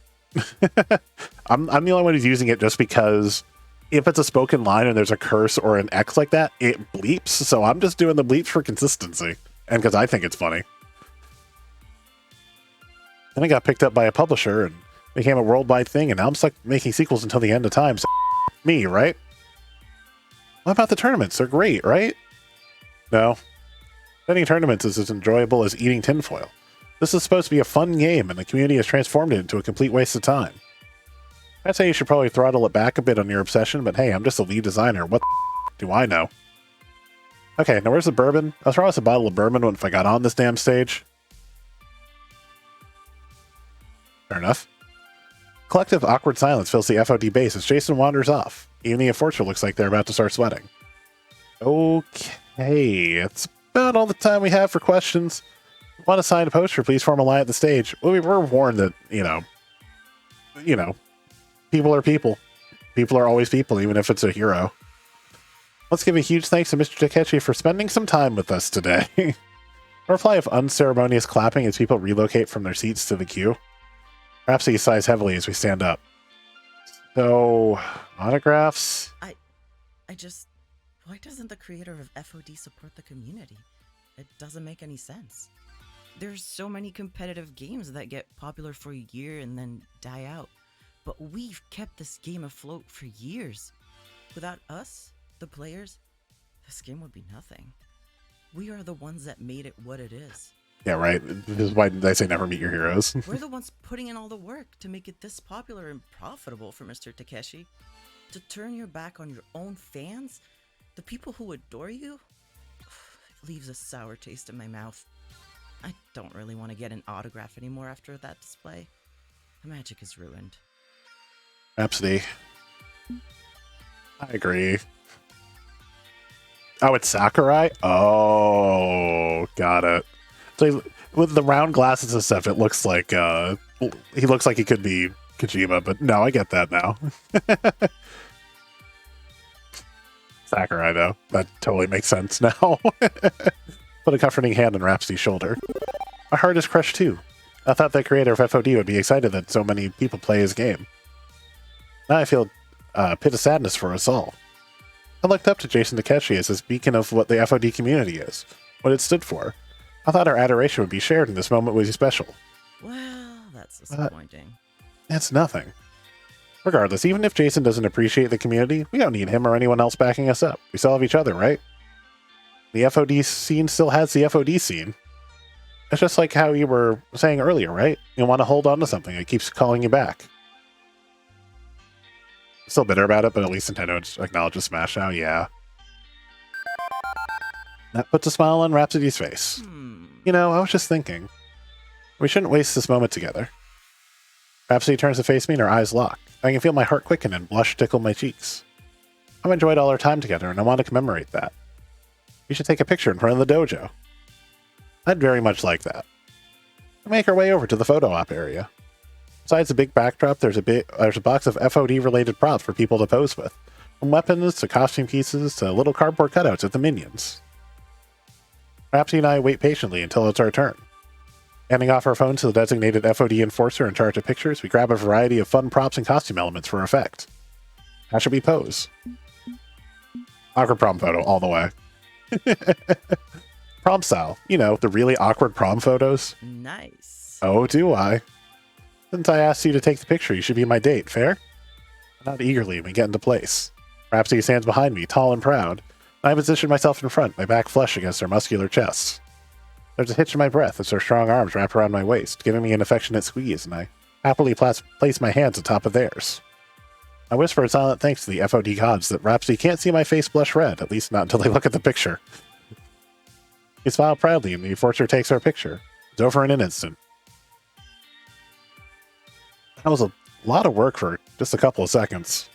I'm the only one who's using it just because if it's a spoken line and there's a curse or an X like that, it bleeps. So I'm just doing the bleeps for consistency and because I think it's funny. Then I got picked up by a publisher and became a worldwide thing, and now I'm stuck making sequels until the end of time. So me, right? What about the tournaments? They're great, right? No. Attending tournaments is as enjoyable as eating tinfoil. This is supposed to be a fun game, and the community has transformed it into a complete waste of time. I'd say you should probably throttle it back a bit on your obsession, but hey, I'm just a lead designer. What the do I know? Okay, now where's the bourbon? I was promised a bottle of bourbon if I got on this damn stage. Fair enough. Collective awkward silence fills the FOD base as Jason wanders off. Even the enforcer looks like they're about to start sweating. Okay, it's about all the time we have for questions. If you want to sign a poster, please form a line at the stage. Well, we were warned that, people are people. People are always people, even if it's a hero. Let's give a huge thanks to Mr. Takeshi for spending some time with us today. A reply of unceremonious clapping as people relocate from their seats to the queue. Perhaps he sighs heavily as we stand up. So, autographs? Why doesn't the creator of FOD support the community? It doesn't make any sense. There's so many competitive games that get popular for a year and then die out. But we've kept this game afloat for years. Without us, the players, this game would be nothing. We are the ones that made it what it is. Yeah, right. This is why did I say never meet your heroes? We're the ones putting in all the work to make it this popular and profitable for Mr. Takeshi. To turn your back on your own fans, the people who adore you, it leaves a sour taste in my mouth. I don't really want to get an autograph anymore after that display. The magic is ruined. Rhapsody. I agree. Oh, it's Sakurai? Oh, got it. So with the round glasses and stuff, it looks like he looks like he could be Kojima, but no, I get that now. Sakurai, though. That totally makes sense now. Put a comforting hand on Rhapsody's shoulder. My heart is crushed too. I thought the creator of FOD would be excited that so many people play his game. Now I feel a pit of sadness for us all. I looked up to Jason Takeshi as this beacon of what the FOD community is, what it stood for. I thought our adoration would be shared in this moment was special. Well, that's disappointing. It's nothing. Regardless, even if Jason doesn't appreciate the community, we don't need him or anyone else backing us up. We still have each other, right? The FOD scene still has the FOD scene. It's just like how you were saying earlier, right? You want to hold on to something. It keeps calling you back. Still bitter about it, but at least Nintendo acknowledges Smash now, yeah. That puts a smile on Rhapsody's face. You know, I was just thinking. We shouldn't waste this moment together. Rhapsody turns to face me and her eyes lock. I can feel my heart quicken and blush tickle my cheeks. I've enjoyed all our time together, and I want to commemorate that. We should take a picture in front of the dojo. I'd very much like that. We make our way over to the photo op area. Besides the big backdrop, there's a box of FOD-related props for people to pose with. From weapons to costume pieces to little cardboard cutouts of the minions. Rhapsody and I wait patiently until it's our turn. Handing off our phones to the designated FOD enforcer in charge of pictures, we grab a variety of fun props and costume elements for effect. How should we pose? Awkward prom photo, all the way. Prom style. You know, the really awkward prom photos. Nice. Oh, do I? Since I asked you to take the picture, you should be my date, fair? Not eagerly, we get into place. Rhapsody stands behind me, tall and proud. I position myself in front, my back flush against her muscular chest. There's a hitch in my breath as her strong arms wrap around my waist, giving me an affectionate squeeze, and I happily place my hands atop of theirs. I whisper a silent thanks to the FOD gods that Rhapsody can't see my face blush red, at least not until they look at the picture. We smile proudly, and the enforcer takes our picture. It's over in an instant. That was a lot of work for just a couple of seconds.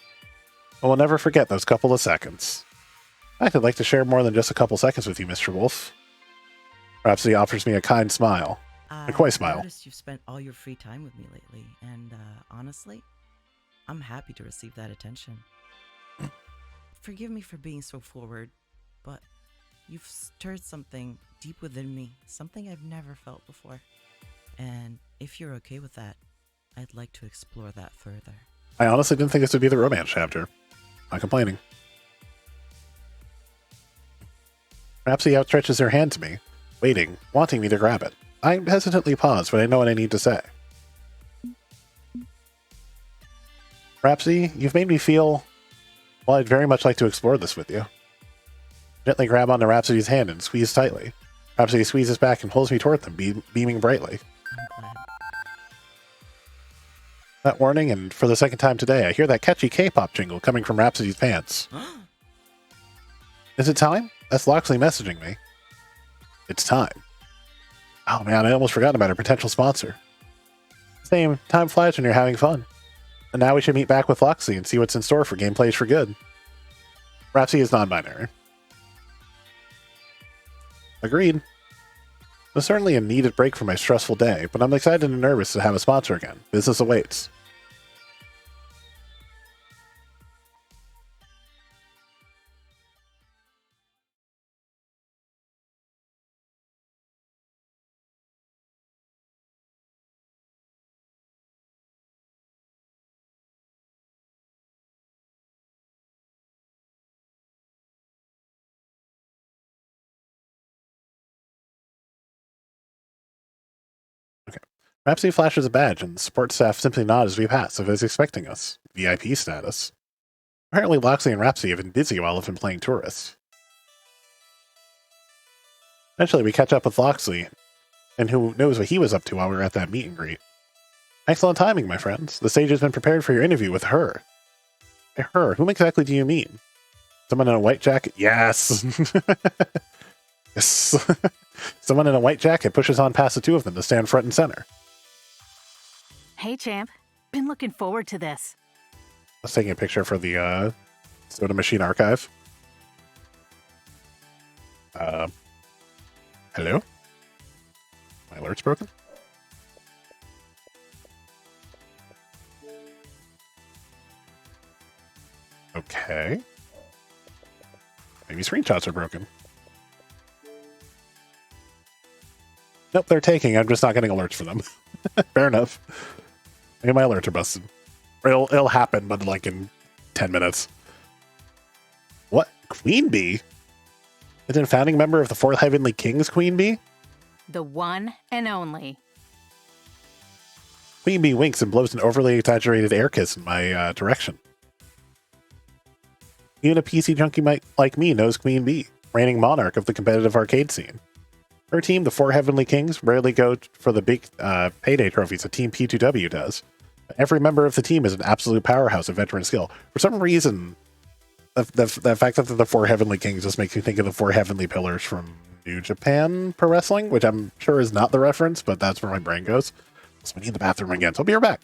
I will never forget those couple of seconds. I'd like to share more than just a couple seconds with you, Mr. Wolf. Rhapsody offers me a kind smile. A coy smile. I noticed you've spent all your free time with me lately, and honestly, I'm happy to receive that attention. Forgive me for being so forward, but you've stirred something deep within me, something I've never felt before. And if you're okay with that, I'd like to explore that further. I honestly didn't think this would be the romance chapter. Not complaining. Rhapsody outstretches her hand to me, waiting, wanting me to grab it. I hesitantly pause, but I know what I need to say. Rhapsody, you've made me feel... Well, I'd very much like to explore this with you. Gently grab onto Rhapsody's hand and squeeze tightly. Rhapsody squeezes back and pulls me toward them, beaming brightly. I'm glad. That warning, and for the second time today, I hear that catchy K-pop jingle coming from Rhapsody's pants. Is it time? That's Loxley messaging me. It's time. Oh man, I almost forgot about our potential sponsor. Same, time flies when you're having fun. And now we should meet back with Loxley and see what's in store for Gamedays For Good. Rhapsody is non-binary. Agreed. It was certainly a needed break from my stressful day, but I'm excited and nervous to have a sponsor again. Business awaits. Rhapsody flashes a badge, and the support staff simply nod as we pass, if it's expecting us. VIP status. Apparently, Loxley and Rhapsody have been busy while I've been playing tourists. Eventually, we catch up with Loxley, And who knows what he was up to while we were at that meet and greet. Excellent timing, my friends. The stage has been prepared for your interview with her. Her? Whom exactly do you mean? Someone in a white jacket? Yes! Yes. Someone in a white jacket pushes on past the two of them to stand front and center. Hey, champ. Been looking forward to this. I was taking a picture for the Soda Machine archive. Hello? My alert's broken? Okay. Maybe screenshots are broken. Nope, they're taking. I'm just not getting alerts for them. Fair enough. Maybe my alerts are busted. Or it'll happen, but like in 10 minutes. What? Queen Bee? Is it a founding member of the Four Heavenly Kings, Queen Bee? The one and only. Queen Bee winks and blows an overly exaggerated air kiss in my direction. Even a PC junkie like me knows Queen Bee, reigning monarch of the competitive arcade scene. Her team, the Four Heavenly Kings, rarely go for the big payday trophies that Team P2W does. Every member of the team is an absolute powerhouse of veteran skill. For some reason, the fact that they're the Four Heavenly Kings just makes me think of the Four Heavenly Pillars from New Japan Pro Wrestling, which I'm sure is not the reference, but that's where my brain goes. So we need the bathroom again, so I'll be right back.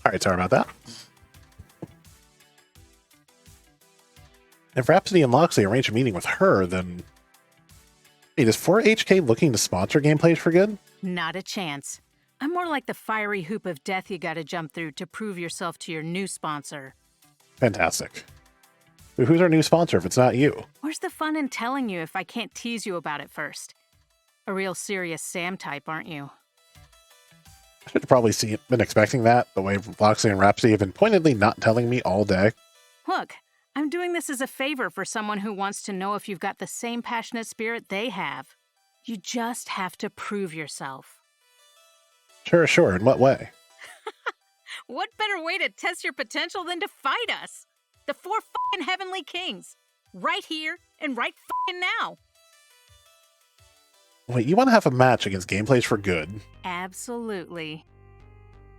All right, sorry about that. If Rhapsody and Loxley arrange a meeting with her, then... Wait, is 4HK looking to sponsor Gameplays for Good? Not a chance. I'm more like the fiery hoop of death you gotta jump through to prove yourself to your new sponsor. Fantastic. But who's our new sponsor if it's not you? Where's the fun in telling you if I can't tease you about it first? A real serious Sam type, aren't you? I should have probably been expecting that, the way Loxley and Rhapsody have been pointedly not telling me all day. Look, I'm doing this as a favor for someone who wants to know if you've got the same passionate spirit they have. You just have to prove yourself. Sure. In what way? What better way to test your potential than to fight us? The four f***ing Heavenly Kings. Right here and right f***ing now. Wait, you want to have a match against Gameplays for Good? Absolutely.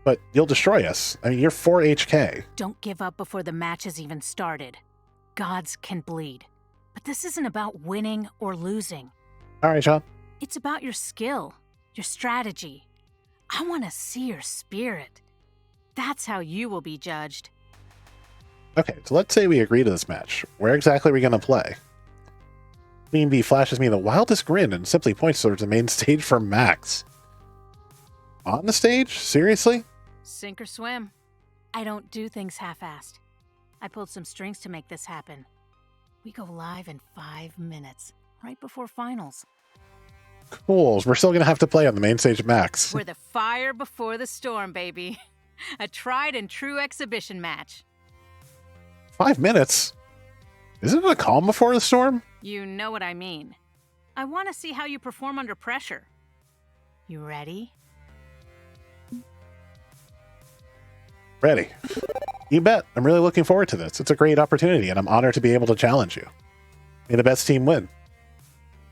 But you'll destroy us. I mean, you're 4HK. Don't give up before the match has even started. Gods can bleed. But this isn't about winning or losing. All right, Sean. It's about your skill, your strategy. I want to see your spirit. That's how you will be judged. Okay, so let's say we agree to this match. Where exactly are we going to play? Queen Bee flashes me the wildest grin and simply points towards the main stage for Max. On the stage? Seriously? Sink or swim. I don't do things half-assed. I pulled some strings to make this happen. We go live in 5 minutes, right before finals. Cool. We're still going to have to play on the main stage of Max. We're the fire before the storm, baby. A tried and true exhibition match. 5 minutes? Isn't it a calm before the storm? You know what I mean. I want to see how you perform under pressure. You ready? Ready. You bet. I'm really looking forward to this. It's a great opportunity, and I'm honored to be able to challenge you. May the best team win.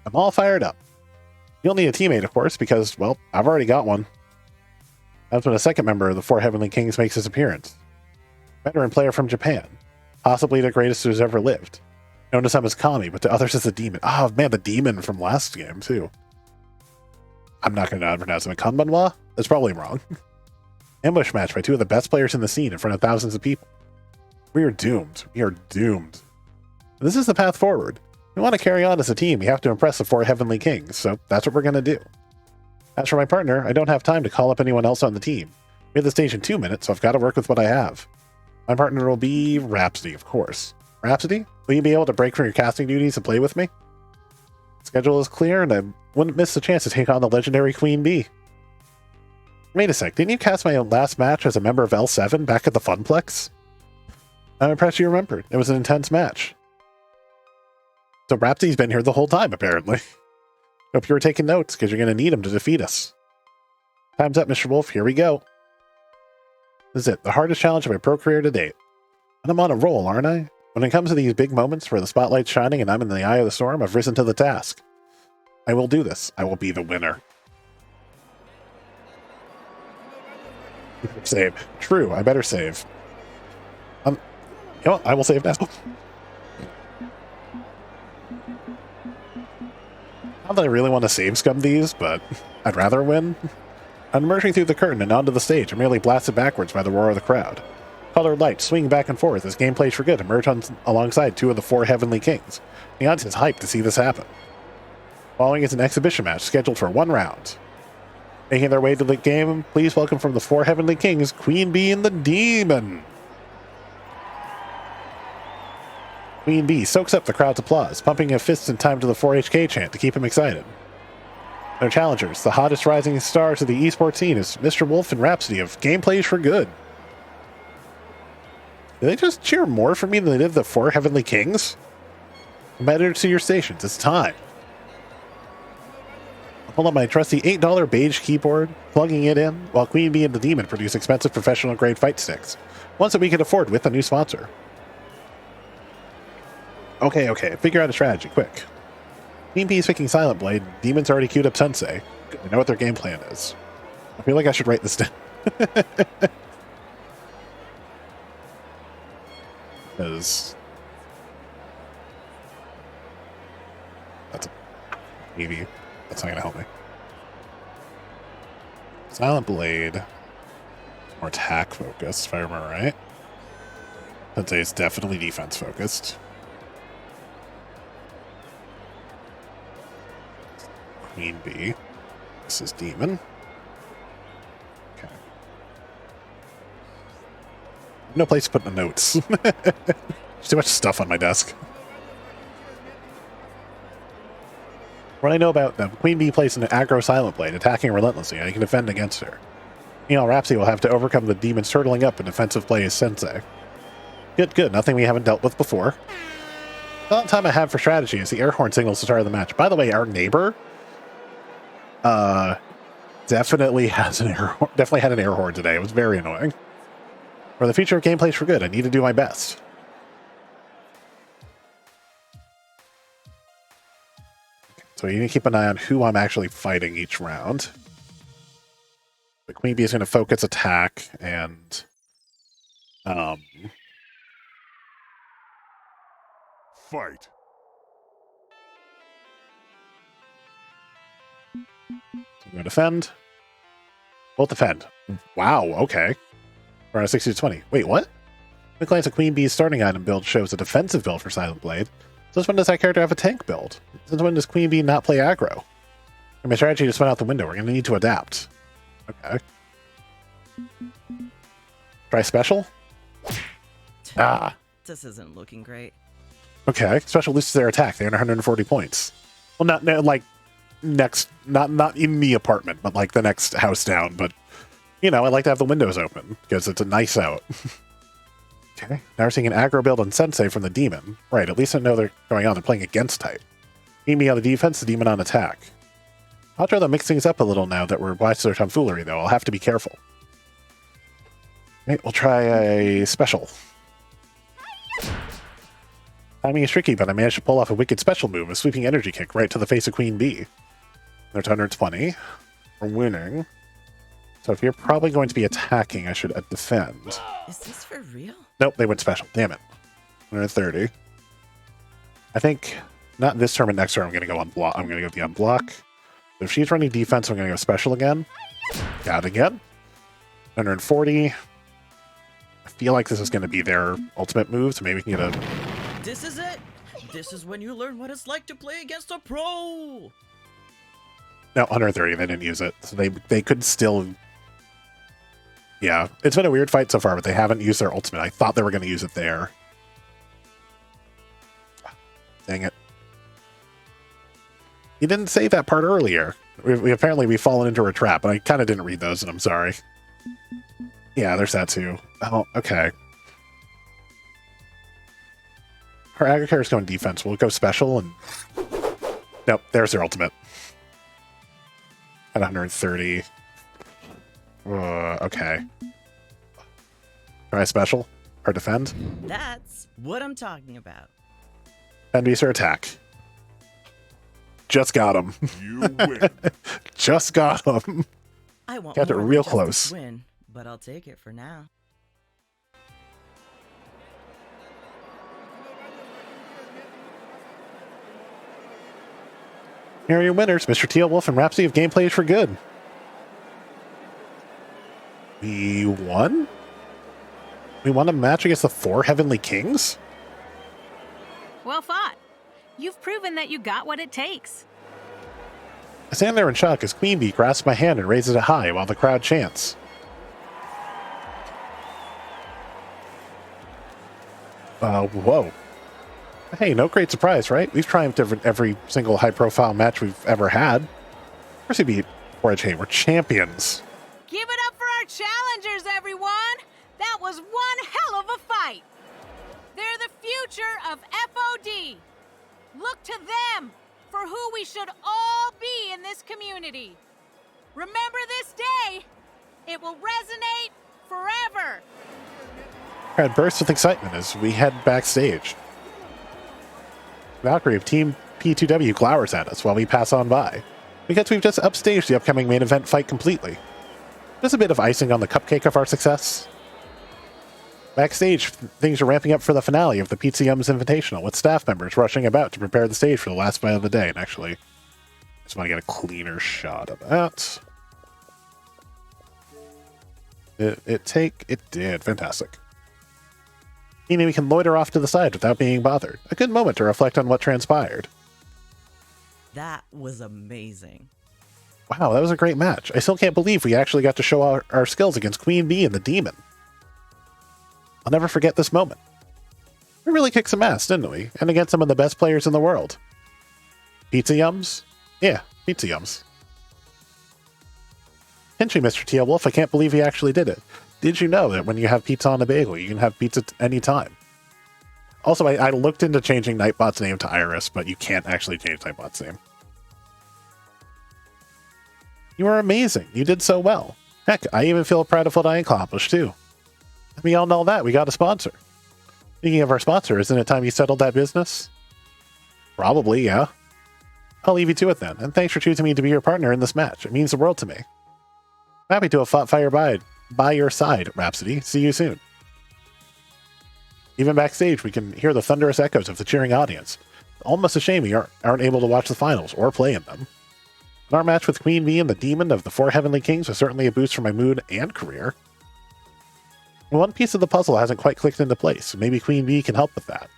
I'm all fired up. You'll need a teammate, of course, because, well, I've already got one. That's when a second member of the Four Heavenly Kings makes his appearance. Veteran player from Japan. Possibly the greatest who's ever lived. Known to some as Kami, but to others as the Demon. Oh, man, the Demon from last game, too. I'm not going to pronounce them. Kanbanwa? That's probably wrong. Ambush match by two of the best players in the scene in front of thousands of people. We are doomed. We are doomed. This is the path forward. We want to carry on as a team. We have to impress the four Heavenly Kings, so that's what we're going to do. As for my partner, I don't have time to call up anyone else on the team. We have the stage in 2 minutes, so I've got to work with what I have. My partner will be Rhapsody, of course. Rhapsody, will you be able to break from your casting duties and play with me? Schedule is clear, and I wouldn't miss the chance to take on the legendary Queen Bee. Wait a sec, didn't you cast my last match as a member of L7 back at the Funplex? I'm impressed you remembered. It was an intense match. So Rhapsody's been here the whole time, apparently. Hope you were taking notes, because you're going to need him to defeat us. Time's up, Mr. Wolf. Here we go. This is it, the hardest challenge of my pro career to date. And I'm on a roll, aren't I? When it comes to these big moments where the spotlight's shining and I'm in the eye of the storm, I've risen to the task. I will do this. I will be the winner. Save. True, I better save. You know what? I will save now. Not that I really want to save scum these, but I'd rather win. I'm emerging through the curtain and onto the stage, I'm merely blasted backwards by the roar of the crowd. Colored lights swing back and forth as Gamedays For Good emerge alongside two of the four Heavenly Kings. The audience is hyped to see this happen. Following is an exhibition match scheduled for 1 round. Making their way to the game, please welcome from the four Heavenly Kings, Queen Bee and the Demon. Queen Bee soaks up the crowd's applause, pumping a fist in time to the 4HK chant to keep him excited. Their challengers, the hottest rising stars of the esports scene, is Mr. Wolf and Rhapsody of Gamedays For Good. Did they just cheer more for me than they did the four Heavenly Kings? Competitors to your stations, it's time. I'll pull up my trusty $8 beige keyboard, plugging it in, while Queen Bee and the Demon produce expensive professional-grade fight sticks, ones that we can afford with a new sponsor. Okay, figure out a strategy, quick. Queen Bee's picking Silent Blade, Demon's already queued up Sensei. I know what their game plan is. I feel like I should write this down. Because that's maybe that's not gonna help me. Silent Blade, more attack focused, if I remember right. I'd say it's definitely defense focused. Queen Bee. This is Demon. Okay. No place to put the notes. There's too much stuff on my desk. What I know about them, Queen Bee plays an aggro Silent Blade, attacking relentlessly, and you can defend against her. Meanwhile, Rhapsody will have to overcome the Demon's turtling up in defensive play as Sensei. Good. Nothing we haven't dealt with before. The only time I have for strategy is the air horn signals to start the match. By the way, our neighbor definitely had an air horn today. It was very annoying. For the future of Gamedays For Good, I need to do my best. So you need to keep an eye on who I'm actually fighting each round. The Queen Bee is going to focus attack and fight. So we're going to defend. Both defend. Wow, okay. We're on a 60 to 20. Wait, what? The glance at Queen Bee's starting item build shows a defensive build for Silent Blade. Since when does that character have a tank build? Since when does Queen Bee not play aggro? My strategy just went out the window. We're going to need to adapt. Okay. Try special? This isn't looking great. Okay. Special loses their attack. They earn 140 points. Well, not like next, not in the apartment, but like the next house down. But, you know, I like to have the windows open because it's a nice out. Okay. Now we're seeing an aggro build on Sensei from the Demon. Right, at least I know they're going on. They're playing against type. Queen Bee on the defense, the Demon on attack. I'll try to mix things up a little now that we're wise to their tomfoolery, though. I'll have to be careful. Okay, we'll try a special. Timing is tricky, but I managed to pull off a wicked special move, a sweeping energy kick right to the face of Queen Bee. They're to 120. We're winning. So if you're probably going to be attacking, I should defend. Is this for real? Nope, they went special. Damn it. 130. I think not this turn, but next turn I'm going to go on block. I'm going to go the unblock. If she's running defense, I'm going to go special again. Got it again. 140. I feel like this is going to be their ultimate move, so maybe we can get a... This is it. This is when you learn what it's like to play against a pro. No, 130. They didn't use it. So they could still... Yeah, it's been a weird fight so far, but they haven't used their ultimate. I thought they were going to use it there. Dang it. You didn't say that part earlier. We've fallen into a trap, but I kind of didn't read those, and I'm sorry. Yeah, there's that too. Oh, okay. Our Agriculture is going defense. We'll go special, and... Nope, there's their ultimate. At 130. Okay. Try special? Or defend? That's what I'm talking about. Defend, beast, or attack. Just got him. You win. Just got him. I want Got it more than real just a close. win, but I'll take it for now. Here are your winners, Mr. Teal Wolf and Rhapsody of Gamedays For Good. We won? We won a match against the 4 Heavenly Kings? Well fought. You've proven that you got what it takes. I stand there in shock as Queen Bee grasps my hand and raises it high while the crowd chants. Whoa. Hey, no great surprise, right? We've triumphed every single high-profile match we've ever had. Of course we beat 4H. We're champions. Give it up for our challengers, everyone! That was one hell of a fight! They're the future of FOD. Look to them for who we should all be in this community. Remember this day. It will resonate forever. Crowd bursts with excitement as we head backstage. Valkyrie of Team P2W glowers at us while we pass on by, because we've just upstaged the upcoming main event fight completely. Just a bit of icing on the cupcake of our success. Backstage, things are ramping up for the finale of the Pizza Yums Invitational, with staff members rushing about to prepare the stage for the last fight of the day. And actually, I just want to get a cleaner shot of that. It did. Fantastic. Meaning we can loiter off to the side without being bothered. A good moment to reflect on what transpired. That was amazing. Wow, that was a great match. I still can't believe we actually got to show our skills against Queen Bee and the Demon. I'll never forget this moment. We really kicked some ass, didn't we? And against some of the best players in the world. Pizza Yums? Yeah, Pizza Yums. Pinching Mr. Teal Wolf, I can't believe he actually did it. Did you know that when you have pizza on a bagel, you can have pizza anytime? Also, I looked into changing Nightbot's name to Iris, but you can't actually change Nightbot's name. You were amazing. You did so well. Heck, I even feel proud of what I accomplished, too. And beyond all that, we got a sponsor. Speaking of our sponsor, isn't it time you settled that business? Probably, yeah. I'll leave you to it then, and thanks for choosing me to be your partner in this match. It means the world to me. I'm happy to have fought fire by your side, Rhapsody. See you soon. Even backstage, we can hear the thunderous echoes of the cheering audience. Almost a shame we aren't able to watch the finals or play in them. Our match with Queen Bee and the Demon of the 4 Heavenly Kings was certainly a boost for my mood and career. One piece of the puzzle hasn't quite clicked into place, so maybe Queen Bee can help with that.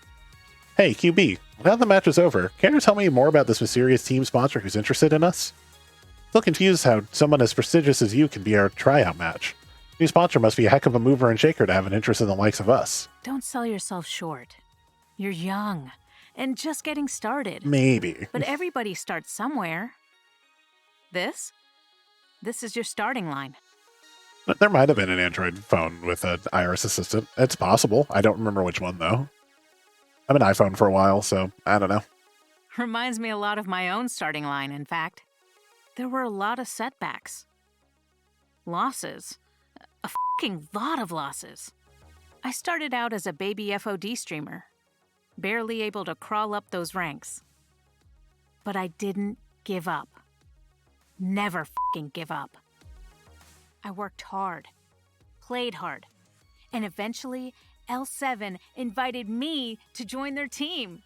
Hey, QB, now the match is over, can you tell me more about this mysterious team sponsor who's interested in us? Still confused how someone as prestigious as you can be our tryout match. New sponsor must be a heck of a mover and shaker to have an interest in the likes of us. Don't sell yourself short. You're young and just getting started. Maybe. But everybody starts somewhere. This is your starting line. There might have been an Android phone with an Iris assistant. It's possible. I don't remember which one, though. I've been iPhone for a while, so I don't know. Reminds me a lot of my own starting line, in fact. There were a lot of setbacks. Losses. A fucking lot of losses. I started out as a baby FOD streamer, barely able to crawl up those ranks. But I didn't give up. Never fucking give up. I worked hard, played hard, and eventually L7 invited me to join their team.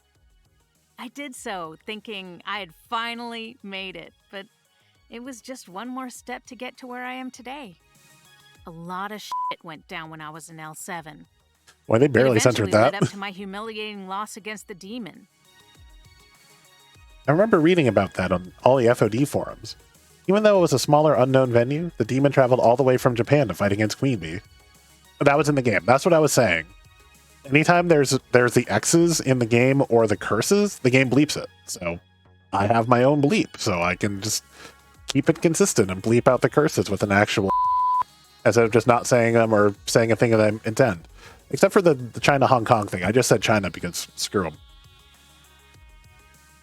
I did so thinking I had finally made it, but It was just one more step to get to where I am today. A lot of shit went down when I was in L7. Why they barely censored It that. eventually led up to my humiliating loss against the demon. I remember reading about that on all the FOD forums. Even though it was a smaller, unknown venue, the demon traveled all the way from Japan to fight against Queen Bee. But that was in the game. That's what I was saying. Anytime there's the X's in the game or the curses, the game bleeps it. So I have my own bleep, so I can just keep it consistent and bleep out the curses with an actual instead of just not saying them or saying a thing that I intend. Except for the China-Hong Kong thing. I just said China because screw them.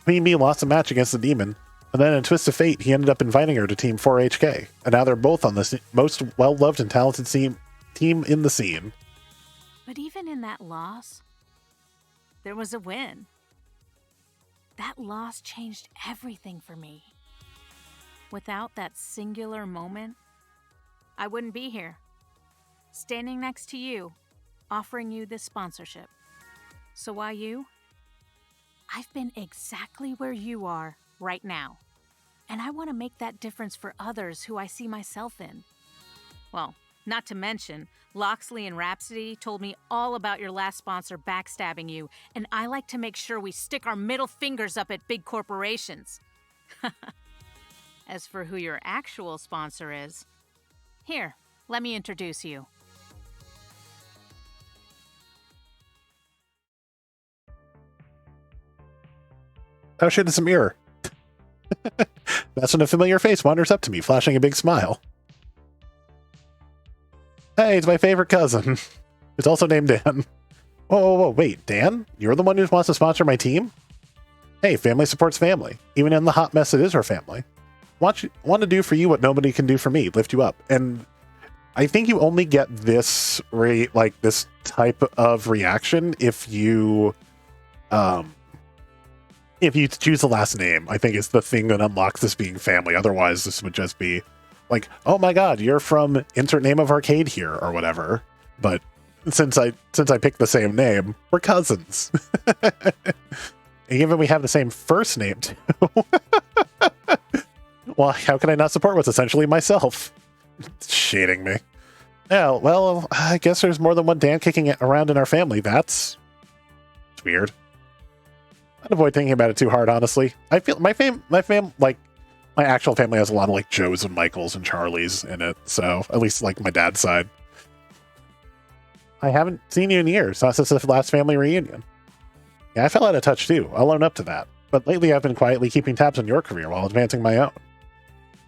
Queen Bee lost a match against the demon, and then in a twist of fate, he ended up inviting her to Team 4HK, and now they're both on the most well-loved and talented team in the scene. But even in that loss, there was a win. That loss changed everything for me. Without that singular moment, I wouldn't be here, standing next to you, offering you this sponsorship. So why you? I've been exactly where you are right now, and I want to make that difference for others who I see myself in. Well, not to mention, Loxley and Rhapsody told me all about your last sponsor backstabbing you, and I like to make sure we stick our middle fingers up at big corporations. As for who your actual sponsor is, here, let me introduce you. Oh shit, it's a mirror. That's when a familiar face wanders up to me, flashing a big smile. Hey, it's my favorite cousin. It's also named Dan. Whoa, wait, Dan? You're the one who wants to sponsor my team? Hey, family supports family, even in the hot mess it is our family. Want to do for you what nobody can do for me, lift you up. And I think you only get this this type of reaction if you choose the last name. I think it's the thing that unlocks this being family. Otherwise, this would just be like, oh my god, you're from insert name of arcade here or whatever. But since I picked the same name, we're cousins. And even we have the same first name too. Well, how can I not support what's essentially myself? Shading me. Yeah, well, I guess there's more than one Dan kicking it around in our family. It's weird. I'd avoid thinking about it too hard, honestly. I feel my actual family has a lot of like Joes and Michaels and Charlies in it, so at least like my dad's side. I haven't seen you in years, not since the last family reunion. Yeah, I fell out of touch too. I'll own up to that. But lately I've been quietly keeping tabs on your career while advancing my own.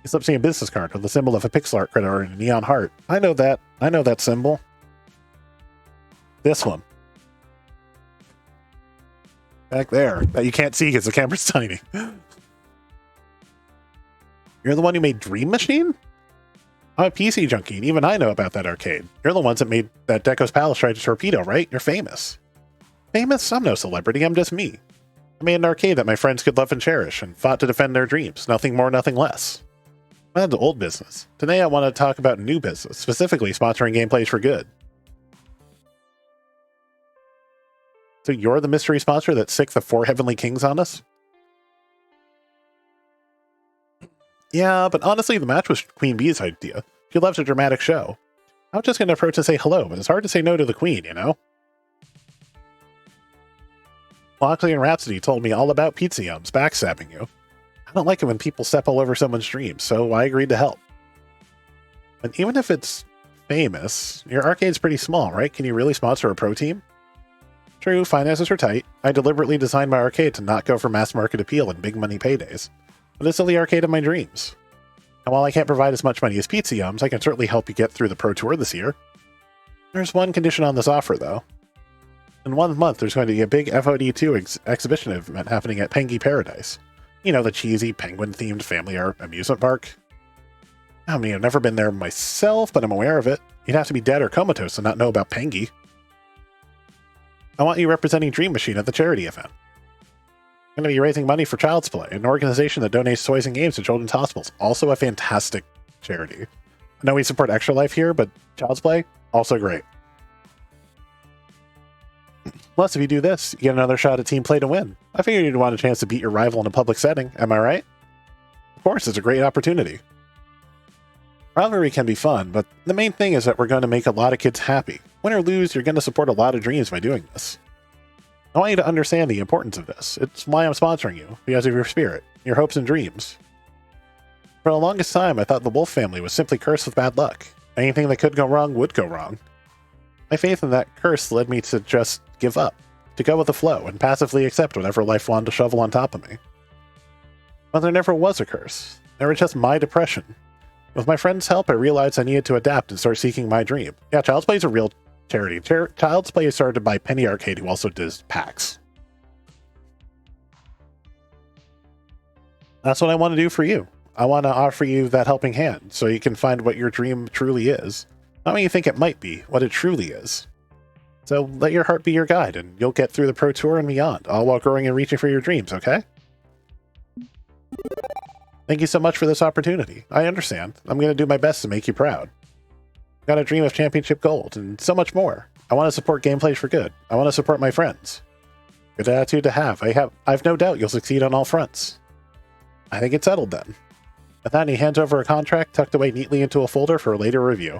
You slipped me a business card with the symbol of a pixel art critter and a neon heart. I know that symbol. This one. Back there. That you can't see because the camera's tiny. You're the one who made Dream Machine? I'm a PC junkie, and even I know about that arcade. You're the ones that made that Deco's Palace try to torpedo, right? You're famous. Famous? I'm no celebrity, I'm just me. I made an arcade that my friends could love and cherish, and fought to defend their dreams. Nothing more, nothing less. That's old business. Today I want to talk about new business, specifically sponsoring Gamedays For Good. So you're the mystery sponsor that sicked the 4 Heavenly Kings on us? Yeah, but honestly, the match was Queen Bee's idea. She loves a dramatic show. I was just going to approach and say hello, but it's hard to say no to the Queen, you know? Loxley and Rhapsody told me all about Pizza Yums backstabbing you. I don't like it when people step all over someone's dreams, so I agreed to help. And even if it's famous, your arcade's pretty small, right? Can you really sponsor a pro team? True, finances are tight. I deliberately designed my arcade to not go for mass market appeal and big money paydays. But it's still the arcade of my dreams. And while I can't provide as much money as Pizza Yums, I can certainly help you get through the Pro Tour this year. There's one condition on this offer, though. In 1 month, there's going to be a big FOD2 exhibition event happening at Pengy Paradise. You know, the cheesy penguin-themed family art amusement park. I mean, I've never been there myself, but I'm aware of it. You'd have to be dead or comatose to not know about Pengy. I want you representing Dream Machine at the charity event. I'm going to be raising money for Child's Play, an organization that donates toys and games to children's hospitals. Also a fantastic charity. I know we support Extra Life here, but Child's Play, also great. Plus, if you do this, you get another shot at team play to win. I figured you'd want a chance to beat your rival in a public setting, am I right? Of course, it's a great opportunity. Rivalry can be fun, but the main thing is that we're going to make a lot of kids happy. Win or lose, you're going to support a lot of dreams by doing this. I want you to understand the importance of this. It's why I'm sponsoring you, because of your spirit, your hopes and dreams. For the longest time, I thought the Wolf family was simply cursed with bad luck. Anything that could go wrong would go wrong. My faith in that curse led me to just give up, to go with the flow and passively accept whatever life wanted to shovel on top of me. But there never was a curse. There was just my depression. With my friend's help, I realized I needed to adapt and start seeking my dream. Yeah, Child's Play is a real charity. Child's Play is started by Penny Arcade, who also does PAX. That's what I want to do for you. I want to offer you that helping hand, so you can find what your dream truly is. Not what you think it might be, what it truly is. So let your heart be your guide, and you'll get through the Pro Tour and beyond, all while growing and reaching for your dreams, okay? Thank you so much for this opportunity. I understand. I'm going to do my best to make you proud. I've got a dream of championship gold, and so much more. I want to support Gameplays for Good. I want to support my friends. Good attitude to have. I've no doubt you'll succeed on all fronts. I think it's settled then. With that, he hands over a contract tucked away neatly into a folder for a later review.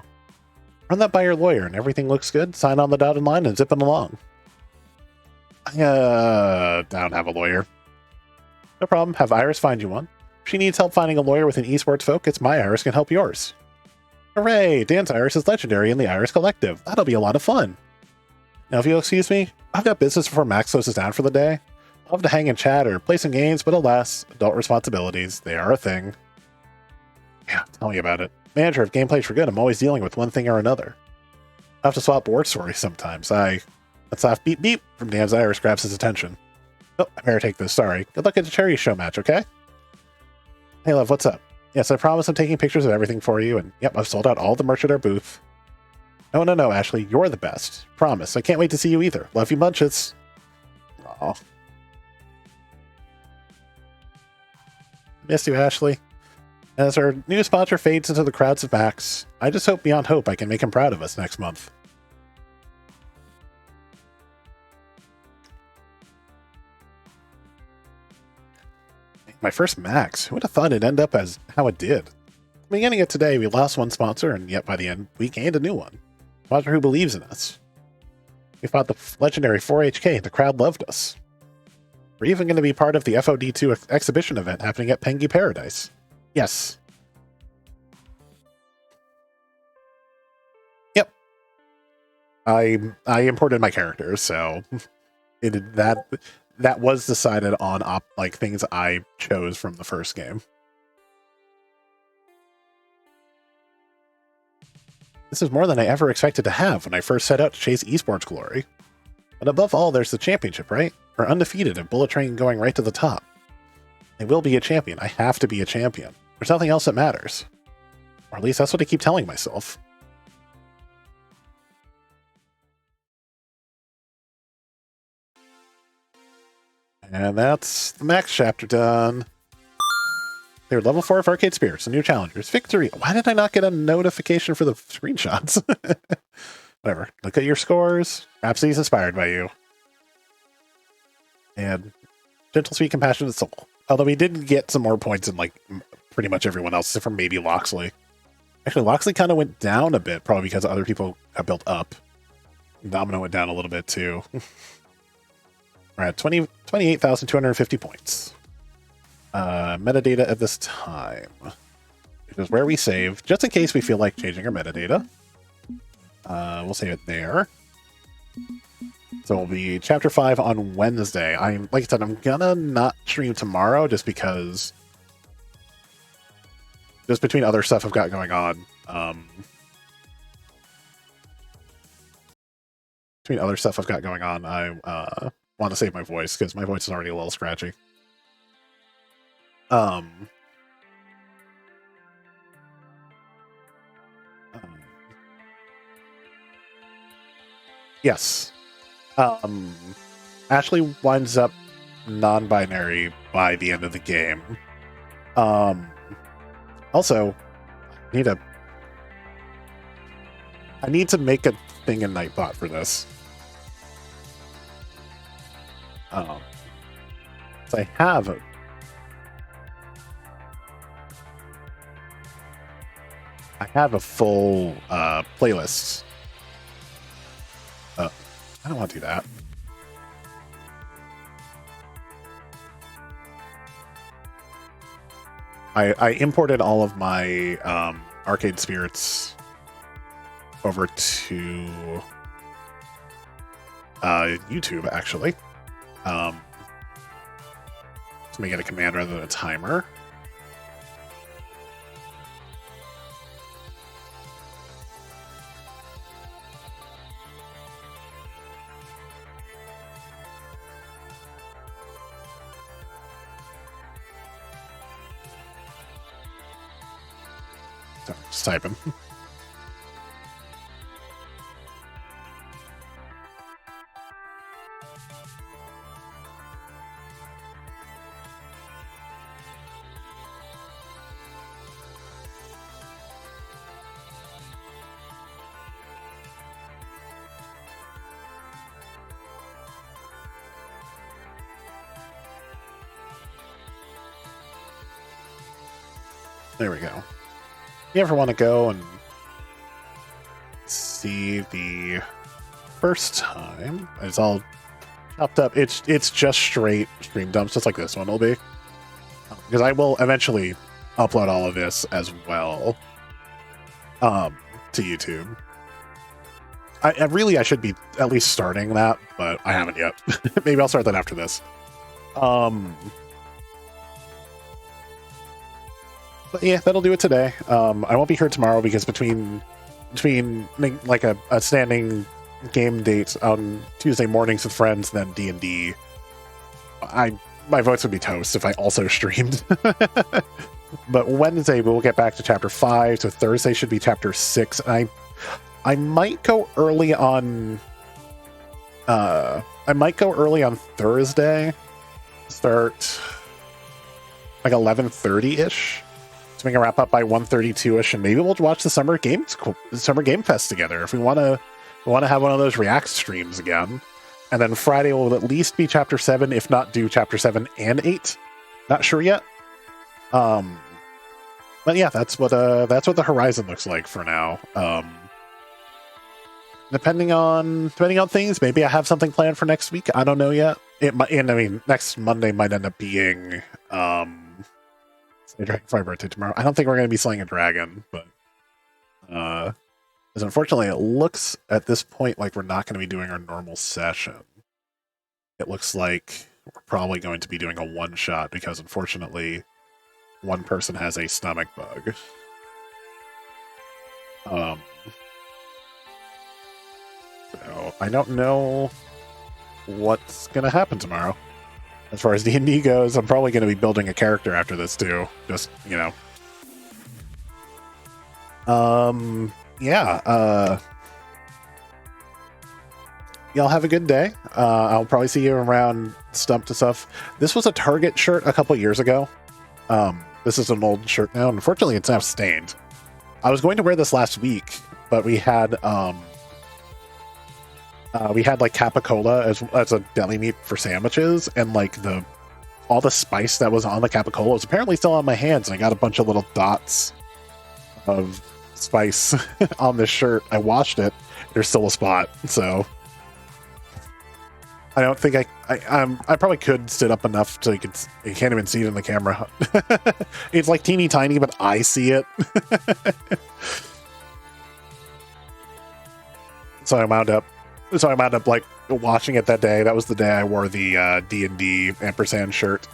Run that by your lawyer, and everything looks good. Sign on the dotted line and zip it along. I don't have a lawyer. No problem. Have Iris find you one. If she needs help finding a lawyer with an esports focus, my Iris can help yours. Hooray! Dan's Iris is legendary in the Iris Collective. That'll be a lot of fun. Now, if you'll excuse me, I've got business before Max closes down for the day. I'll have to hang and chat or play some games, but alas, adult responsibilities, they are a thing. Yeah, tell me about it. Manager of Gameplays for Good, I'm always dealing with one thing or another. I have to swap board stories sometimes. Let's laugh beep beep from Dan's Iris grabs his attention. Oh, I better take this, sorry. Good luck at the charity show match, okay? Hey love, what's up? Yes, I promise I'm taking pictures of everything for you, and yep, I've sold out all the merch at our booth. No, Ashley, you're the best. Promise, I can't wait to see you either. Love you bunches. Aw. Miss you, Ashley. As our new sponsor fades into the crowds of Max, I just hope beyond hope I can make him proud of us next month. My first Max. Who would have thought it'd end up as how it did? Beginning of today, we lost one sponsor, and yet by the end, we gained a new one. A sponsor who believes in us. We fought the legendary 4HK, and the crowd loved us. We're even going to be part of the FOD2 exhibition event happening at Pengu Paradise. Yes. Yep. I imported my characters, so that was decided on things I chose from the first game. This is more than I ever expected to have when I first set out to chase esports glory. But above all, there's the championship, right? We're undefeated and bullet train going right to the top. I will be a champion. I have to be a champion. There's nothing else that matters. Or at least that's what I keep telling myself. And that's the Max chapter done. They're level 4 of Arcade Spirits, the new challengers. Victory! Why did I not get a notification for the screenshots? Whatever. Look at your scores. Rhapsody's inspired by you. And Gentle, Sweet, Compassionate Soul. Although we did get some more points than pretty much everyone else, except for maybe Loxley. Actually, Loxley kind of went down a bit, probably because other people have built up. Domino went down a little bit too. We're at 28,250 points. Metadata at this time, which is where we save, just in case we feel like changing our metadata. We'll save it there. So it'll be Chapter 5 on Wednesday. Like I said, I'm gonna not stream tomorrow just because... just between other stuff I've got going on. I want to save my voice, because my voice is already a little scratchy. Yes. Ashley winds up non-binary by the end of the game. Also, I need to make a thing in Nightbot for this. So I have a full playlist. I don't want to do that. I imported all of my Arcade Spirits over to YouTube, actually. Let me get a command rather than a timer. Sorry, just typing. There we go. You ever want to go and see the first time? It's all chopped up. It's just straight stream dumps, just like this one will be. Because I will eventually upload all of this as well to YouTube. I should be at least starting that, but I haven't yet. Maybe I'll start that after this. But yeah, that'll do it today. I won't be here tomorrow because between like a standing game date on Tuesday mornings with friends, and then D&D, my votes would be toast if I also streamed. But Wednesday we'll get back to chapter 5, so Thursday should be chapter 6. And I might go early on. I might go early on Thursday. Start like 11:30-ish. So we can wrap up by 1:32-ish, and maybe we'll watch the Summer Game Fest together if we want to have one of those React streams again. And then Friday will at least be chapter 7, if not do chapter 7 and 8. Not sure yet. But yeah, that's what the horizon looks like for now. Depending on things, maybe I have something planned for next week. I don't know yet. It might, and I mean, next Monday might end up being Dragon for my birthday tomorrow. I don't think we're going to be slaying a dragon, but because unfortunately it looks at this point like we're not going to be doing our normal session. It looks like we're probably going to be doing a one-shot because unfortunately one person has a stomach bug. So I don't know what's going to happen tomorrow. As far as D&D goes, I'm probably going to be building a character after this too. Just, you know. Yeah. Y'all have a good day. I'll probably see you around Stump to stuff. This was a Target shirt a couple years ago. This is an old shirt now. Unfortunately, it's now stained. I was going to wear this last week, but we had like capicola as a deli meat for sandwiches, and like all the spice that was on the capicola was apparently still on my hands, and I got a bunch of little dots of spice on this shirt. I washed it. There's still a spot, so I don't think I probably could sit up enough so you can't even see it in the camera. It's like teeny tiny, but I see it. So I wound up like watching it that day. That was the day I wore the D&D ampersand shirt.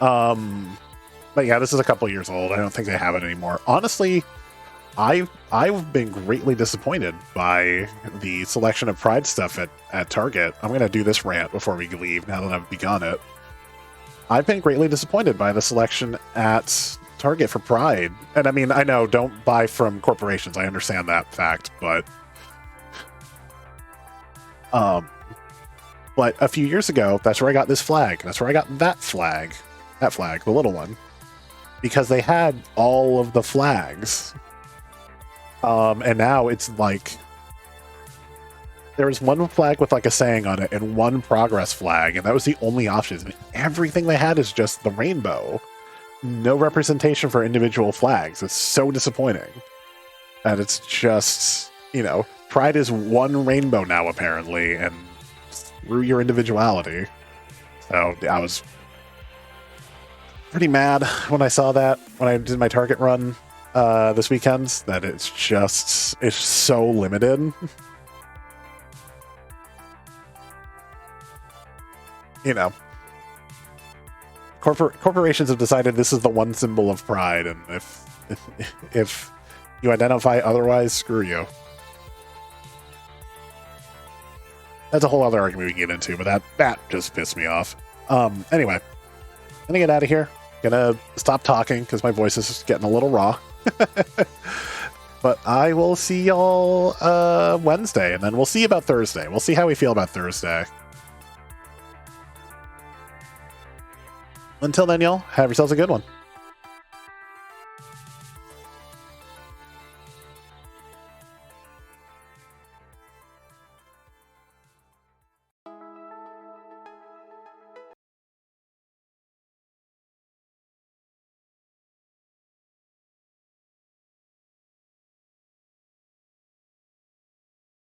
But yeah, this is a couple years old. I don't think they have it anymore. Honestly, I've been greatly disappointed by the selection of Pride stuff at Target. I'm gonna do this rant before we leave now that I've begun it. I've been greatly disappointed by the selection at Target for Pride. And I mean, I know, don't buy from corporations. I understand that fact, but a few years ago, that's where I got this flag. That's where I got that flag, the little one, because they had all of the flags. And now it's like there was one flag with like a saying on it and one progress flag, and that was the only options. And everything they had is just the rainbow. No representation for individual flags. It's so disappointing. And it's just, pride is one rainbow now, apparently, and screw your individuality. So I was pretty mad when I saw that, when I did my Target run this weekend, that it's so limited. Corporations have decided this is the one symbol of pride, and if you identify otherwise, screw you. That's a whole other argument we can get into, but that just pissed me off. Anyway, I'm gonna get out of here. Gonna stop talking because my voice is getting a little raw. But I will see y'all Wednesday, and then we'll see about Thursday. We'll see how we feel about Thursday. Until then, y'all, have yourselves a good one.